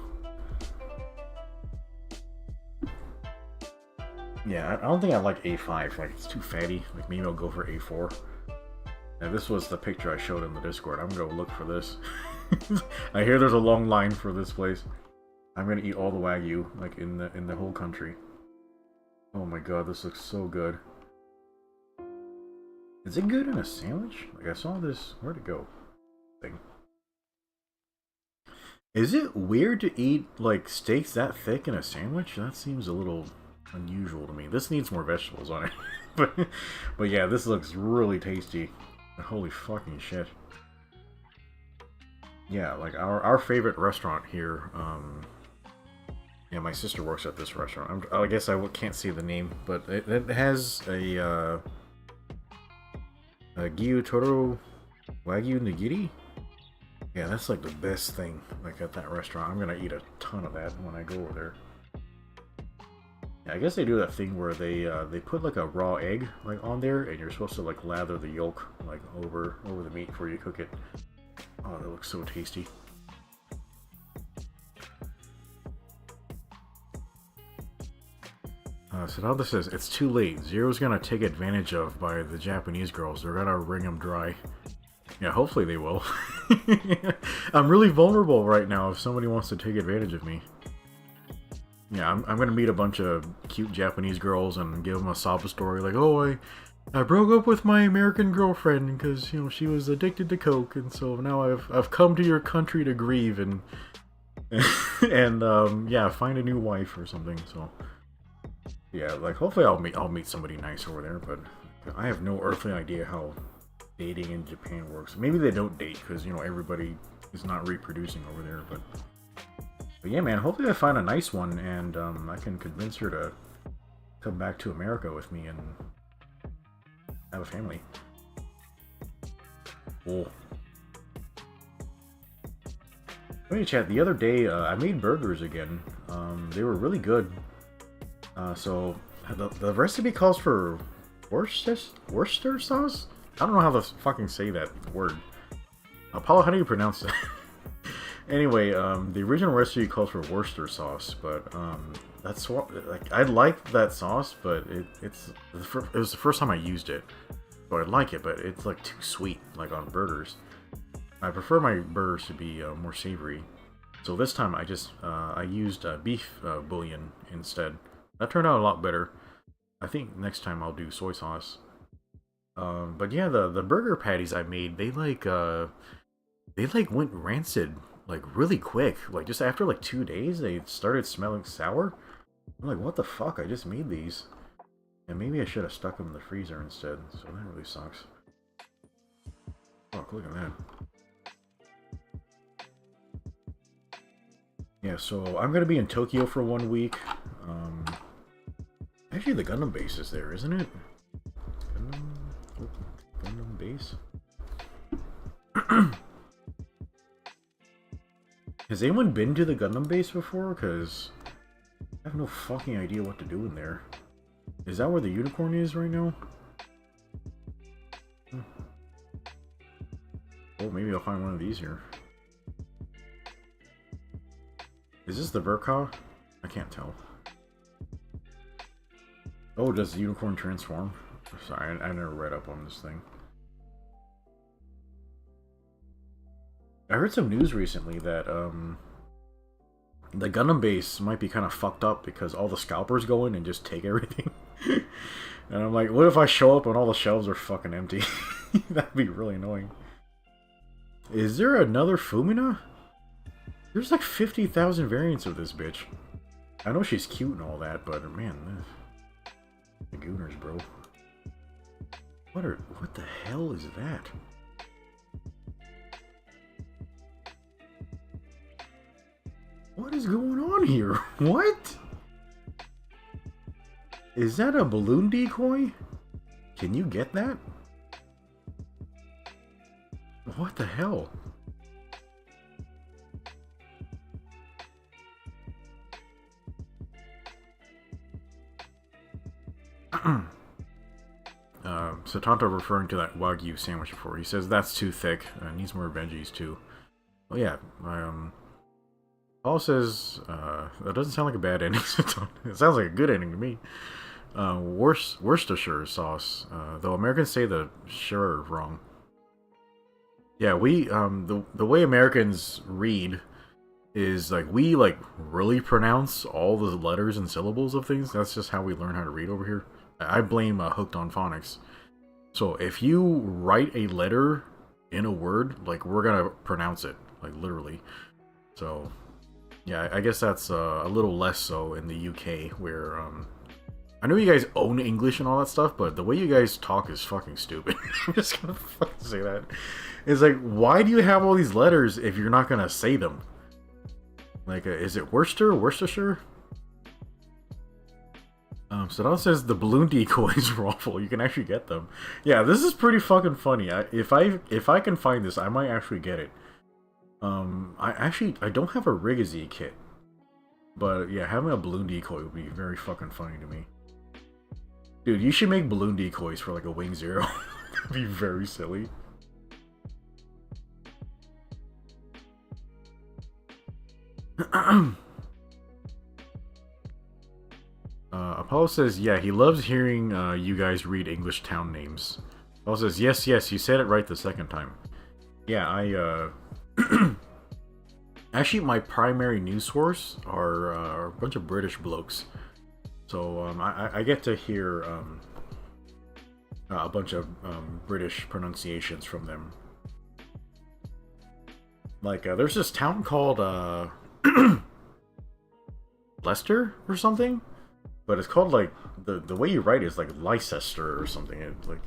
Yeah, I don't think I like A5. Like, it's too fatty. Like, maybe I'll go for A4. Now, this was the picture I showed in the Discord. I'm gonna look for this. I hear there's a long line for this place. I'm gonna eat all the Wagyu, like in the whole country. Oh my god, this looks so good. Is it good in a sandwich? Like, I saw this. Where'd it go? Thing. Is it weird to eat like steaks that thick in a sandwich? That seems a little unusual to me. This needs more vegetables on it. but yeah, this looks really tasty. Holy fucking shit. Yeah, like our favorite restaurant here. Yeah, my sister works at this restaurant. I guess I can't see the name, but it has a Gyutoro Wagyu Nigiri. Yeah, that's like the best thing. Like at that restaurant, I'm gonna eat a ton of that when I go over there. Yeah, I guess they do that thing where they put like a raw egg like on there, and you're supposed to like lather the yolk like over the meat before you cook it. Oh, that looks so tasty. So now this says, it's too late. Zero's gonna take advantage of by the Japanese girls. They're gonna wring them dry. Yeah, hopefully they will. I'm really vulnerable right now if somebody wants to take advantage of me. Yeah, I'm gonna meet a bunch of cute Japanese girls and give them a sob story like, oh, I broke up with my American girlfriend because, you know, she was addicted to coke, and so now I've come to your country to grieve and yeah, find a new wife or something. So yeah, like hopefully I'll meet somebody nice over there, but I have no earthly idea how dating in Japan works. Maybe they don't date because, you know, everybody is not reproducing over there, but yeah, man, hopefully I find a nice one and I can convince her to come back to America with me and have a family. Cool. Hey chat, the other day I made burgers again. They were really good. So the recipe calls for Worcester sauce? I don't know how to fucking say that word. Apollo, how do you pronounce that? Anyway, the original recipe calls for Worcester sauce, but that's what, like, I like that sauce, but it was the first time I used it, so I like it, but it's like too sweet, like on burgers. I prefer my burgers to be more savory. So this time I just I used beef bouillon instead. That turned out a lot better. I think next time I'll do soy sauce. But yeah, the burger patties I made, they like went rancid like really quick. Like just after like 2 days, they started smelling sour. I'm like, what the fuck? I just made these, and maybe I should have stuck them in the freezer instead. So that really sucks. Fuck, look at that. Yeah, so I'm gonna be in Tokyo for 1 week. Actually, the Gundam base is there, isn't it? Gundam base. Has anyone been to the Gundam base before? Because I have no fucking idea what to do in there. Is that where the unicorn is right now? Oh, maybe I'll find one of these here. Is this the Verka? I can't tell. Oh, does the unicorn transform? Sorry, I never read up on this thing. I heard some news recently that the Gundam base might be kind of fucked up because all the scalpers go in and just take everything. And I'm like, what if I show up and all the shelves are fucking empty? That'd be really annoying. Is there another Fumina? There's like 50,000 variants of this bitch. I know she's cute and all that, but man, the Gooners, bro. What the hell is that? What is going on here? What? Is that a balloon decoy? Can you get that? What the hell? Satanto referring to that Wagyu sandwich before. He says that's too thick. Needs more veggies too. Oh yeah. Paul says that doesn't sound like a bad ending. It sounds like a good ending to me. Worcestershire sauce. Though Americans say the sure wrong. Yeah, we the way Americans read is like we like really pronounce all the letters and syllables of things. That's just how we learn how to read over here. I blame Hooked on Phonics. So if you write a letter in a word, like we're gonna pronounce it, like literally. So yeah, I guess that's a little less so in the UK, where I know you guys own English and all that stuff, but the way you guys talk is fucking stupid. I'm just gonna fucking say that. It's like, why do you have all these letters if you're not gonna say them? Like, is it Worcestershire? So that says the balloon decoys are awful. You can actually get them. Yeah, this is pretty fucking funny. If I can find this, I might actually get it. I don't have a Rigazee kit, but yeah, having a balloon decoy would be very fucking funny to me. Dude, you should make balloon decoys for like a Wing Zero. That'd be very silly. Apollo says, yeah, he loves hearing you guys read English town names. Apollo says, yes, you said it right the second time. Yeah, actually, my primary news source are a bunch of British blokes. So I get to hear a bunch of British pronunciations from them. Like, there's this town called Leicester or something? But it's called, like, the way you write it is like Leicester or something. It's like,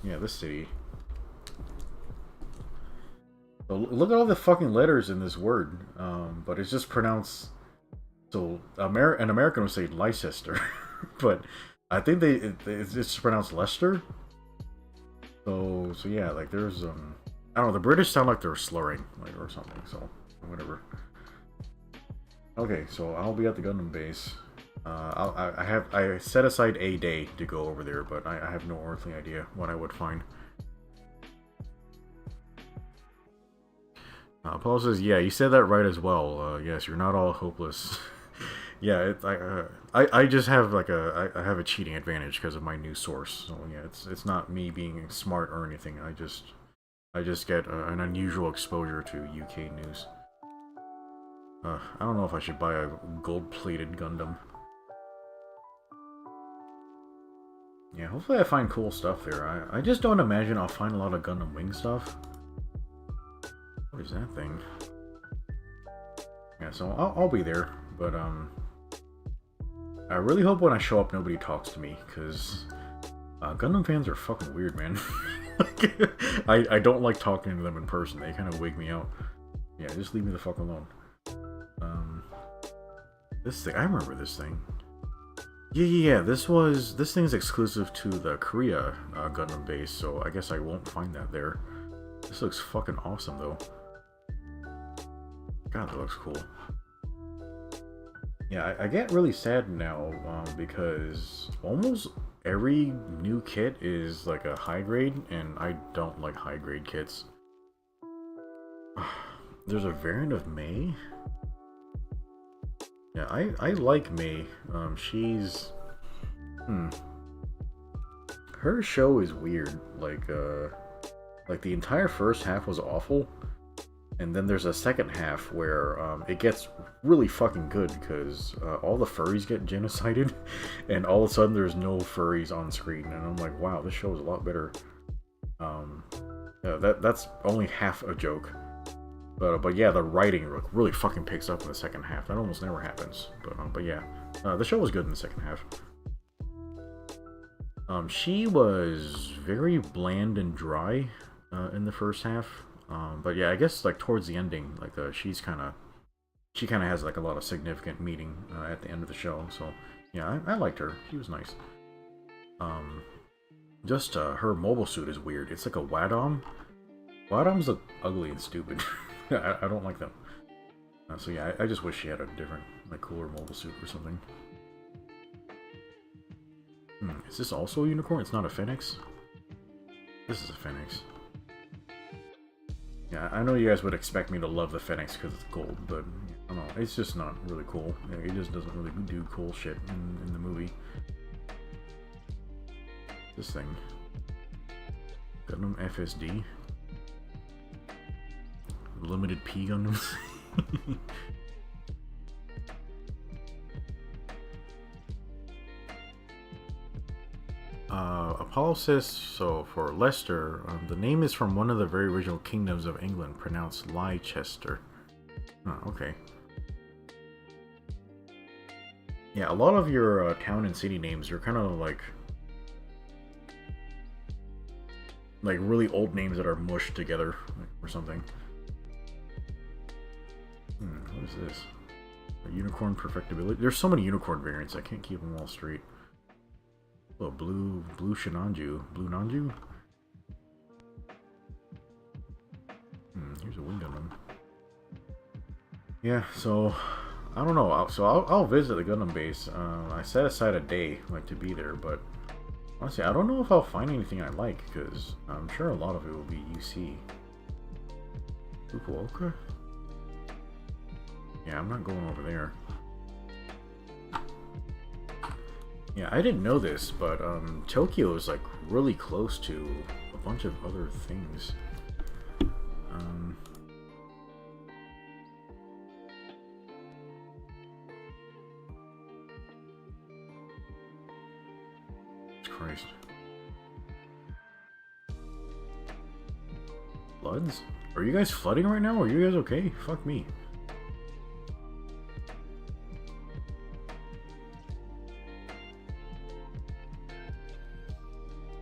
yeah, this city. So look at all the fucking letters in this word, but it's just pronounced. So an American would say Leicester, but I think it's just pronounced Leicester. So yeah, like there's I don't know. The British sound like they're slurring, like or something. So whatever. Okay, so I'll be at the Gundam base. I set aside a day to go over there, but I have no earthly idea what I would find. Paul says, yeah, you said that right as well. Yes, you're not all hopeless. Yeah, I just have like I have a cheating advantage because of my news source. So yeah, it's not me being smart or anything. I just get an unusual exposure to UK news. I don't know if I should buy a gold-plated Gundam. Yeah, hopefully I find cool stuff there. I just don't imagine I'll find a lot of Gundam Wing stuff. What is that thing? Yeah, so I'll be there, but I really hope when I show up nobody talks to me, because Gundam fans are fucking weird, man. I don't like talking to them in person. They kind of wig me out. Yeah, just leave me the fuck alone. This thing, I remember this thing. Yeah, this thing's exclusive to the Korea Gundam base, so I guess I won't find that there. This looks fucking awesome, though. God, that looks cool. Yeah, I get really sad now, because almost every new kit is like a high grade, and I don't like high grade kits. There's a variant of Mei? Yeah, I like Mei. She's... Her show is weird. Like the entire first half was awful, and then there's a second half where it gets really fucking good, because all the furries get genocided, and all of a sudden there's no furries on screen, and I'm like, wow, this show is a lot better. Yeah, that's only half a joke. But yeah, the writing really fucking picks up in the second half. That almost never happens. But yeah, the show was good in the second half. She was very bland and dry in the first half. But yeah, I guess like towards the ending, like she kind of has like a lot of significant meaning at the end of the show. So yeah, I liked her. She was nice. Just her mobile suit is weird. It's like a Wadom. Wadoms look ugly and stupid. I don't like them. So yeah, I just wish she had a different, like, cooler mobile suit or something. Is this also a unicorn? It's not a phoenix? This is a phoenix. Yeah, I know you guys would expect me to love the phoenix because it's gold, but I don't know, it's just not really cool. It just doesn't really do cool shit in the movie. This thing. Gundam FSD. Limited P Gundams. Apollo says, so for Leicester, the name is from one of the very original kingdoms of England, pronounced Leicester. Oh, okay. Yeah, a lot of your town and city names are kind of like really old names that are mushed together or something. What is this? A unicorn perfectibility? There's so many unicorn variants, I can't keep them all straight. Oh, blue Shinanju. Blue Nanju? Here's a wing Gundam. Yeah, so I don't know. I'll visit the Gundam base. I set aside a day to be there, but honestly, I don't know if I'll find anything I like, because I'm sure a lot of it will be UC. Fukuoka? Yeah, I'm not going over there. Yeah, I didn't know this, but Tokyo is like really close to a bunch of other things. Christ. Floods? Are you guys flooding right now? Are you guys okay? Fuck me.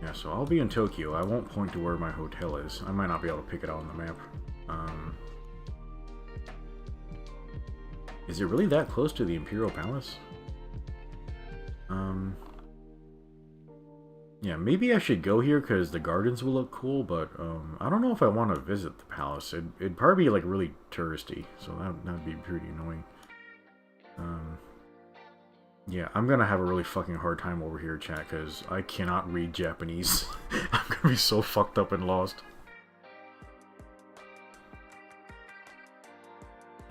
Yeah, so I'll be in Tokyo. I won't point to where my hotel is. I might not be able to pick it out on the map. Is it really that close to the Imperial Palace? Yeah, maybe I should go here because the gardens will look cool, but I don't know if I want to visit the palace. It'd probably be like really touristy, so that'd be pretty annoying. Yeah, I'm gonna have a really fucking hard time over here, chat, because I cannot read Japanese. I'm gonna be so fucked up and lost.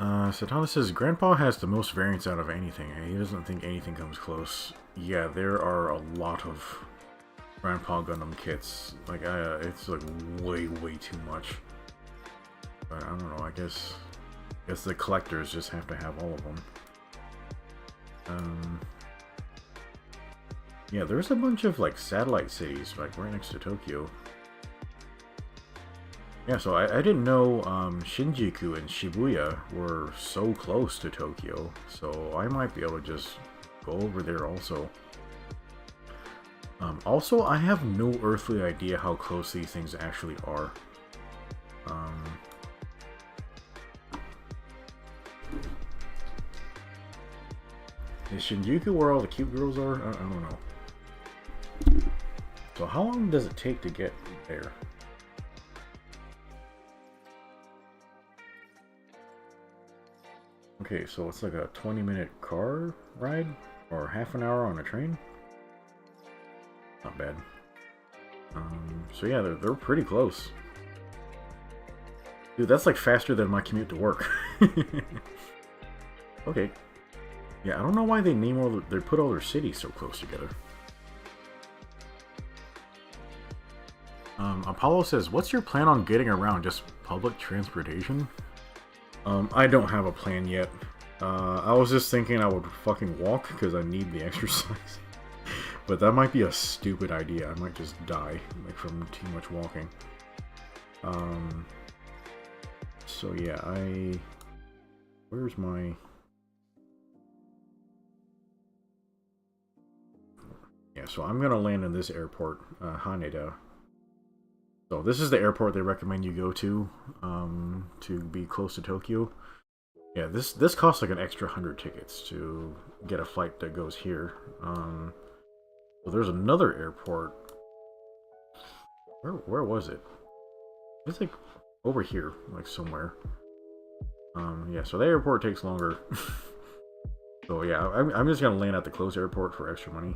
Satana says, Grandpa has the most variants out of anything. He doesn't think anything comes close. Yeah, there are a lot of Grandpa Gundam kits. Like, it's like way too much. But I don't know. I guess the collectors just have to have all of them. Yeah, there's a bunch of like satellite cities like right next to Tokyo. Yeah, so I didn't know Shinjuku and Shibuya were so close to Tokyo, so I might be able to just go over there also. Also, I have no earthly idea how close these things actually are. Is Shinjuku where all the cute girls are? I don't know. So how long does it take to get there? Okay, so it's like a 20-minute car ride? Or half an hour on a train? Not bad. So yeah, they're pretty close. Dude, that's like faster than my commute to work. Okay. Yeah, I don't know why they put all their cities so close together. Apollo says, what's your plan on getting around? Just public transportation? I don't have a plan yet. I was just thinking I would fucking walk because I need the exercise. But that might be a stupid idea. I might just die like from too much walking. So yeah, where's my... Yeah, so I'm gonna land in this airport, Haneda. So this is the airport they recommend you go to be close to Tokyo. Yeah, this costs like an extra 100 tickets to get a flight that goes here. So there's another airport. Where was it? It's like over here, like somewhere. Yeah, so the airport takes longer. So yeah, I'm just gonna land at the close airport for extra money.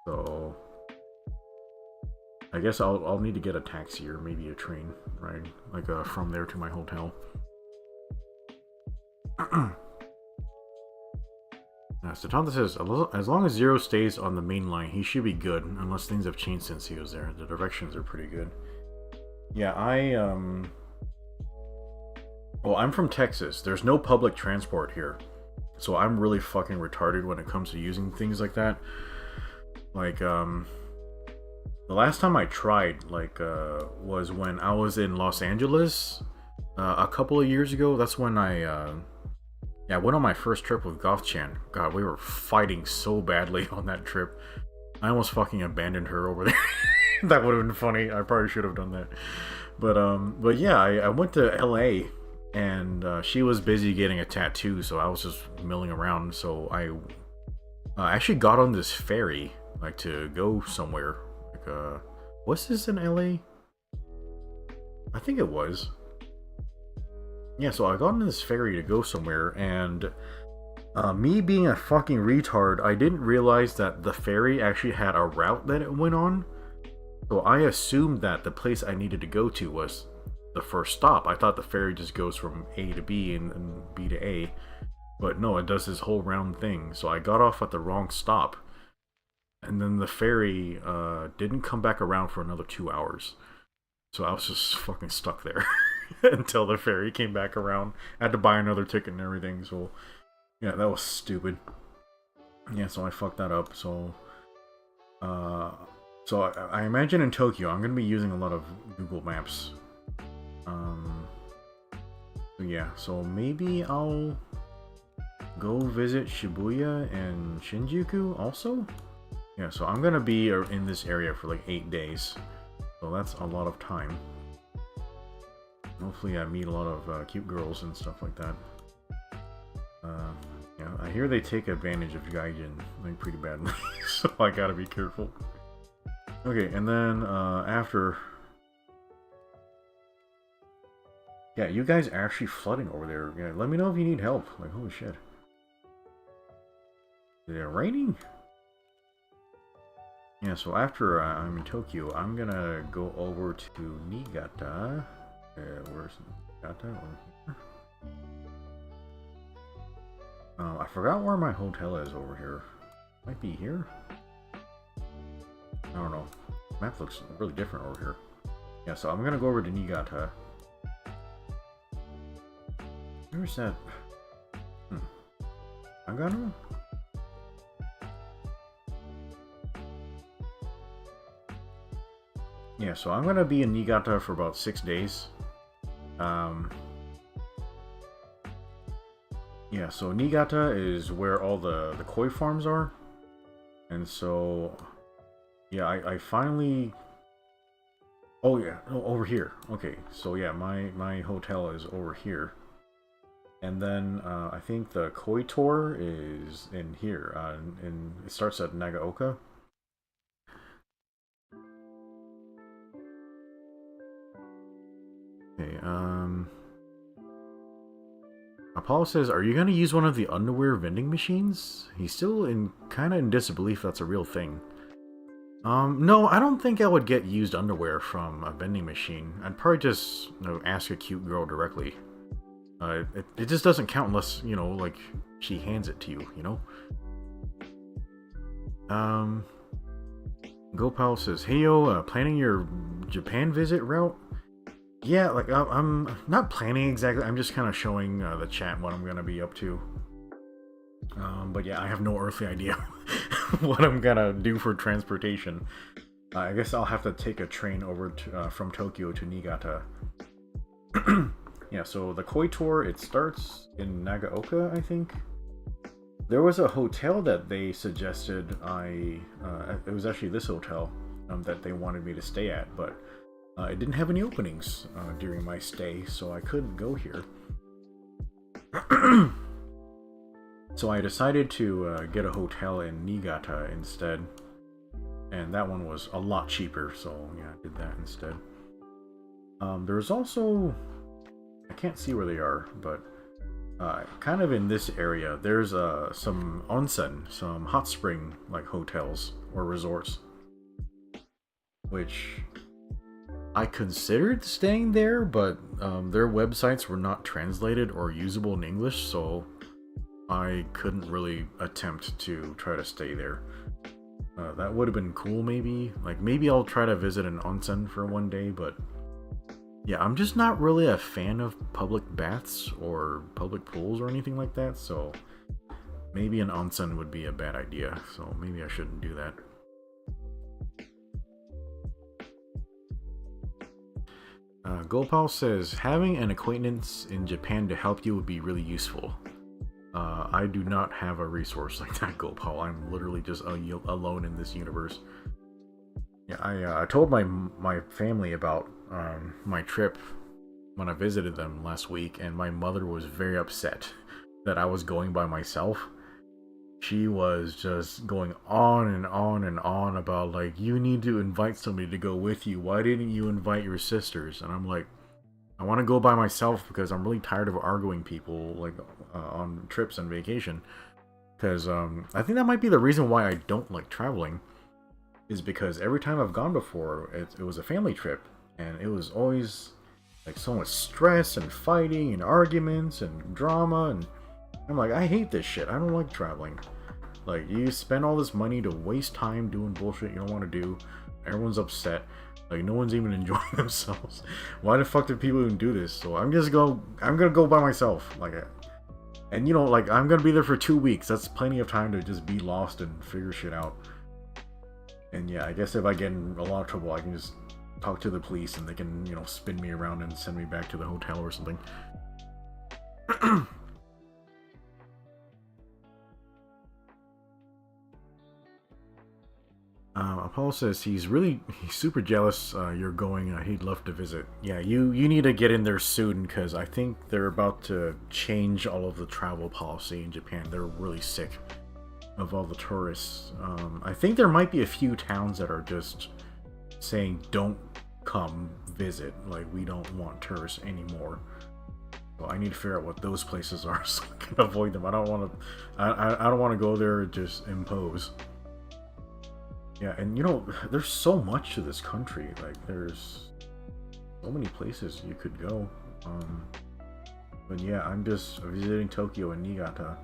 So I guess I'll need to get a taxi or maybe a train ride, like from there to my hotel. Satanta says, as long as Zero stays on the main line, he should be good, unless things have changed since he was there. The directions are pretty good. Yeah, well, I'm from Texas. There's no public transport here. So I'm really fucking retarded when it comes to using things like that. Like, the last time I tried, like, was when I was in Los Angeles a couple of years ago. That's when I went on my first trip with Goth-chan. God, we were fighting so badly on that trip. I almost fucking abandoned her over there. That would have been funny. I probably should have done that. But yeah, I went to LA and she was busy getting a tattoo, so I was just milling around. So I actually got on this ferry, like, to go somewhere. Like, was this in LA? I think it was. Yeah, so I got on this ferry to go somewhere, and me being a fucking retard, I didn't realize that the ferry actually had a route that it went on. So I assumed that the place I needed to go to was the first stop. I thought the ferry just goes from A to B and B to A. But no, it does this whole round thing. So I got off at the wrong stop. And then the ferry didn't come back around for another 2 hours. So I was just fucking stuck there. Until the ferry came back around. I had to buy another ticket and everything, so yeah, that was stupid. Yeah, so I fucked that up. So I imagine in Tokyo I'm gonna be using a lot of Google Maps. Yeah, so maybe I'll go visit Shibuya and Shinjuku also. Yeah, so I'm gonna be in this area for like 8 days, so that's a lot of time. Hopefully I meet a lot of cute girls and stuff like that. Yeah, I hear they take advantage of Gaijin like pretty badly, so I gotta be careful. Okay, and then after... Yeah, you guys are actually flooding over there. Yeah, let me know if you need help. Like, holy shit. Is it raining? Yeah, so after I'm in Tokyo, I'm gonna go over to Niigata. Where's Niigata? I forgot where my hotel is over here. Might be here? I don't know. Map looks really different over here. Yeah, so I'm gonna go over to Niigata. Where's that? Nagano? Yeah, so I'm gonna be in Niigata for about 6 days. Yeah, so Niigata is where all the koi farms are. And so, yeah, I finally... Oh yeah, over here. Okay, so yeah, my hotel is over here. And then I think the koi tour is in here. And it starts at Nagaoka. Okay, Apollo says, are you going to use one of the underwear vending machines? He's still kind of in disbelief that's a real thing. No, I don't think I would get used underwear from a vending machine. I'd probably just, ask a cute girl directly. It just doesn't count unless, like, she hands it to you, Gopal says, hey yo, planning your Japan visit route? Yeah, like, I'm not planning exactly, I'm just kind of showing the chat what I'm gonna be up to. But yeah, I have no earthly idea what I'm gonna do for transportation. I guess I'll have to take a train over to, from Tokyo to Niigata. Yeah, so the koi tour, it starts in Nagaoka, I think. There was a hotel that they suggested it was actually this hotel that they wanted me to stay at, but it didn't have any openings during my stay, so I couldn't go here. So I decided to get a hotel in Niigata instead, and that one was a lot cheaper, so yeah, I did that instead. There's also... I can't see where they are, but kind of in this area, there's some onsen, some hot spring like hotels or resorts, which I considered staying there, but their websites were not translated or usable in English, so I couldn't really attempt to try to stay there. That would have been cool, maybe. Like, maybe I'll try to visit an onsen for one day, but yeah, I'm just not really a fan of public baths or public pools or anything like that, so maybe an onsen would be a bad idea, so maybe I shouldn't do that. Gopal says, having an acquaintance in Japan to help you would be really useful. I do not have a resource like that, Gopal. I'm literally just alone in this universe. Yeah, I told my family about my trip when I visited them last week, and my mother was very upset that I was going by myself. She was just going on and on and on about, like, you need to invite somebody to go with you. Why didn't you invite your sisters? And I'm like, I want to go by myself because I'm really tired of arguing people, like, on trips and vacation. Because I think that might be the reason why I don't like traveling, is because every time I've gone before, it was a family trip, and it was always like so much stress and fighting and arguments and drama, and I'm like, I hate this shit. I don't like traveling. Like, you spend all this money to waste time doing bullshit you don't want to do. Everyone's upset. Like, no one's even enjoying themselves. Why the fuck do people even do this? So I'm gonna go by myself. Like, and like, I'm gonna be there for 2 weeks. That's plenty of time to just be lost and figure shit out. And yeah, I guess if I get in a lot of trouble, I can just talk to the police and they can, spin me around and send me back to the hotel or something. Apollo says he's super jealous you're going. He'd love to visit. Yeah, you need to get in there soon, because I think they're about to change all of the travel policy in Japan. They're really sick of all the tourists. I think there might be a few towns that are just saying don't come visit, like, we don't want tourists anymore. So I need to figure out what those places are so I can avoid them. I don't want to go there and just impose. Yeah, and there's so much to this country. Like, there's so many places you could go. But yeah, I'm just visiting Tokyo and Niigata.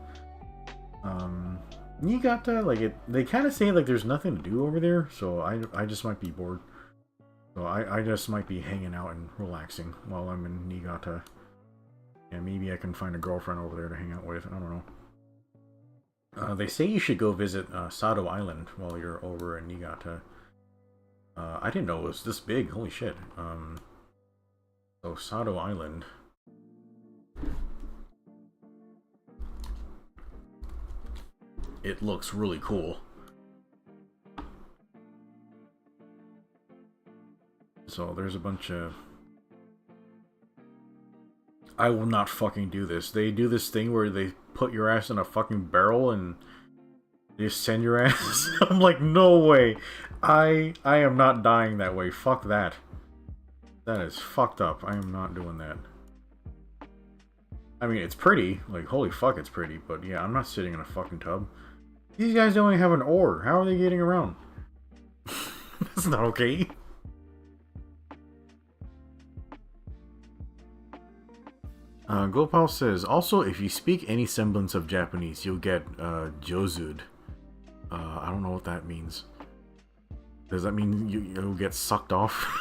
Niigata, like they kind of say like there's nothing to do over there, so I just might be bored. So I just might be hanging out and relaxing while I'm in Niigata. Yeah, maybe I can find a girlfriend over there to hang out with. I don't know. They say you should go visit Sado Island while you're over in Niigata. I didn't know it was this big. Holy shit. So Sado Island. It looks really cool. So there's a bunch of... I will not fucking do this. They do this thing where they put your ass in a fucking barrel and they just send your ass. I'm like, no way. I am not dying that way. Fuck that. That is fucked up. I am not doing that. I mean, it's pretty. Like, holy fuck, it's pretty. But yeah, I'm not sitting in a fucking tub. These guys don't even have an oar. How are they getting around? That's not okay. Gopal says, also, if you speak any semblance of Japanese, you'll get jozud. I don't know what that means. Does that mean you'll get sucked off?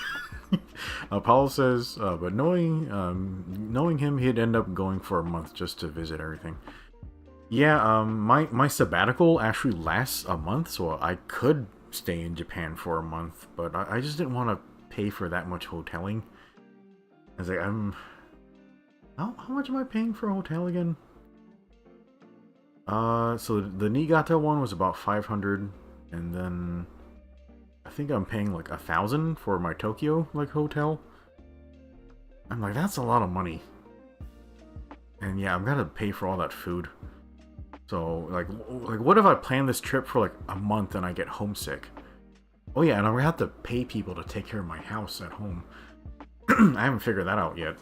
Paul says, but knowing him, he'd end up going for a month just to visit everything. Yeah, my sabbatical actually lasts a month, so I could stay in Japan for a month, but I just didn't want to pay for that much hoteling. I was like, how much am I paying for a hotel again? So the Niigata one was about 500, and then I think I'm paying like 1,000 for my Tokyo like hotel. I'm like, that's a lot of money. And yeah, I'm gonna pay for all that food. So like what if I plan this trip for like a month and I get homesick? Oh yeah, and I'm gonna have to pay people to take care of my house at home. I haven't figured that out yet.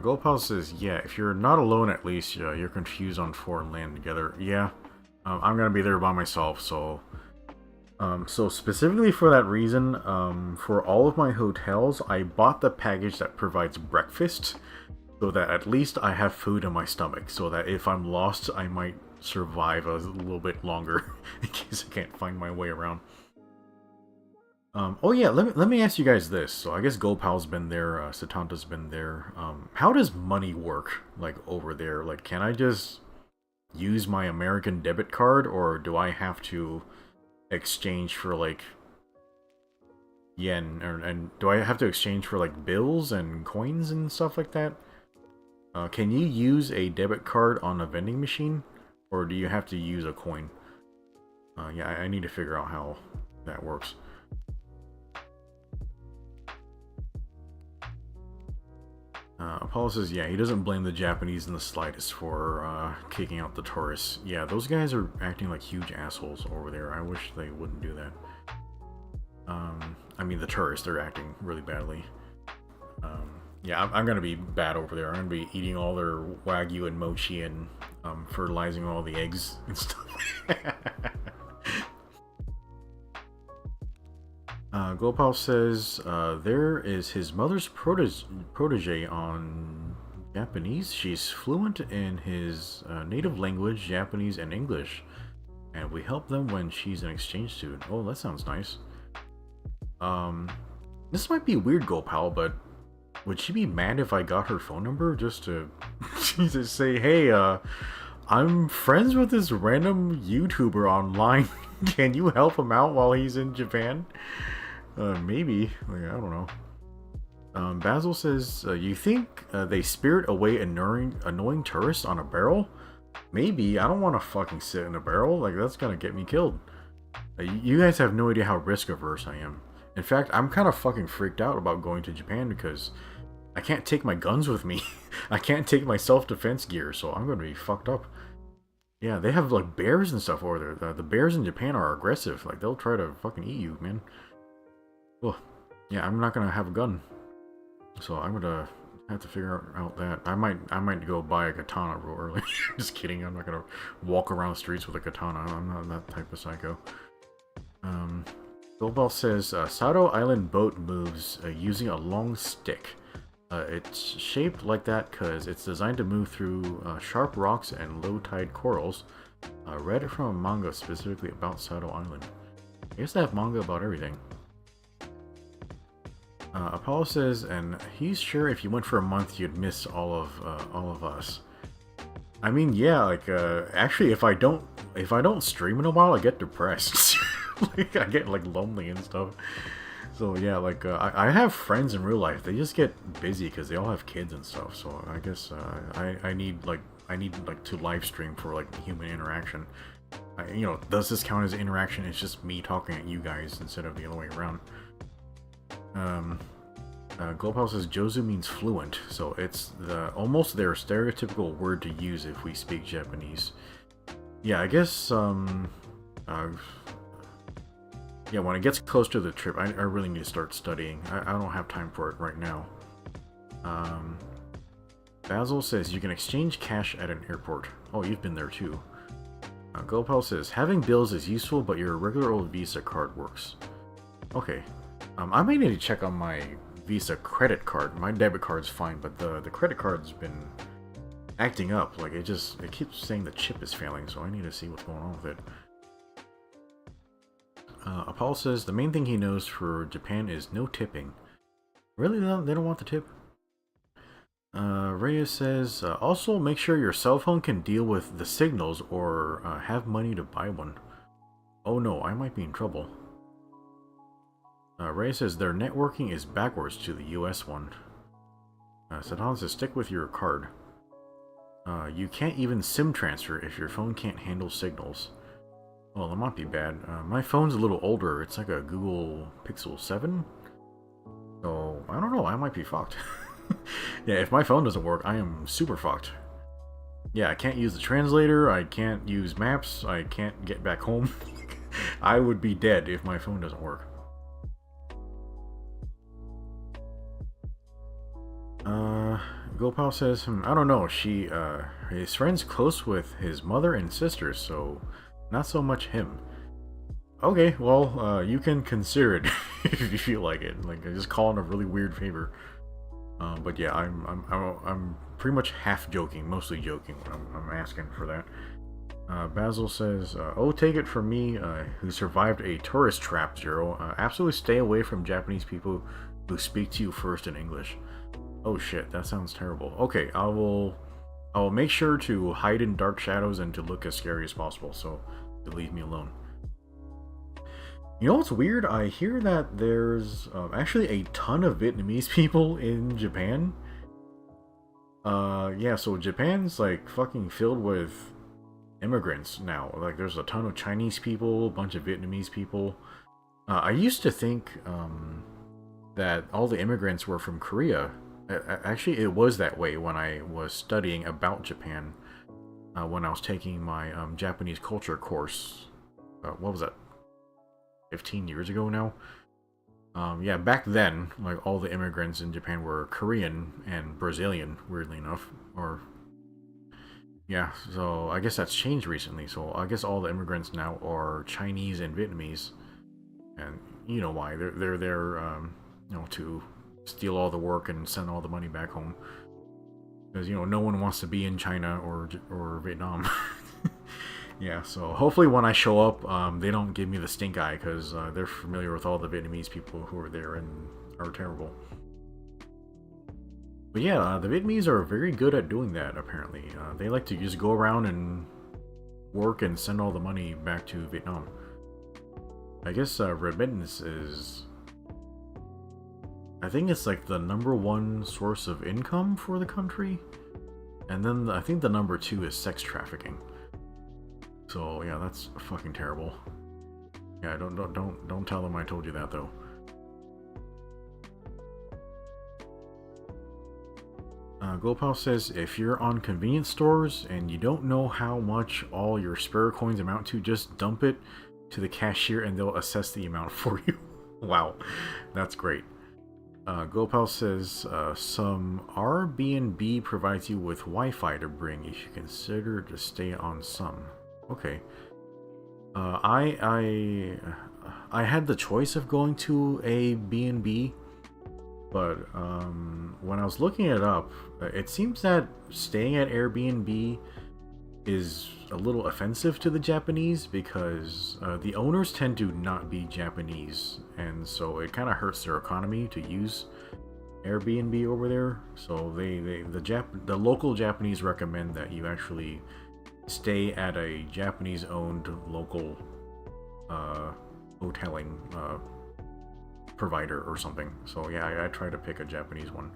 Gopal says, yeah, if you're not alone at least, you're confused on foreign land together. Yeah, I'm gonna be there by myself, so... so specifically for that reason, for all of my hotels, I bought the package that provides breakfast, so that at least I have food in my stomach, so that if I'm lost, I might survive a little bit longer, in case I can't find my way around. Oh yeah, let me ask you guys this. So I guess Gopal's been there, Satanta's been there. How does money work, like, over there? Like, can I just use my American debit card, or do I have to exchange for, like, yen? And do I have to exchange for, like, bills and coins and stuff like that? Can you use a debit card on a vending machine, or do you have to use a coin? Yeah, I need to figure out how that works. Apollo says, yeah, he doesn't blame the Japanese in the slightest for kicking out the tourists. Yeah, those guys are acting like huge assholes over there. I wish they wouldn't do that. I mean, the tourists, they're acting really badly. Yeah, I'm gonna be bad over there. I'm gonna be eating all their wagyu and mochi and fertilizing all the eggs and stuff. Gopal says, there is his mother's protege on Japanese. She's fluent in his native language, Japanese and English, and we help them when she's an exchange student. Oh, that sounds nice. This might be weird, Gopal, but would she be mad if I got her phone number just to just say, hey, I'm friends with this random YouTuber online. Can you help him out while he's in Japan? Maybe. Like, I don't know. Basil says, you think they spirit away annoying tourists on a barrel? Maybe. I don't want to fucking sit in a barrel. Like, that's gonna get me killed. You guys have no idea how risk averse I am. In fact, I'm kind of fucking freaked out about going to Japan because I can't take my guns with me. I can't take my self-defense gear, so I'm gonna be fucked up. Yeah, they have, like, bears and stuff over there. The bears in Japan are aggressive. Like, they'll try to fucking eat you, man. Well, yeah, I'm not gonna have a gun, so I'm gonna have to figure out that. I might go buy a katana real early. Just kidding. I'm not gonna walk around the streets with a katana. I'm not that type of psycho. Global says, Sado Island boat moves using a long stick. It's shaped like that because it's designed to move through sharp rocks and low-tide corals. Read it from a manga specifically about Sado Island. I guess they have manga about everything. Apollo says, and he's sure if you went for a month, you'd miss all of us. I mean, yeah, like actually, if I don't stream in a while, I get depressed. Like I get like lonely and stuff. So yeah, like I have friends in real life. They just get busy because they all have kids and stuff. So I guess I need to live stream for like human interaction. You know, does this count as interaction? It's just me talking at you guys instead of the other way around. Global says Jozu means fluent, so it's almost their stereotypical word to use if we speak Japanese. Yeah, I guess yeah, when it gets close to the trip, I really need to start studying. I don't have time for it right now. Basil says you can exchange cash at an airport. Oh, you've been there too. Gopal says having bills is useful, but your regular old Visa card works. Okay. I may need to check on my Visa credit card. My debit card's fine, but the credit card's been acting up. Like it keeps saying the chip is failing, so I need to see what's going on with it. Apollo says the main thing he knows for Japan is no tipping. Really? They don't want the tip? Reyes says, also make sure your cell phone can deal with the signals or have money to buy one. Oh no, I might be in trouble. Reyes says their networking is backwards to the US one. Satan says stick with your card. You can't even SIM transfer if your phone can't handle signals. Well, that might be bad. My phone's a little older. It's like a Google Pixel 7. So, I don't know. I might be fucked. Yeah, if my phone doesn't work, I am super fucked. Yeah, I can't use the translator. I can't use maps. I can't get back home. I would be dead if my phone doesn't work. Gopal says, I don't know. His friend's close with his mother and sisters, so not so much him. Okay, well, you can consider it if you feel like it. Like, I just call it a really weird favor. But yeah, I'm pretty much half joking, mostly joking when I'm asking for that. Basil says, oh, take it from me, who survived a tourist trap, Zero. Absolutely stay away from Japanese people who speak to you first in English. Oh shit, that sounds terrible. Okay, I will make sure to hide in dark shadows and to look as scary as possible, so leave me alone. You know what's weird? I hear that there's actually a ton of Vietnamese people in Japan. Yeah, so Japan's like fucking filled with immigrants now. Like there's a ton of Chinese people, a bunch of Vietnamese people. I used to think that all the immigrants were from Korea. Actually, it was that way when I was studying about Japan. When I was taking my Japanese culture course. What was that? 15 years ago now. Yeah, back then, like all the immigrants in Japan were Korean and Brazilian, weirdly enough. Or yeah, so I guess that's changed recently. So I guess all the immigrants now are Chinese and Vietnamese, and you know why? They're there, you know, to steal all the work and send all the money back home. Because you know no one wants to be in China or Vietnam. Yeah, so hopefully when I show up, they don't give me the stink eye, because they're familiar with all the Vietnamese people who are there and are terrible. But yeah, the Vietnamese are very good at doing that, apparently. They like to just go around and work and send all the money back to Vietnam. I guess remittance is... I think it's like the #1 source of income for the country. And then I think the #2 is sex trafficking. So yeah, that's fucking terrible. Yeah, don't tell them I told you that though. Gopal says if you're on convenience stores and you don't know how much all your spare coins amount to, just dump it to the cashier and they'll assess the amount for you. Wow, that's great. Gopal says some Airbnb provides you with Wi-Fi to bring. You should consider to stay on some. Okay. I had the choice of going to a B&B, but when I was looking it up, it seems that staying at Airbnb is a little offensive to the Japanese because the owners tend to not be Japanese, and so it kind of hurts their economy to use Airbnb over there. So the local Japanese recommend that you actually stay at a Japanese-owned local hoteling provider or something. So yeah, I try to pick a Japanese one.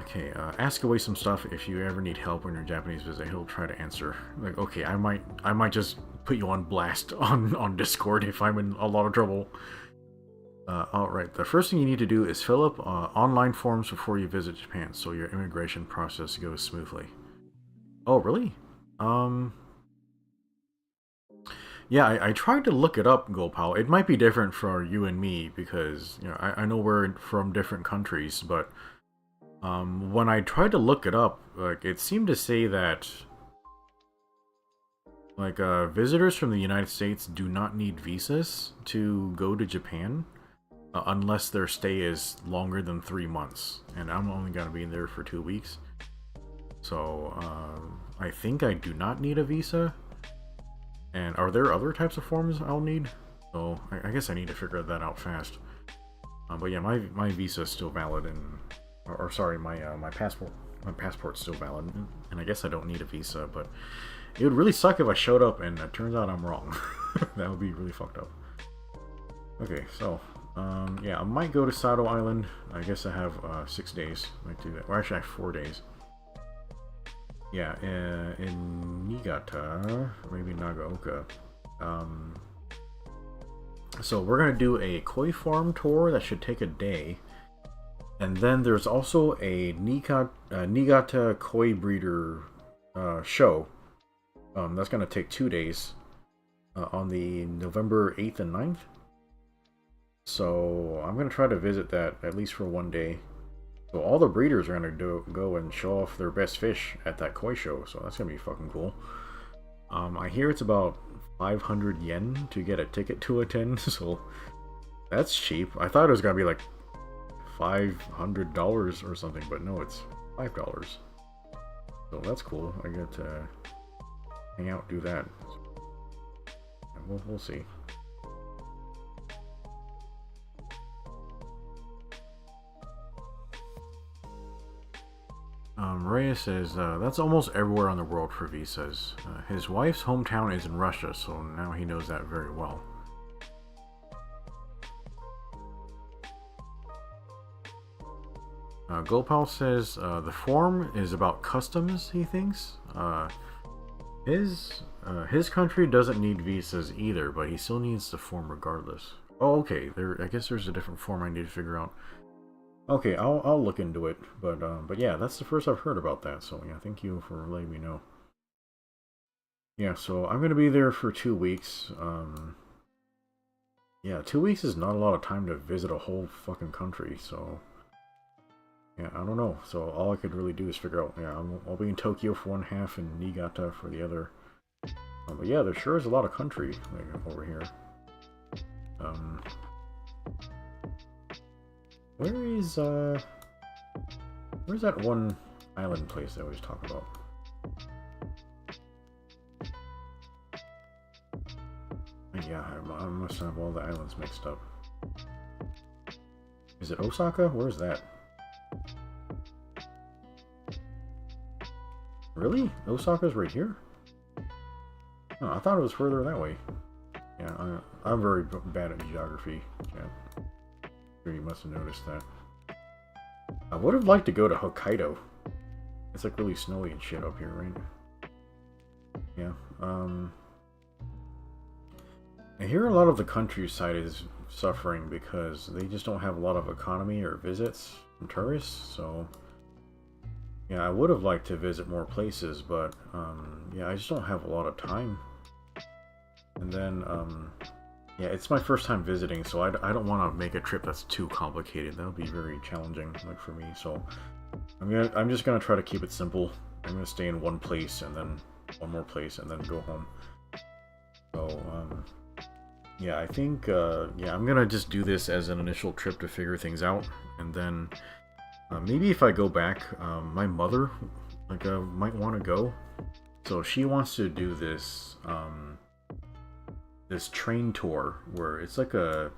Okay, ask away some stuff if you ever need help on your Japanese visit. He'll try to answer. Like, okay, I might just put you on blast on Discord if I'm in a lot of trouble. Alright, the first thing you need to do is fill up online forms before you visit Japan, so your immigration process goes smoothly. Oh, really? Yeah, I tried to look it up, Gopal. It might be different for you and me, because, you know, I know we're from different countries, but when I tried to look it up, like, it seemed to say that, like, visitors from the United States do not need visas to go to Japan. Unless their stay is longer than 3 months, and I'm only going to be there for 2 weeks. So, I think I do not need a visa. And are there other types of forms I'll need? So, I guess I need to figure that out fast. But yeah, my visa is still valid, and or sorry, my passport's still valid, and I guess I don't need a visa. But it would really suck if I showed up and it turns out I'm wrong. That would be really fucked up. Okay, so. Yeah, I might go to Sado Island. I guess I have 6 days. I might do that. Or actually, I have 4 days. Yeah, in Niigata, maybe Nagaoka. So we're gonna do a koi farm tour that should take a day, and then there's also a Niigata koi breeder show. That's gonna take 2 days on the November 8th and 9th. So I'm going to try to visit that at least for 1 day. So all the breeders are going to go and show off their best fish at that koi show. So that's going to be fucking cool. I hear it's about 500 yen to get a ticket to attend. So that's cheap. I thought it was going to be like $500 or something. But no, it's $5. So that's cool. I get to hang out, do that. And we'll see. Reyes says, that's almost everywhere on the world for visas. His wife's hometown is in Russia, so now he knows that very well. Gopal says, the form is about customs, he thinks. His country doesn't need visas either, but he still needs the form regardless. Oh, okay, I guess there's a different form I need to figure out. Okay, I'll look into it, but yeah, that's the first I've heard about that, so yeah, thank you for letting me know. Yeah, so I'm gonna be there for 2 weeks. Yeah, 2 weeks is not a lot of time to visit a whole fucking country, so yeah, I don't know. So all I could really do is figure out, yeah, I'll be in Tokyo for 1 half and Niigata for the other. But yeah, there sure is a lot of country like, over here. Where's that one island place I always talk about? Yeah, I must have all the islands mixed up. Is it Osaka? Where's that? Really? Osaka's right here? Oh, I thought it was further that way. Yeah, I'm very bad at geography. Yeah. Sure you must have noticed that. I would have liked to go to Hokkaido. It's like really snowy and shit up here, right? Yeah. I hear a lot of the countryside is suffering because they just don't have a lot of economy or visits from tourists, so yeah, I would have liked to visit more places, but yeah, I just don't have a lot of time. And then yeah, it's my first time visiting, so I don't want to make a trip that's too complicated. That would be very challenging, like, for me. So I'm just gonna try to keep it simple. I'm gonna stay in one place and then one more place and then go home. So, yeah, I think, yeah, I'm gonna just do this as an initial trip to figure things out, and then maybe if I go back, my mother, like, might want to go. So she wants to do this, this train tour where it's like a,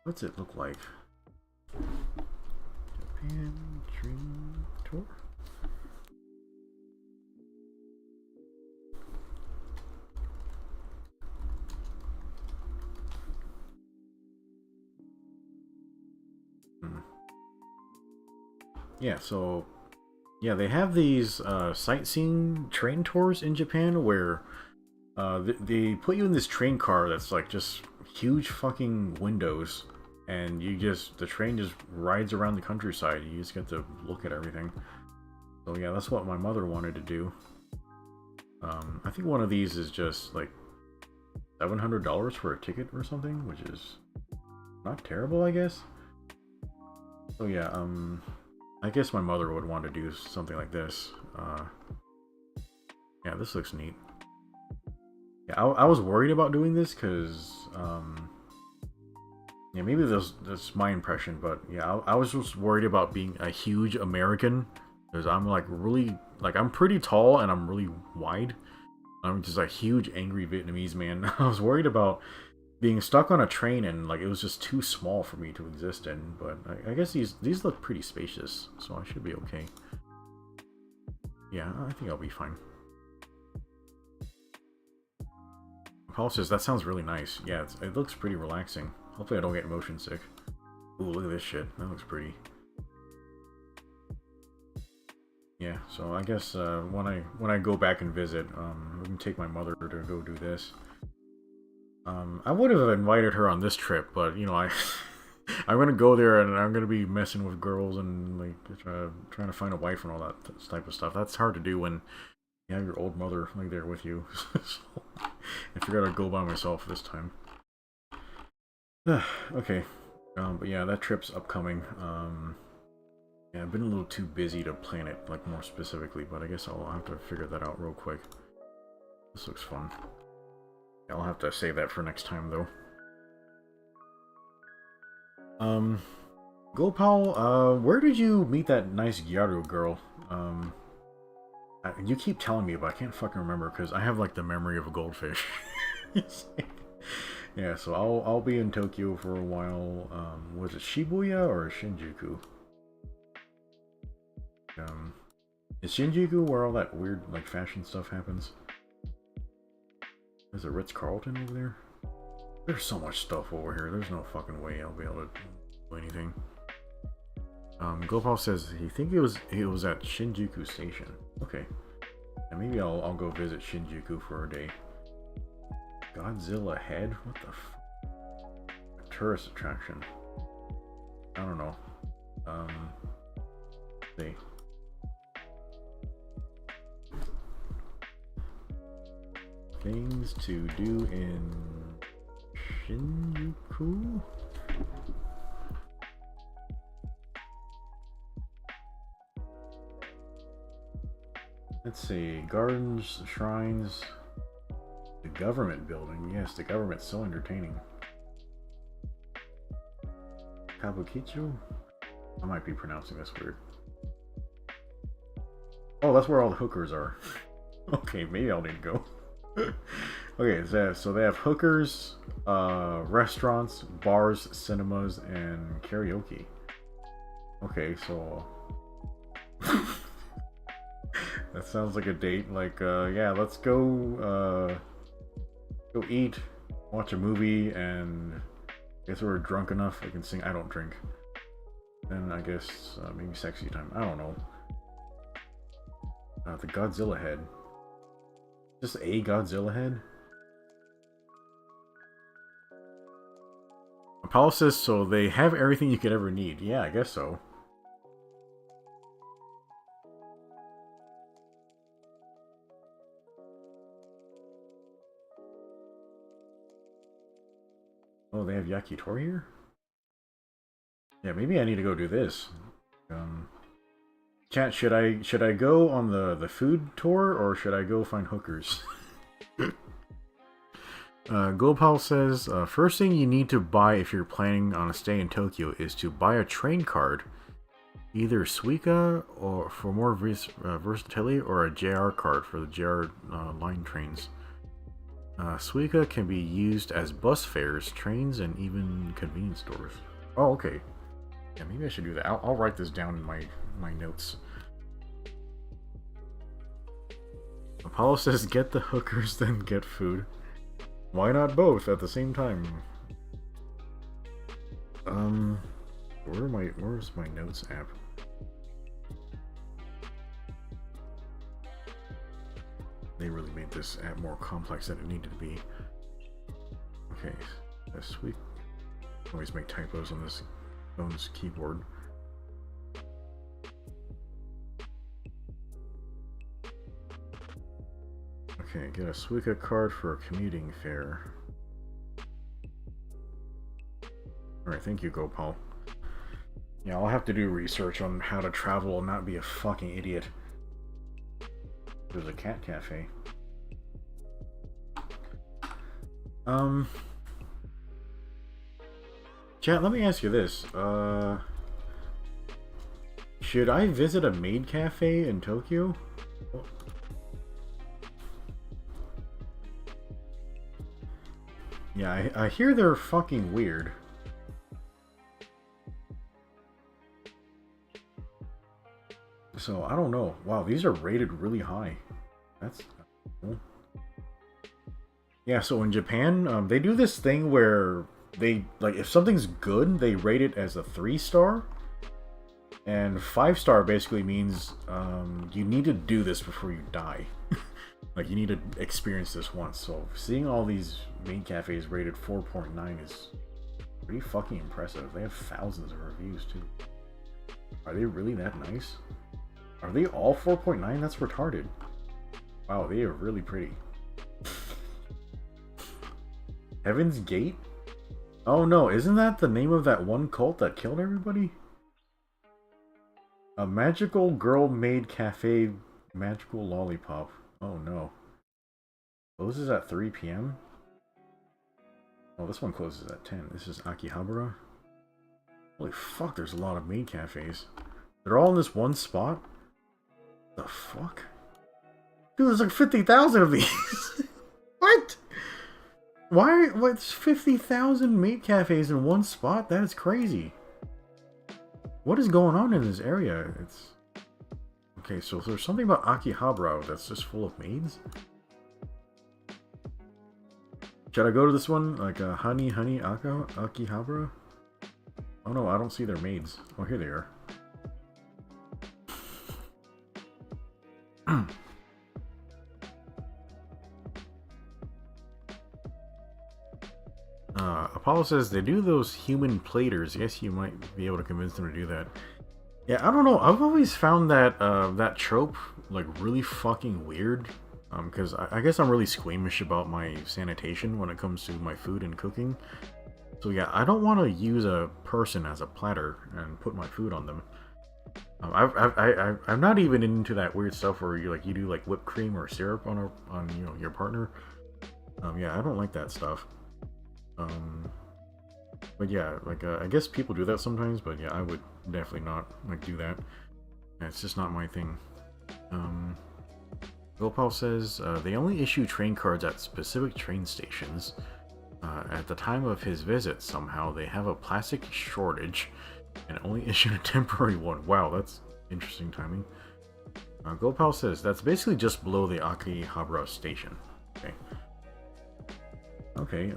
what's it look like? Japan train tour? Hmm. Yeah, so yeah, they have these sightseeing train tours in Japan where they put you in this train car that's like just huge fucking windows, and you just the train just rides around the countryside. You just get to look at everything. So yeah, that's what my mother wanted to do. I think one of these is just like $700 for a ticket or something, which is not terrible, I guess. So yeah, I guess my mother would want to do something like this. Yeah, this looks neat. Yeah, I was worried about doing this because, yeah, maybe that's my impression, but yeah, I was just worried about being a huge American because I'm like really, like I'm pretty tall and I'm really wide. I'm just a huge angry Vietnamese man. I was worried about being stuck on a train and like it was just too small for me to exist in. But I guess these look pretty spacious, so I should be okay. Yeah, I think I'll be fine. Paul says that sounds really nice. Yeah, it looks pretty relaxing. Hopefully I don't get motion sick. Ooh, look at this shit. That looks pretty. Yeah, so I guess when I go back and visit, we can take my mother to go do this. I would have invited her on this trip, but you know, I'm gonna go there and I'm gonna be messing with girls and like trying to find a wife and all that type of stuff. That's hard to do when you have your old mother like there with you. So, I figured I'd go by myself this time. Okay, but yeah, that trip's upcoming. Yeah, I've been a little too busy to plan it like more specifically, but I guess I'll have to figure that out real quick. This looks fun. I'll have to save that for next time though. Um, Gopal, where did you meet that nice Gyaru girl? You keep telling me, but I can't fucking remember because I have like the memory of a goldfish. Yeah, so I'll be in Tokyo for a while. Was it Shibuya or Shinjuku? Um, is Shinjuku where all that weird like fashion stuff happens? There's a Ritz-Carlton over there. There's so much stuff over here. There's no fucking way I'll be able to do anything. Gopal says he think it was at Shinjuku Station. Okay, and maybe I'll go visit Shinjuku for a day. Godzilla head? What the f? A tourist attraction. I don't know. See. Things to do in Shinjuku? Let's see. Gardens, shrines, the government building. Yes, the government's so entertaining. Kabukicho? I might be pronouncing this weird. Oh, that's where all the hookers are. Okay, maybe I'll need to go. Okay, so they have hookers, restaurants, bars, cinemas, and karaoke. Okay, so that sounds like a date. Like, yeah, let's go eat, watch a movie, and I guess we're drunk enough I can sing. I don't drink. Then I guess maybe sexy time. I don't know. The Godzilla head. Just a Godzilla head? Apollo says, so they have everything you could ever need. Yeah, I guess so. Oh, they have yakitori here? Yeah, maybe I need to go do this. Chat, should I go on the food tour or should I go find hookers? Gopal says, first thing you need to buy if you're planning on a stay in Tokyo is to buy a train card, either Suica or for more versatility, or a JR card for the JR line trains. Suica can be used as bus fares, trains, and even convenience stores. Oh, okay. Yeah, maybe I should do that. I'll write this down in my notes. Apollo says, get the hookers, then get food. Why not both at the same time? Where's my notes app? They really made this app more complex than it needed to be. Okay, that's sweet. Always make typos on this phone's keyboard. Okay, get a Suica card for a commuting fare. Alright, thank you, Gopal. Yeah, I'll have to do research on how to travel and not be a fucking idiot. There's a cat cafe. Chat, let me ask you this. Should I visit a maid cafe in Tokyo? Yeah, I hear they're fucking weird. So, I don't know. Wow, these are rated really high. That's cool. Yeah, so in Japan, they do this thing where they, like, if something's good, they rate it as a 3-star. And 5-star basically means you need to do this before you die. Like, you need to experience this once. So, seeing all these main cafes rated 4.9 is pretty fucking impressive. They have thousands of reviews, too. Are they really that nice? Are they all 4.9? That's retarded. Wow, they are really pretty. Heaven's Gate? Oh no, isn't that the name of that one cult that killed everybody? A magical girl made cafe magical lollipop. Oh no. Closes at 3 p.m.? Oh, this one closes at 10. This is Akihabara. Holy fuck, there's a lot of maid cafes. They're all in this one spot? The fuck? Dude, there's like 50,000 of these! What? Why? What's 50,000 maid cafes in one spot? That is crazy. What is going on in this area? It's... Okay, so there's something about Akihabara that's just full of maids? Should I go to this one? Like a Honey Akihabara? Oh no, I don't see their maids. Oh, here they are. Apollo says they do those human platers. Yes, you might be able to convince them to do that. Yeah, I don't know. I've always found that that trope like really fucking weird. Because I guess I'm really squeamish about my sanitation when it comes to my food and cooking. So yeah, I don't want to use a person as a platter and put my food on them. I'm not even into that weird stuff where you do like whipped cream or syrup on your partner. Yeah, I don't like that stuff. But yeah, like I guess people do that sometimes, but yeah, I would definitely not like do that. Yeah, it's just not my thing. Gopal says they only issue train cards at specific train stations. At the time of his visit, somehow they have a plastic shortage and only issued a temporary one. Wow, that's interesting timing. Gopal says that's basically just below the Akihabara station. Okay. Okay,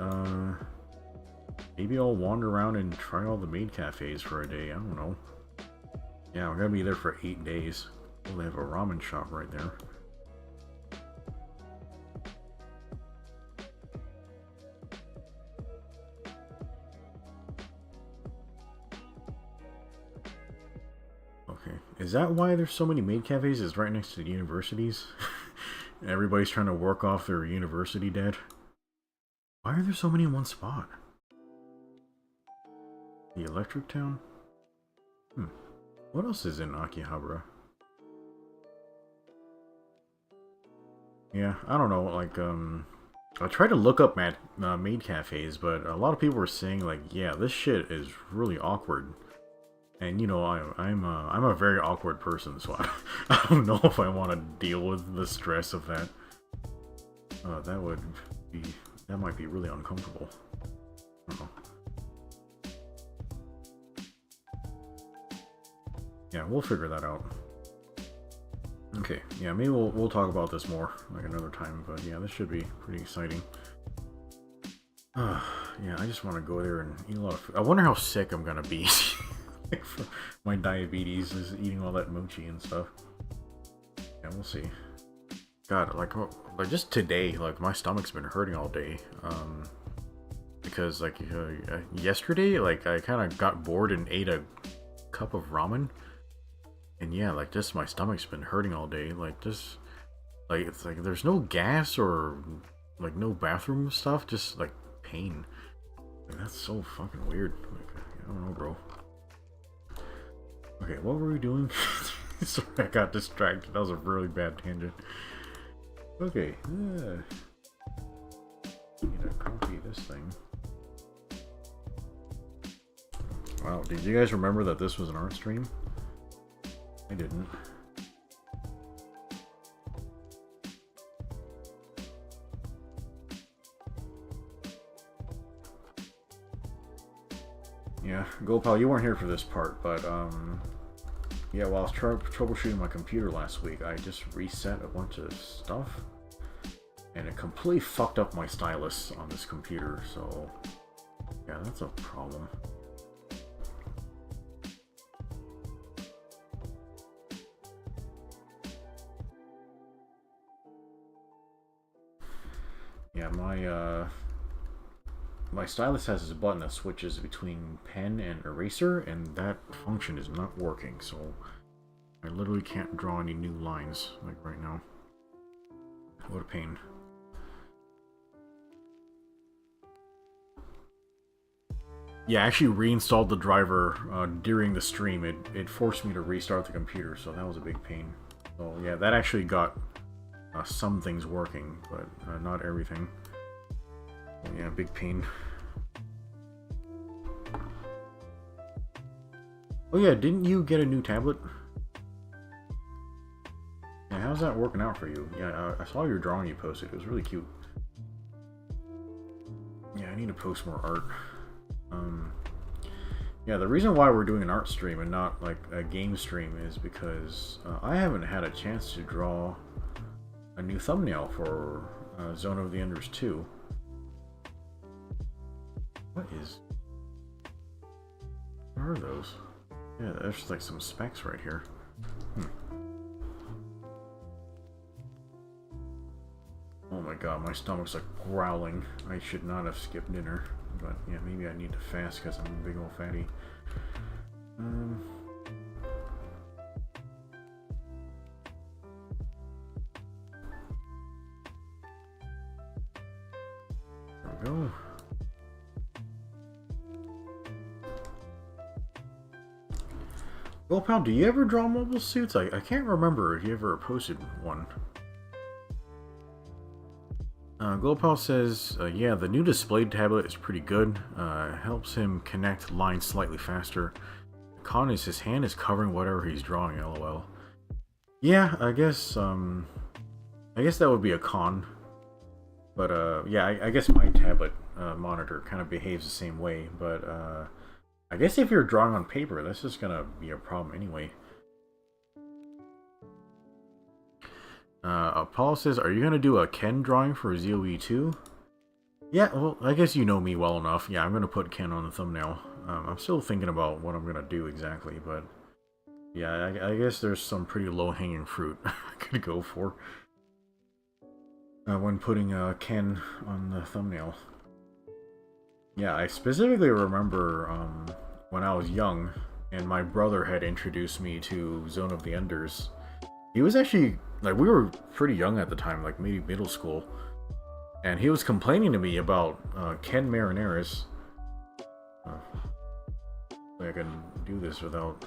maybe I'll wander around and try all the maid cafes for a day. I don't know. Yeah, we're gonna be there for 8 days. Oh, they have a ramen shop right there. Okay, is that why there's so many maid cafes? It's right next to the universities? Everybody's trying to work off their university debt. Why are there so many in one spot? The Electric Town? What else is in Akihabara? Yeah, I don't know, like, I tried to look up maid cafes, but a lot of people were saying, like, yeah, this shit is really awkward. And, you know, I'm a very awkward person, so I don't know if I want to deal with the stress of that. That would be, that might be really uncomfortable. I don't know. Yeah, we'll figure that out. Okay, yeah, maybe we'll talk about this more, like, another time, but yeah, this should be pretty exciting. Yeah, I just want to go there and eat a lot of food. I wonder how sick I'm gonna be for my diabetes is eating all that mochi and stuff. Yeah, we'll see. God, like just today, like my stomach's been hurting all day. Because like yesterday, like I kind of got bored and ate a cup of ramen, and yeah, like just my stomach's been hurting all day. Like just like it's like there's no gas or like no bathroom stuff, just like pain. Like that's so fucking weird. Like I don't know, bro. Okay, what were we doing? Sorry, I got distracted. That was a really bad tangent. Okay, need to copy this thing. Wow, did you guys remember that this was an art stream? I didn't. Yeah, Gopal, you weren't here for this part, but yeah, while I was troubleshooting my computer last week, I just reset a bunch of stuff, and it completely fucked up my stylus on this computer, so yeah, that's a problem. Yeah, my stylus has this button that switches between pen and eraser, and that function is not working, so I literally can't draw any new lines, like right now. What a pain. Yeah, I actually reinstalled the driver during the stream. It forced me to restart the computer, so that was a big pain. So yeah, that actually got some things working, but not everything. So, yeah, big pain. Oh yeah, didn't you get a new tablet? Yeah, how's that working out for you? Yeah, I saw your drawing you posted. It was really cute. Yeah, I need to post more art. Yeah, the reason why we're doing an art stream and not like a game stream is because I haven't had a chance to draw a new thumbnail for Zone of the Enders 2. What are those? Yeah, there's like some specs right here. Oh my god, my stomach's like growling. I should not have skipped dinner. But yeah, maybe I need to fast because I'm a big old fatty. There we go. Well, pal, do you ever draw mobile suits? I can't remember if you ever posted one. Glowpal says, yeah, the new display tablet is pretty good. Helps him connect lines slightly faster. The con is his hand is covering whatever he's drawing, lol. Yeah, I guess that would be a con. But, yeah, I guess my tablet monitor kind of behaves the same way. But, I guess if you're drawing on paper, that's just gonna be a problem anyway. Paul says, are you going to do a Ken drawing for ZOE 2? Yeah, well, I guess you know me well enough. Yeah, I'm going to put Ken on the thumbnail. I'm still thinking about what I'm going to do exactly, but yeah, I guess there's some pretty low-hanging fruit I could go for when putting Ken on the thumbnail. Yeah, I specifically remember when I was young and my brother had introduced me to Zone of the Enders. He was actually, like, we were pretty young at the time, like maybe middle school. And he was complaining to me about Ken Marinaris. I can do this without...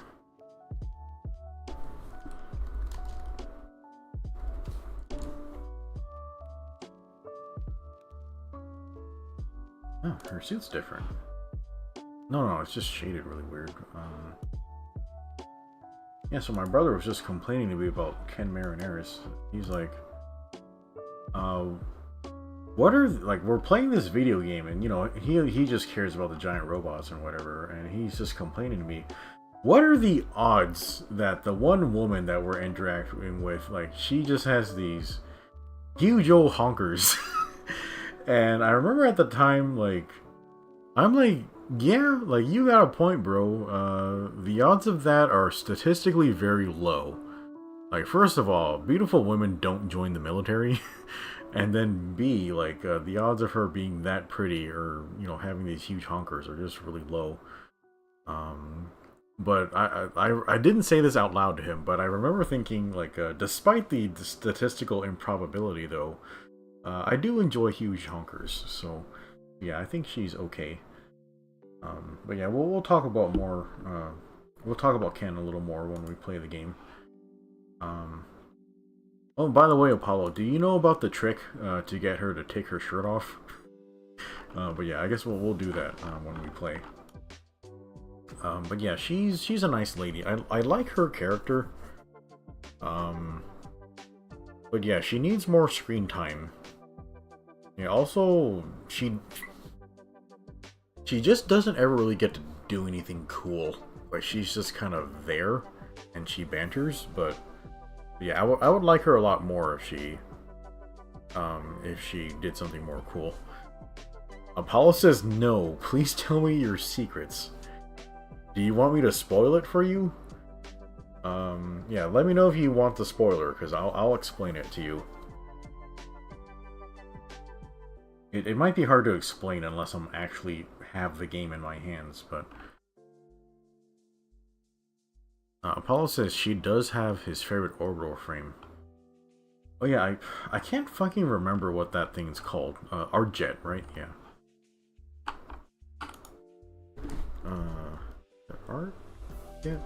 Oh, her suit's different. No, it's just shaded really weird. Yeah, so my brother was just complaining to me about Ken Marinaris. He's like, what are, like, we're playing this video game, and, you know, he just cares about the giant robots and whatever, and he's just complaining to me, what are the odds that the one woman that we're interacting with, like, she just has these huge old honkers? And I remember at the time, like, I'm like, yeah, like, you got a point, bro. The odds of that are statistically very low. Like, first of all, beautiful women don't join the military. And then B, like, the odds of her being that pretty or, you know, having these huge honkers are just really low. But I didn't say this out loud to him, but I remember thinking, like, despite the statistical improbability, though, I do enjoy huge honkers. So, yeah, I think she's okay. But yeah, we'll talk about more. We'll talk about Ken a little more when we play the game. Oh, by the way, Apollo, do you know about the trick to get her to take her shirt off? But yeah, I guess we'll do that when we play. But yeah, she's a nice lady. I like her character. But yeah, she needs more screen time. Yeah, also, she just doesn't ever really get to do anything cool. Like, she's just kind of there, and she banters, but yeah, I would like her a lot more if she did something more cool. Apollo says, no, please tell me your secrets. Do you want me to spoil it for you? Yeah, let me know if you want the spoiler, because I'll explain it to you. It might be hard to explain unless I'm actually have the game in my hands, but Apollo says she does have his favorite orbital frame. Oh yeah, I can't fucking remember what that thing's called. Art Jet, right? Yeah. Art Jet?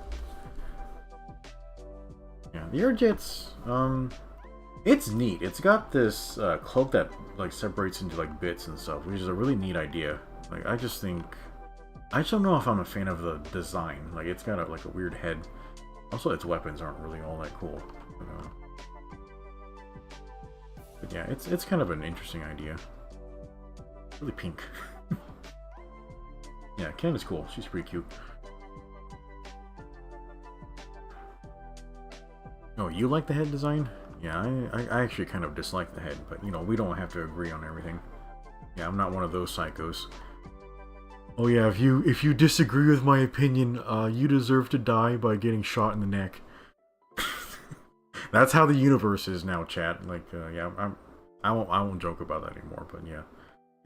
Yeah, the Art Jet's, it's neat. It's got this cloak that, like, separates into, like, bits and stuff, which is a really neat idea. Like, I just don't know if I'm a fan of the design. Like, it's got like a weird head. Also, its weapons aren't really all that cool. But yeah, it's kind of an interesting idea. Really pink. Yeah, Ken is cool. She's pretty cute. Oh, you like the head design? Yeah, I actually kind of dislike the head, but, you know, we don't have to agree on everything. Yeah, I'm not one of those psychos. Oh yeah, if you disagree with my opinion, you deserve to die by getting shot in the neck. That's how the universe is now, chat. Like, yeah, I won't joke about that anymore. But yeah,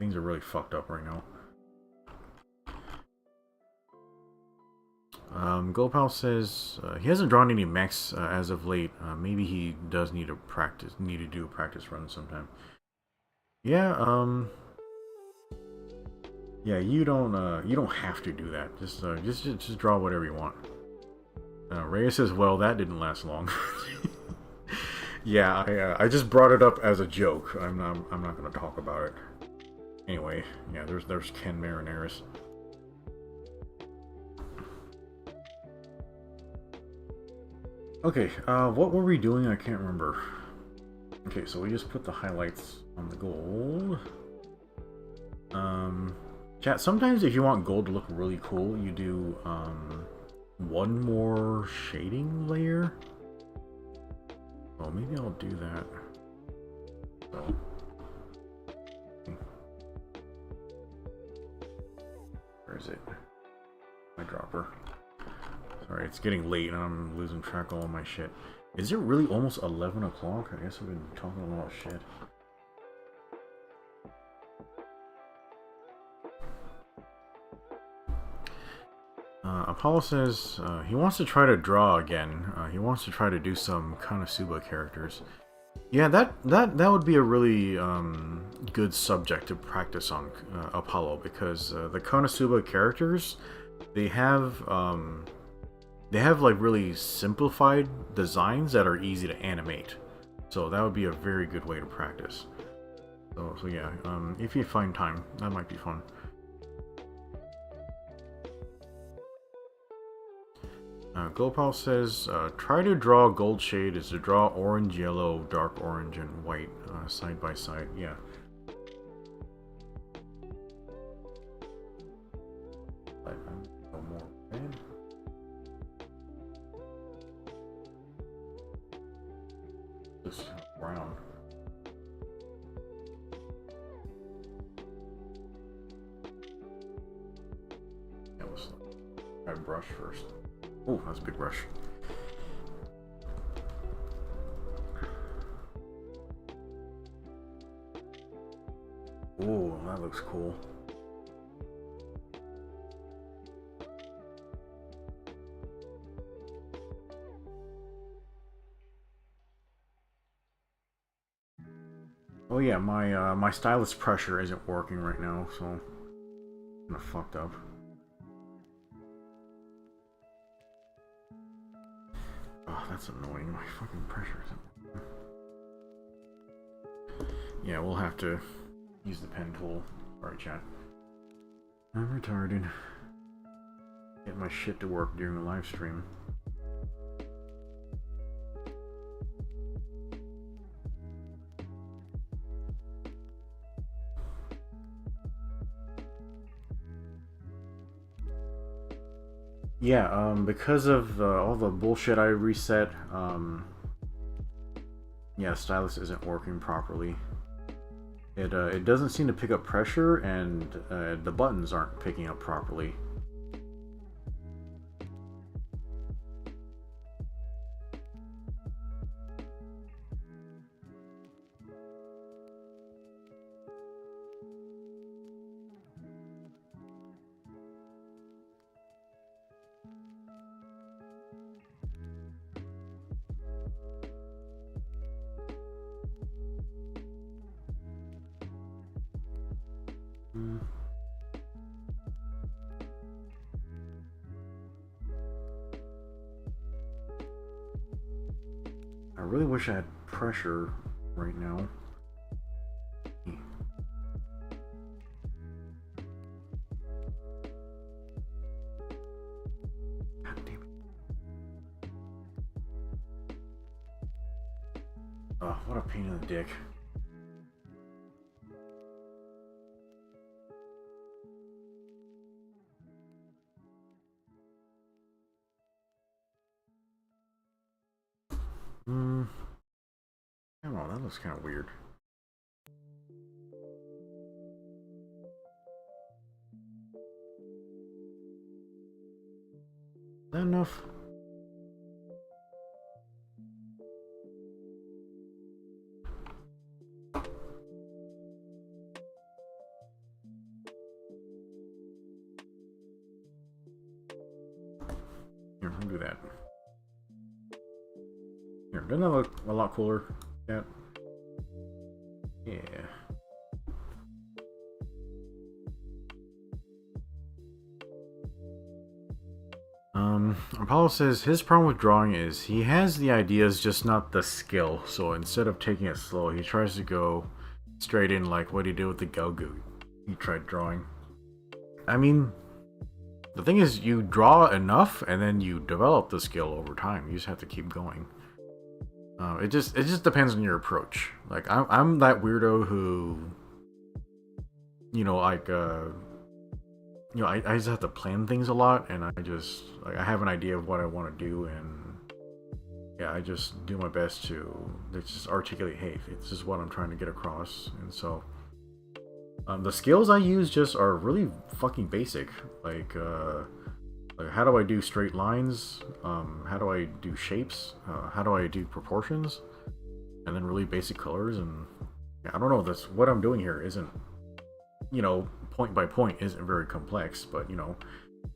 things are really fucked up right now. Gopal says he hasn't drawn any mechs as of late. Maybe he does need to do a practice run sometime. Yeah, yeah, you don't have to do that. Just draw whatever you want. Reyes says, well, that didn't last long. Yeah, I just brought it up as a joke. I'm not gonna talk about it. Anyway, yeah, there's Ken Marinaris. Okay, what were we doing? I can't remember. Okay, so we just put the highlights on the gold. Chat, sometimes if you want gold to look really cool, you do, one more shading layer. Oh, maybe I'll do that. So. Where is it? My dropper. Sorry, it's getting late and I'm losing track of all my shit. Is it really almost 11 o'clock? I guess we've been talking a lot of shit. Apollo says he wants to try to draw again. He wants to try to do some Konosuba characters. Yeah, that would be a really good subject to practice on Apollo, because the Konosuba characters, they have like really simplified designs that are easy to animate. So that would be a very good way to practice. So yeah, if you find time, that might be fun. Gopal says, try to draw gold shade is to draw orange, yellow, dark orange, and white side by side. Yeah. No more red. Just brown. Yeah, let's try brush first. Oh, that's a big brush. Oh, that looks cool. Oh yeah, my stylus pressure isn't working right now, so I'm kinda fucked up. Oh, that's annoying. My fucking pressure isn't working. Yeah, we'll have to use the pen tool. Sorry, chat. I'm retarded. Get my shit to work during the live stream. Yeah, because of all the bullshit I reset, yeah, stylus isn't working properly. It doesn't seem to pick up pressure, and the buttons aren't picking up properly. I really wish I had pressure right now. God damn it. Oh, what a pain in the dick. I don't know, that looks kind of weird. Is that enough? Here, we'll do that. Here, doesn't that look a lot cooler? Yeah. Yeah. Apollo says his problem with drawing is he has the ideas, just not the skill. So instead of taking it slow, he tries to go straight in like what he did with the Gelgu. He tried drawing. I mean, the thing is, you draw enough and then you develop the skill over time. You just have to keep going. It just depends on your approach. Like I'm that weirdo who, you know, like you know, I just have to plan things a lot, and I just like I have an idea of what I want to do, and yeah, I just do my best to just articulate, hey, this is what I'm trying to get across. And so the skills I use just are really fucking basic, like how do I do straight lines, how do I do shapes, how do I do proportions, and then really basic colors. And yeah, I don't know, that's what I'm doing here isn't, you know, point by point isn't very complex, but you know,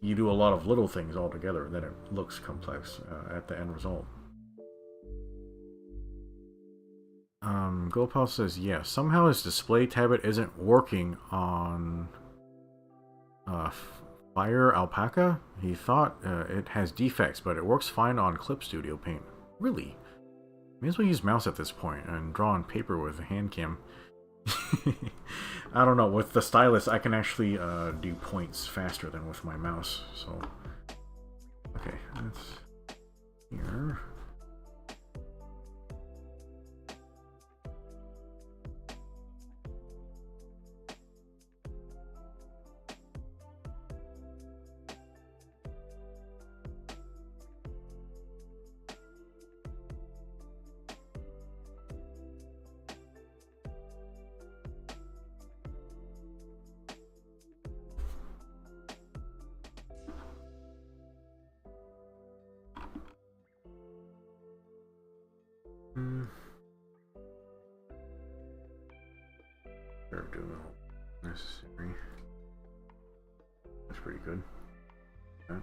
you do a lot of little things all together, and then it looks complex at the end result. Gopal says, yeah, somehow his display tablet isn't working on Fire Alpaca. He thought it has defects, but it works fine on Clip Studio Paint. Really? May as well use mouse at this point and draw on paper with a hand cam. I don't know, with the stylus I can actually do points faster than with my mouse, so okay, there. Necessary. That's pretty good. Okay.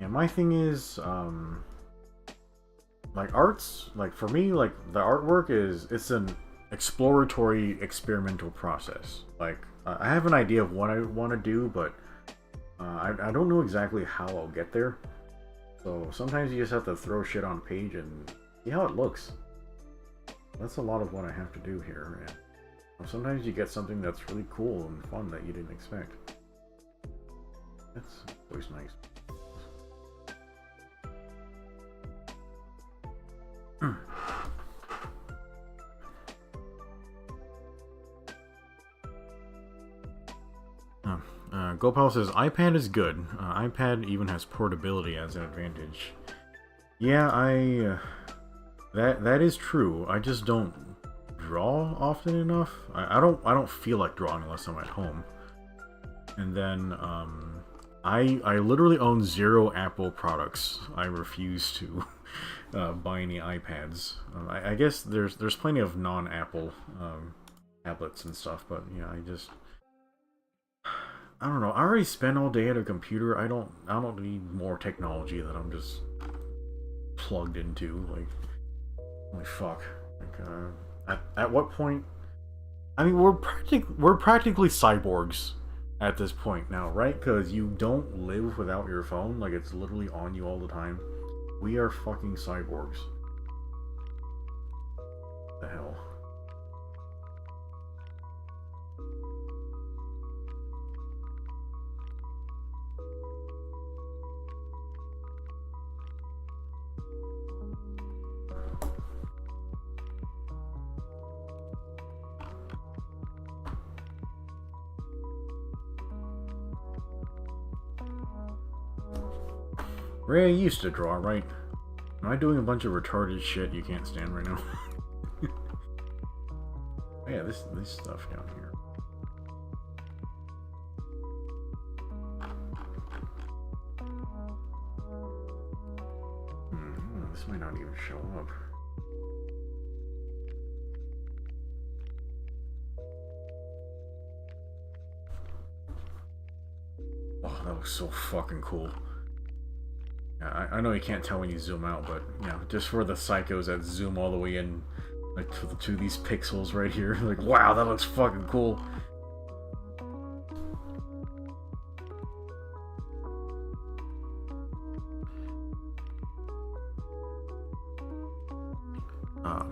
Yeah, my thing is, like arts, like for me, like the artwork it's an exploratory, experimental process. Like I have an idea of what I want to do, but I don't know exactly how I'll get there. So sometimes you just have to throw shit on page and see how it looks. That's a lot of what I have to do here. And sometimes you get something that's really cool and fun that you didn't expect. That's always nice. Gopal says, iPad is good. iPad even has portability as an advantage. Yeah, that is true. I just don't draw often enough. I don't feel like drawing unless I'm at home. And then I literally own 0 Apple products. I refuse to buy any iPads. I guess there's plenty of non-Apple tablets and stuff, but yeah, I don't know. I already spend all day at a computer. I don't need more technology that I'm just plugged into. Like, holy fuck. Like, at what point? I mean, we're practically cyborgs at this point now, right? Because you don't live without your phone. Like, it's literally on you all the time. We are fucking cyborgs. What the hell? Ray used to draw, right? Am I doing a bunch of retarded shit you can't stand right now? Oh, yeah, this stuff down here. This might not even show up. Oh, that looks so fucking cool. I know you can't tell when you zoom out, but you know, just for the psychos that zoom all the way in, like to these pixels right here, like wow, that looks fucking cool.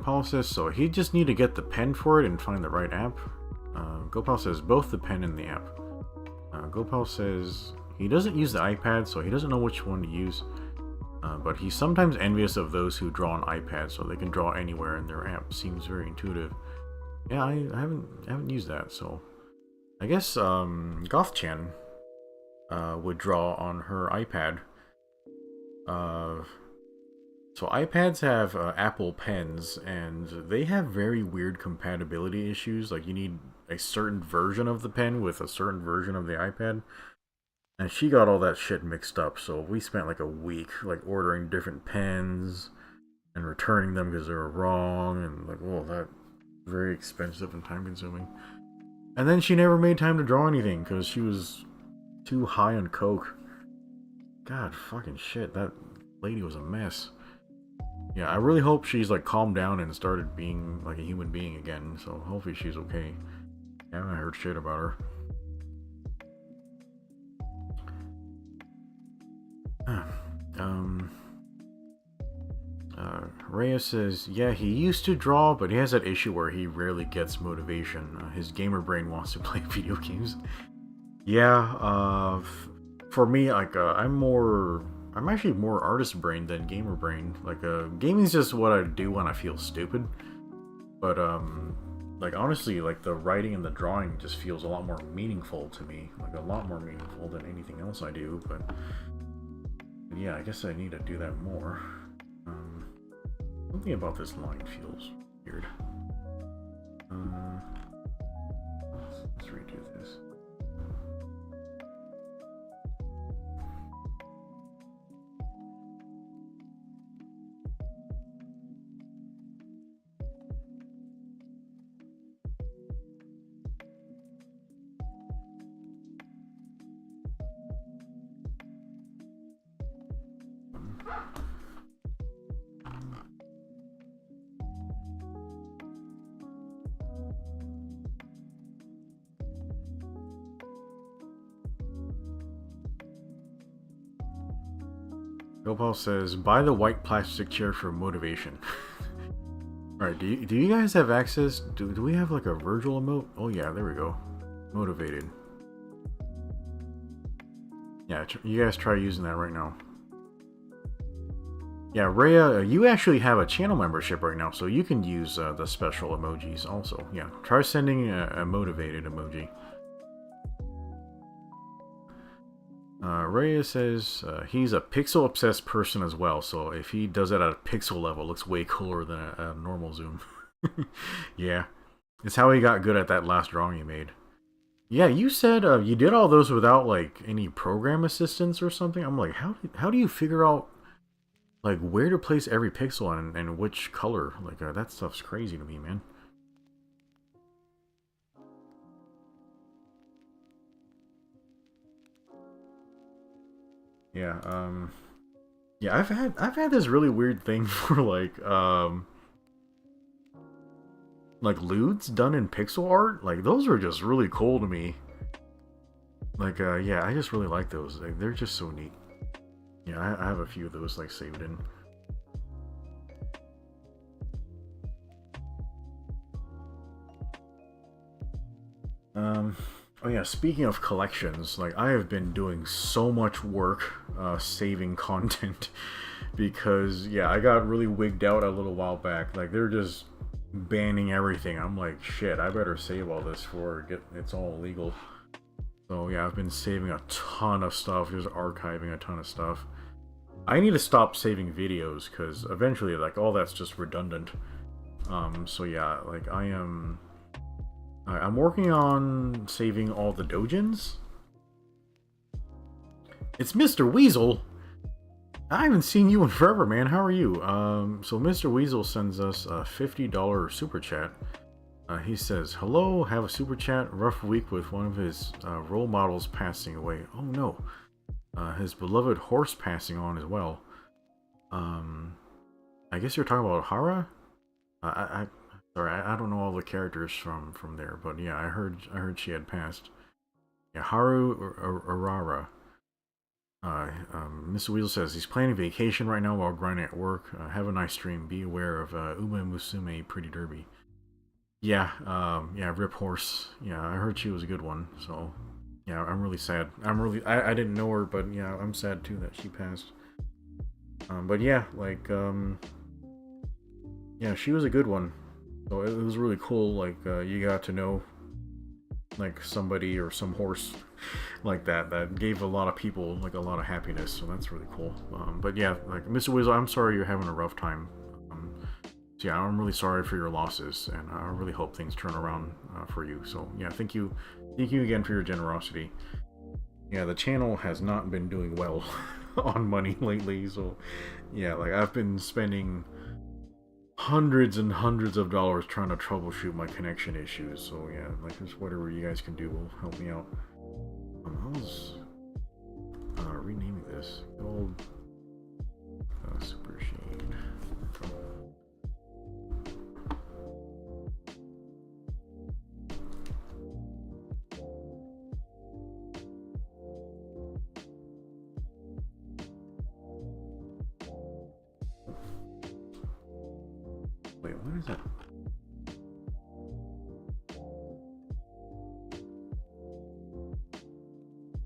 Paul says so. He just need to get the pen for it and find the right app. Gopal says both the pen and the app. Gopal says he doesn't use the iPad, so he doesn't know which one to use. But he's sometimes envious of those who draw on iPad, so they can draw anywhere and their app seems very intuitive. Yeah, I haven't used that, so I guess Gothchan would draw on her iPad. So iPads have Apple Pens, and they have very weird compatibility issues. Like you need a certain version of the pen with a certain version of the iPad. And she got all that shit mixed up, so we spent like a week like ordering different pens and returning them because they were wrong, and like, oh, that very expensive and time consuming. And then she never made time to draw anything because she was too high on coke. God fucking shit, that lady was a mess. Yeah, I really hope she's like calmed down and started being like a human being again, so hopefully she's okay. I haven't heard shit about her. Reyes says, yeah, he used to draw, but he has that issue where he rarely gets motivation. His gamer brain wants to play video games. Yeah, for me, like, I'm more I'm actually more artist brain than gamer brain. Like, gaming's just what I do when I feel stupid. But, like, honestly, like, the writing and the drawing just feels a lot more meaningful to me. Like, a lot more meaningful than anything else I do. But, yeah, I guess I need to do that more. Something about this line feels weird. Let's redo this. Gopal says, buy the white plastic chair for motivation. Alright, do you guys have access? Do we have like a Virgil emote? Oh yeah, there we go. Motivated. Yeah, you guys try using that right now. Yeah, Rhea, you actually have a channel membership right now, so you can use the special emojis also. Yeah, try sending a motivated emoji. Rhea says he's a pixel-obsessed person as well, so if he does it at a pixel level, it looks way cooler than a normal zoom. Yeah, it's how he got good at that last drawing he made. Yeah, you said you did all those without like any program assistance or something. I'm like, how do you figure out like where to place every pixel and which color? Like that stuff's crazy to me, man. Yeah, yeah, I've had this really weird thing for like lewds done in pixel art. Like those are just really cool to me. Like yeah, I just really like those. Like, they're just so neat. Yeah, I have a few of those like saved in. Oh yeah, speaking of collections, like I have been doing so much work saving content because yeah, I got really wigged out a little while back. Like they're just banning everything. I'm like, shit, I better save all this before it's all illegal. So yeah, I've been saving a ton of stuff, just archiving a ton of stuff. I need to stop saving videos because eventually like all that's just redundant. So yeah, like I'm working on saving all the dojins. It's Mr. Weasel. I haven't seen you in forever, man. How are you? So Mr. Weasel sends us a $50 super chat. He says, hello, have a super chat. Rough week with one of his role models passing away. Oh no. His beloved horse passing on as well. I guess you're talking about Hara? Sorry, I don't know all the characters from there, but yeah, I heard she had passed. Yeah, Haru Arara. Mr. Weasel says he's planning vacation right now while grinding at work. Have a nice stream. Be aware of Uma Musume Pretty Derby. Yeah, yeah, Rip Horse. Yeah, I heard she was a good one. So, yeah, I'm really sad. I didn't know her, but yeah, I'm sad too that she passed. But yeah, like, yeah, she was a good one. So it was really cool. Like, you got to know like somebody or some horse like that gave a lot of people like a lot of happiness, so that's really cool. But yeah, like Mr. Weasel, I'm sorry you're having a rough time. So yeah, I'm really sorry for your losses, and I really hope things turn around for you. So yeah, thank you again for your generosity. Yeah, the channel has not been doing well on money lately, so yeah, like I've been spending hundreds and hundreds of dollars trying to troubleshoot my connection issues. So yeah, like just whatever you guys can do will help me out. I was renaming this old Super Shade. Wait, what is that?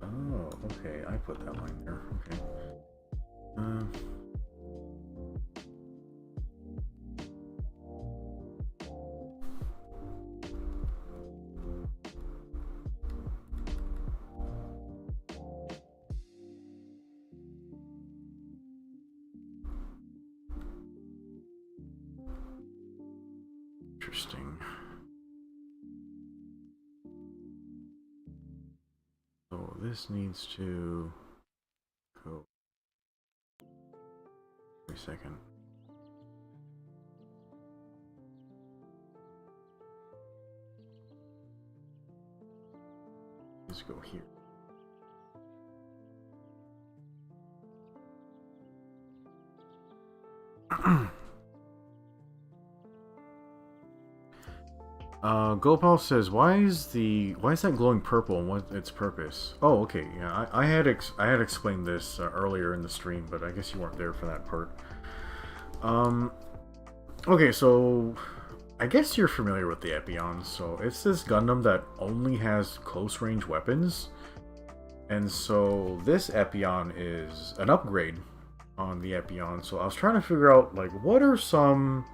Oh, okay, I put that line there. Okay. Interesting. So this needs to go. Wait a second. Let's go here. Gopal says, why is that glowing purple and what's its purpose? Oh, okay, yeah, I had explained this earlier in the stream, but I guess you weren't there for that part. Okay, so I guess you're familiar with the Epions. So it's this Gundam that only has close range weapons, and so this Epion is an upgrade on the Epion. So I was trying to figure out, like, what are some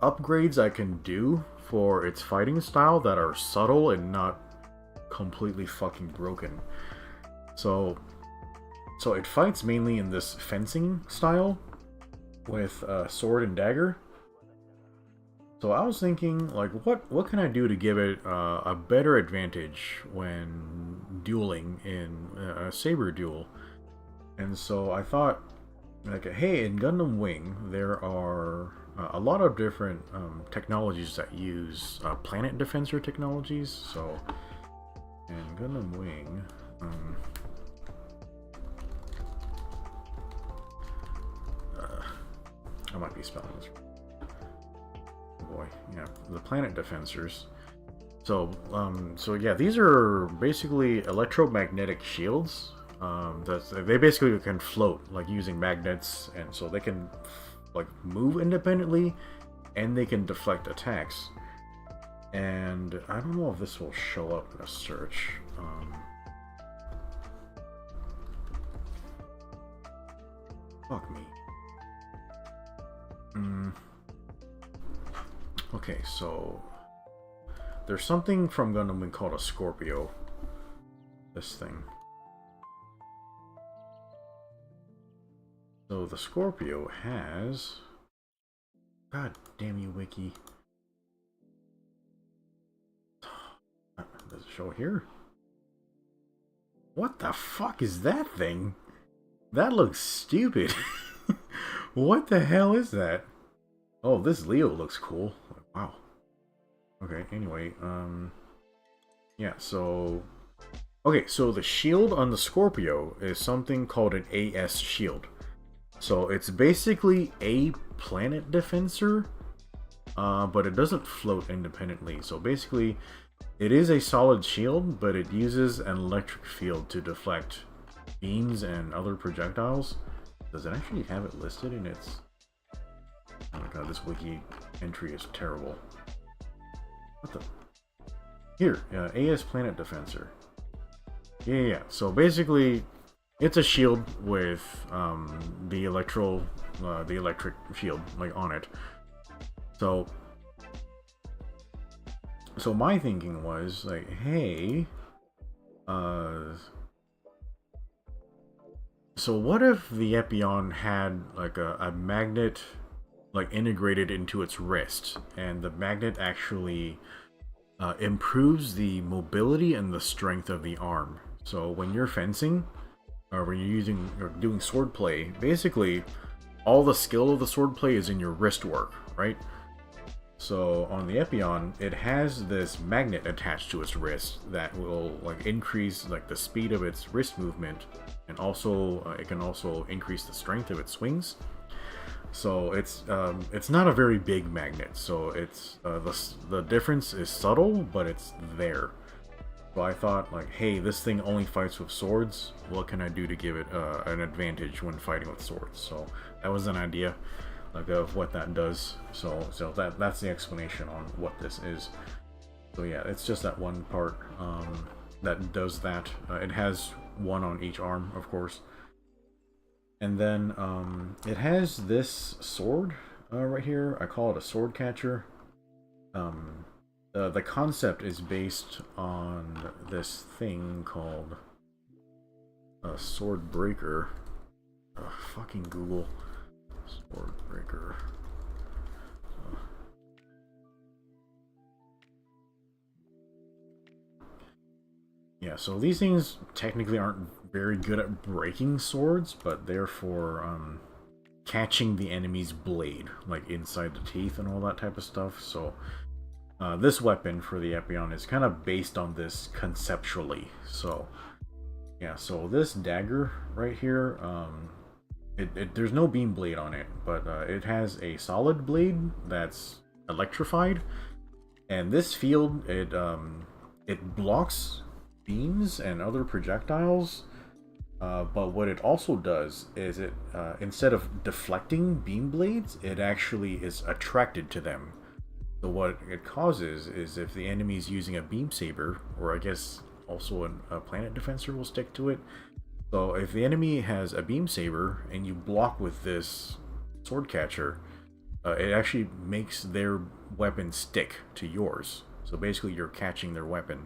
upgrades I can do for its fighting style that are subtle and not completely fucking broken. So it fights mainly in this fencing style with sword and dagger. So I was thinking, like, what can I do to give it a better advantage when dueling in a saber duel? And so I thought, like, hey, in Gundam Wing there are a lot of different technologies that use planet defensor technologies. So in Gundam Wing, I might be spelling this. Boy, yeah, the planet defensors. So yeah, these are basically electromagnetic shields. They basically can float, like, using magnets, and so they can like move independently, and they can deflect attacks. And I don't know if this will show up in a search. Fuck me. Okay, so there's something from Gundam Wing called a Scorpio. This thing. So the Scorpio has... God damn you, Wiki. Does it show here? What the fuck is that thing? That looks stupid. What the hell is that? Oh, this Leo looks cool. Wow. Okay, anyway, yeah, so... Okay, so the shield on the Scorpio is something called an AS shield. So it's basically a planet defensor, but it doesn't float independently. So basically, it is a solid shield, but it uses an electric field to deflect beams and other projectiles. Does it actually have it listed in its... Oh my god, this wiki entry is terrible. What the... Here, AS Planet Defensor. Yeah. So basically, it's a shield with the electric shield, like, on it. So my thinking was, like, hey, so what if the Epion had, like, a magnet, like, integrated into its wrist, and the magnet actually improves the mobility and the strength of the arm. So when you're fencing, or when you're doing swordplay, basically all the skill of the swordplay is in your wrist work, right? So on the Epion, it has this magnet attached to its wrist that will, like, increase, like, the speed of its wrist movement, and also it can also increase the strength of its swings. So it's not a very big magnet, so it's the difference is subtle, but it's there. So I thought, like, hey, this thing only fights with swords. What can I do to give it an advantage when fighting with swords? So that was an idea, like, of what that does. So that's the explanation on what this is. So yeah, it's just that one part that does that. It has one on each arm, of course. And then it has this sword right here. I call it a sword catcher. The concept is based on this thing called a sword breaker. Fucking Google. Sword breaker. Yeah, so these things technically aren't very good at breaking swords, but they're for catching the enemy's blade, like inside the teeth and all that type of stuff. So this weapon for the Epion is kind of based on this conceptually. So yeah, so this dagger right here, there's no beam blade on it, but it has a solid blade that's electrified, and this field it blocks beams and other projectiles. But what it also does is it instead of deflecting beam blades, it actually is attracted to them. So what it causes is if the enemy is using a beam saber, or I guess also a planet defensor will stick to it. So if the enemy has a beam saber and you block with this sword catcher, it actually makes their weapon stick to yours. So basically you're catching their weapon.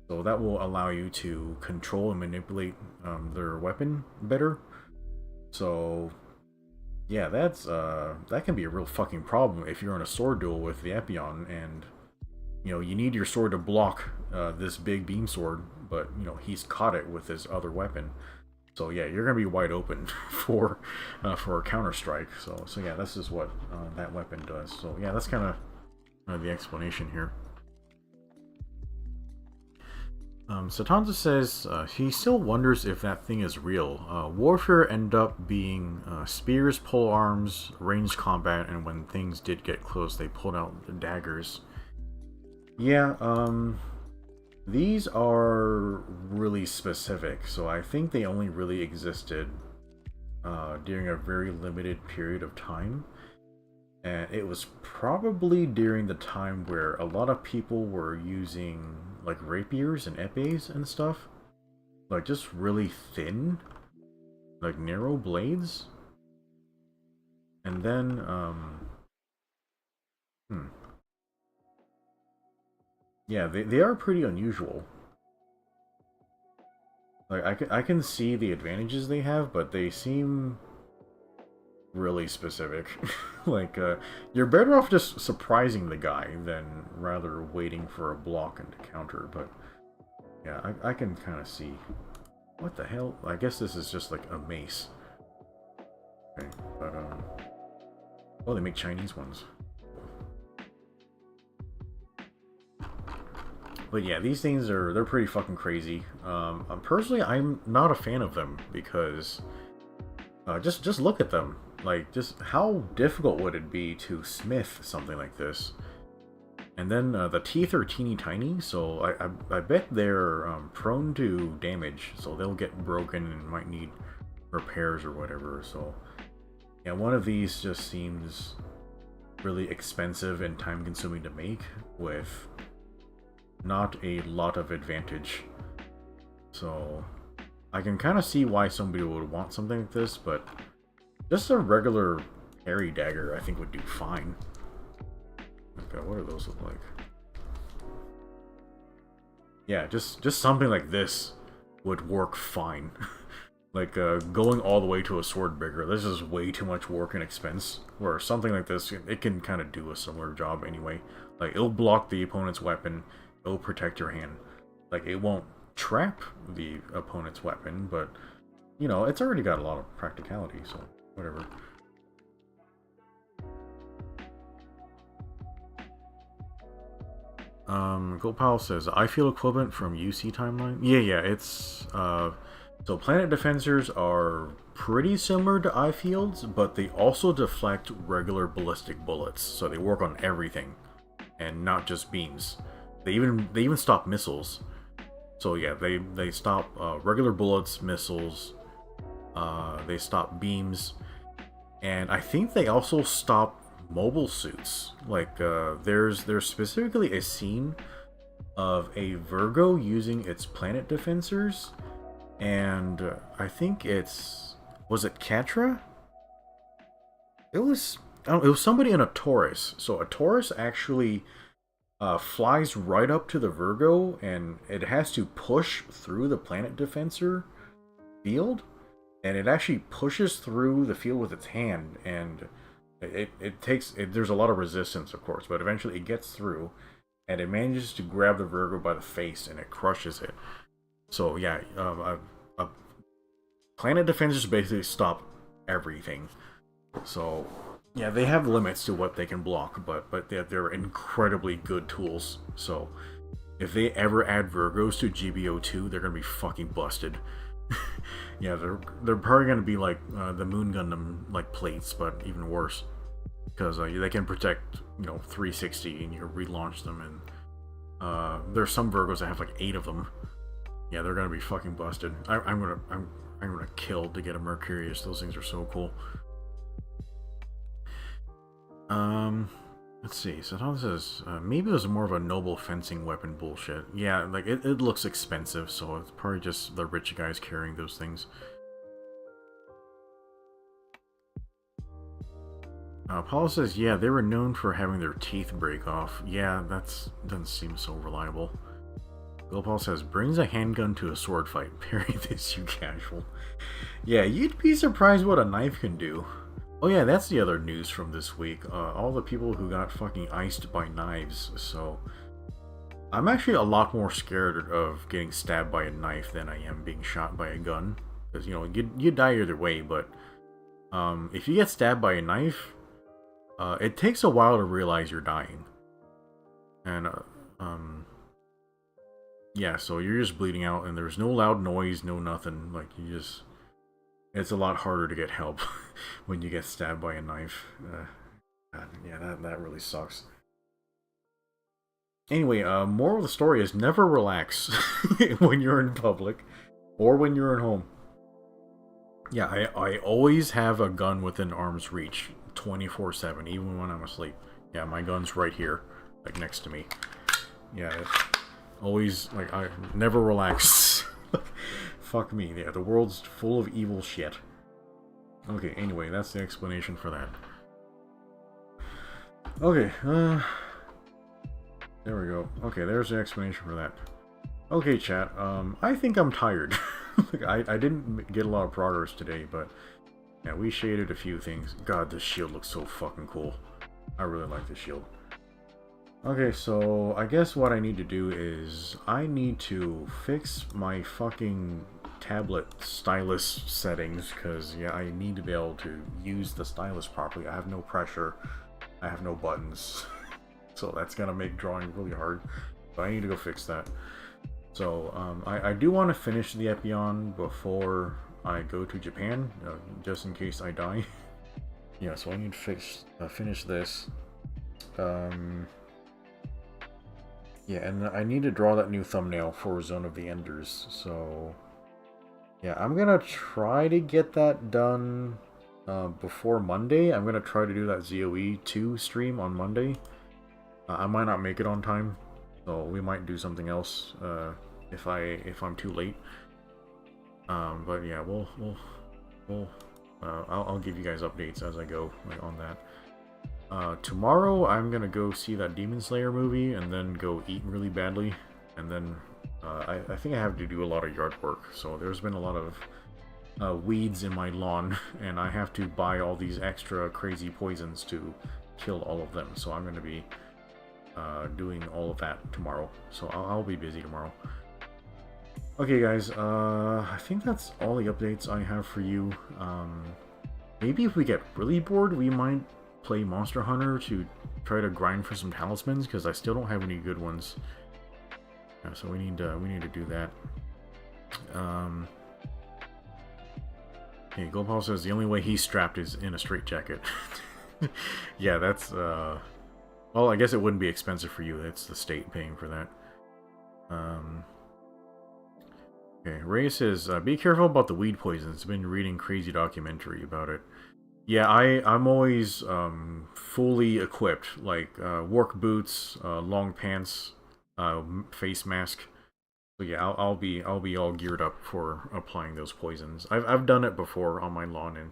So that will allow you to control and manipulate their weapon better. So yeah, that can be a real fucking problem if you're in a sword duel with the Epion and you need your sword to block this big beam sword, but he's caught it with his other weapon. So yeah, you're gonna be wide open for a counter strike. So yeah, this is what that weapon does. So yeah, that's kind of the explanation here. Satanza says he still wonders if that thing is real. Warfare ended up being spears, pole arms, ranged combat, and when things did get close, they pulled out the daggers. Yeah, these are really specific, so I think they only really existed during a very limited period of time. And it was probably during the time where a lot of people were using like rapiers and epées and stuff. Like just really thin, like narrow blades. And then, yeah, they are pretty unusual. Like I can see the advantages they have, but they seem really specific. Like you're better off just surprising the guy than rather waiting for a block and to counter. But yeah, I can kind of see. What the hell? I guess this is just like a mace. Okay, but oh, they make Chinese ones. But yeah, these things they're pretty fucking crazy. Personally, I'm not a fan of them because just look at them. Like, just how difficult would it be to smith something like this? And then the teeth are teeny tiny, so I bet they're prone to damage, so they'll get broken and might need repairs or whatever. So yeah, one of these just seems really expensive and time consuming to make with not a lot of advantage. So I can kind of see why somebody would want something like this, but just a regular parry dagger I think would do fine. Okay, what do those look like? Yeah, just something like this would work fine. Like going all the way to a sword breaker, this is way too much work and expense. Where something like this, it can kind of do a similar job anyway. Like it'll block the opponent's weapon, it'll protect your hand. Like it won't trap the opponent's weapon, but it's already got a lot of practicality, so whatever. Gopal says, I feel equivalent from UC timeline. Yeah, it's so planet defensors are pretty similar to eye fields, but they also deflect regular ballistic bullets, so they work on everything and not just beams. They even stop missiles. So yeah, they stop regular bullets, missiles, they stop beams, and I think they also stop mobile suits. Like there's specifically a scene of a Virgo using its planet defensors, and I think it's Was it Catra? It was... I don't know, it was somebody in a Taurus. So a Taurus actually flies right up to the Virgo, and it has to push through the planet defensor field, and it actually pushes through the field with its hand, and there's a lot of resistance, of course, but eventually it gets through, and it manages to grab the Virgo by the face, and it crushes it. So yeah, planet defenders basically stop everything. So yeah, they have limits to what they can block, but they're incredibly good tools. So if they ever add Virgos to GBO2, they're gonna be fucking busted. Yeah, they're probably gonna be like the Moon Gundam like plates, but even worse, because they can protect 360 and you relaunch them, and there's some Virgos that have like 8 of them. Yeah, they're gonna be fucking busted. I'm gonna kill to get a Mercurius. Those things are so cool. Let's see. So Tom says maybe it was more of a noble fencing weapon bullshit. Yeah, like it looks expensive, so it's probably just the rich guys carrying those things. Paul says, yeah, they were known for having their teeth break off. Yeah, doesn't seem so reliable. Paul says, brings a handgun to a sword fight. Parry this, you casual. Yeah, you'd be surprised what a knife can do. Oh yeah, that's the other news from this week. All the people who got fucking iced by knives. So I'm actually a lot more scared of getting stabbed by a knife than I am being shot by a gun. Because, you die either way, but if you get stabbed by a knife, it takes a while to realize you're dying. And, yeah, so you're just bleeding out, and there's no loud noise, no nothing. Like, it's a lot harder to get help when you get stabbed by a knife. God, yeah, that really sucks. Anyway, moral of the story is never relax when you're in public or when you're at home. Yeah, I always have a gun within arm's reach 24/7, even when I'm asleep. Yeah, my gun's right here, like next to me. Yeah, always, like, I never relax. Fuck me, yeah, the world's full of evil shit. Okay, anyway, that's the explanation for that. Okay, there we go. Okay, there's the explanation for that. Okay, chat, I think I'm tired. I didn't get a lot of progress today, but yeah, we shaded a few things. God, this shield looks so fucking cool. I really like this shield. Okay, so I guess what I need to do is I need to fix my fucking tablet stylus settings, because yeah, I need to be able to use the stylus properly. I have no pressure, I have no buttons, so that's gonna make drawing really hard, but I need to go fix that. So I do want to finish the Epion before I go to Japan, just in case I die. Yeah, so I need to finish this. Yeah, and I need to draw that new thumbnail for Zone of the Enders, so yeah, I'm gonna try to get that done before Monday. I'm gonna try to do that ZOE 2 stream on Monday. I might not make it on time, so we might do something else if I'm too late. But yeah, I'll give you guys updates as I go, like, on that. Tomorrow I'm gonna go see that Demon Slayer movie and then go eat really badly, and then I think I have to do a lot of yard work, so there's been a lot of weeds in my lawn, and I have to buy all these extra crazy poisons to kill all of them, so I'm gonna be doing all of that tomorrow, so I'll be busy tomorrow. Okay guys, I think that's all the updates I have for you. Maybe if we get really bored, we might play Monster Hunter to try to grind for some talismans, because I still don't have any good ones. Yeah, so we need to do that. Okay, Gopal says the only way he's strapped is in a straitjacket. Yeah, that's well, I guess it wouldn't be expensive for you. It's the state paying for that. Okay, Ray says, be careful about the weed poisons. I've been reading crazy documentary about it. Yeah, I'm always fully equipped, like work boots, long pants, face mask. So yeah, I'll be all geared up for applying those poisons. I've done it before on my lawn, and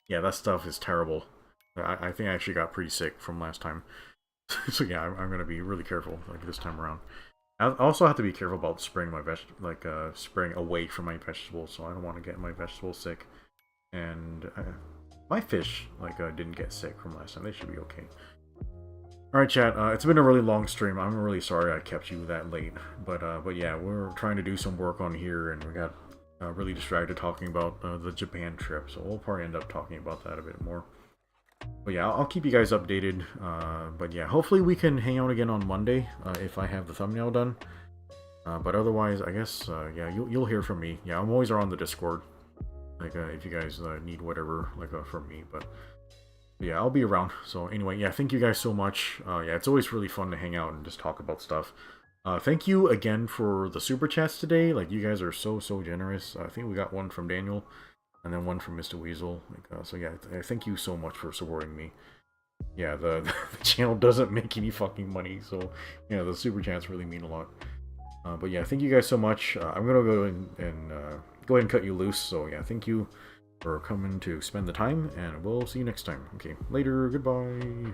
yeah, that stuff is terrible. I think I actually got pretty sick from last time. So yeah, I'm gonna be really careful like this time around. I also have to be careful about spraying my spraying away from my vegetables, so I don't want to get my vegetables sick. And my fish didn't get sick from last time. They should be okay. Alright, chat, it's been a really long stream. I'm really sorry I kept you that late. But yeah, we're trying to do some work on here, and we got really distracted talking about the Japan trip, so we'll probably end up talking about that a bit more. But yeah, I'll keep you guys updated. But yeah, hopefully we can hang out again on Monday, if I have the thumbnail done. But otherwise, I guess, yeah, you'll hear from me. Yeah, I'm always around the Discord. If you guys need whatever, from me, but yeah, I'll be around. So anyway, yeah, thank you guys so much. Yeah, it's always really fun to hang out and just talk about stuff. Thank you again for the super chats today. Like, you guys are so generous. I think we got one from Daniel, and then one from Mr. Weasel. So yeah, thank you so much for supporting me. Yeah, the channel doesn't make any fucking money, so yeah, the super chats really mean a lot. But yeah, thank you guys so much. I'm gonna go and go ahead and cut you loose. So yeah, thank you for coming to spend the time, and we'll see you next time. Okay, later, goodbye.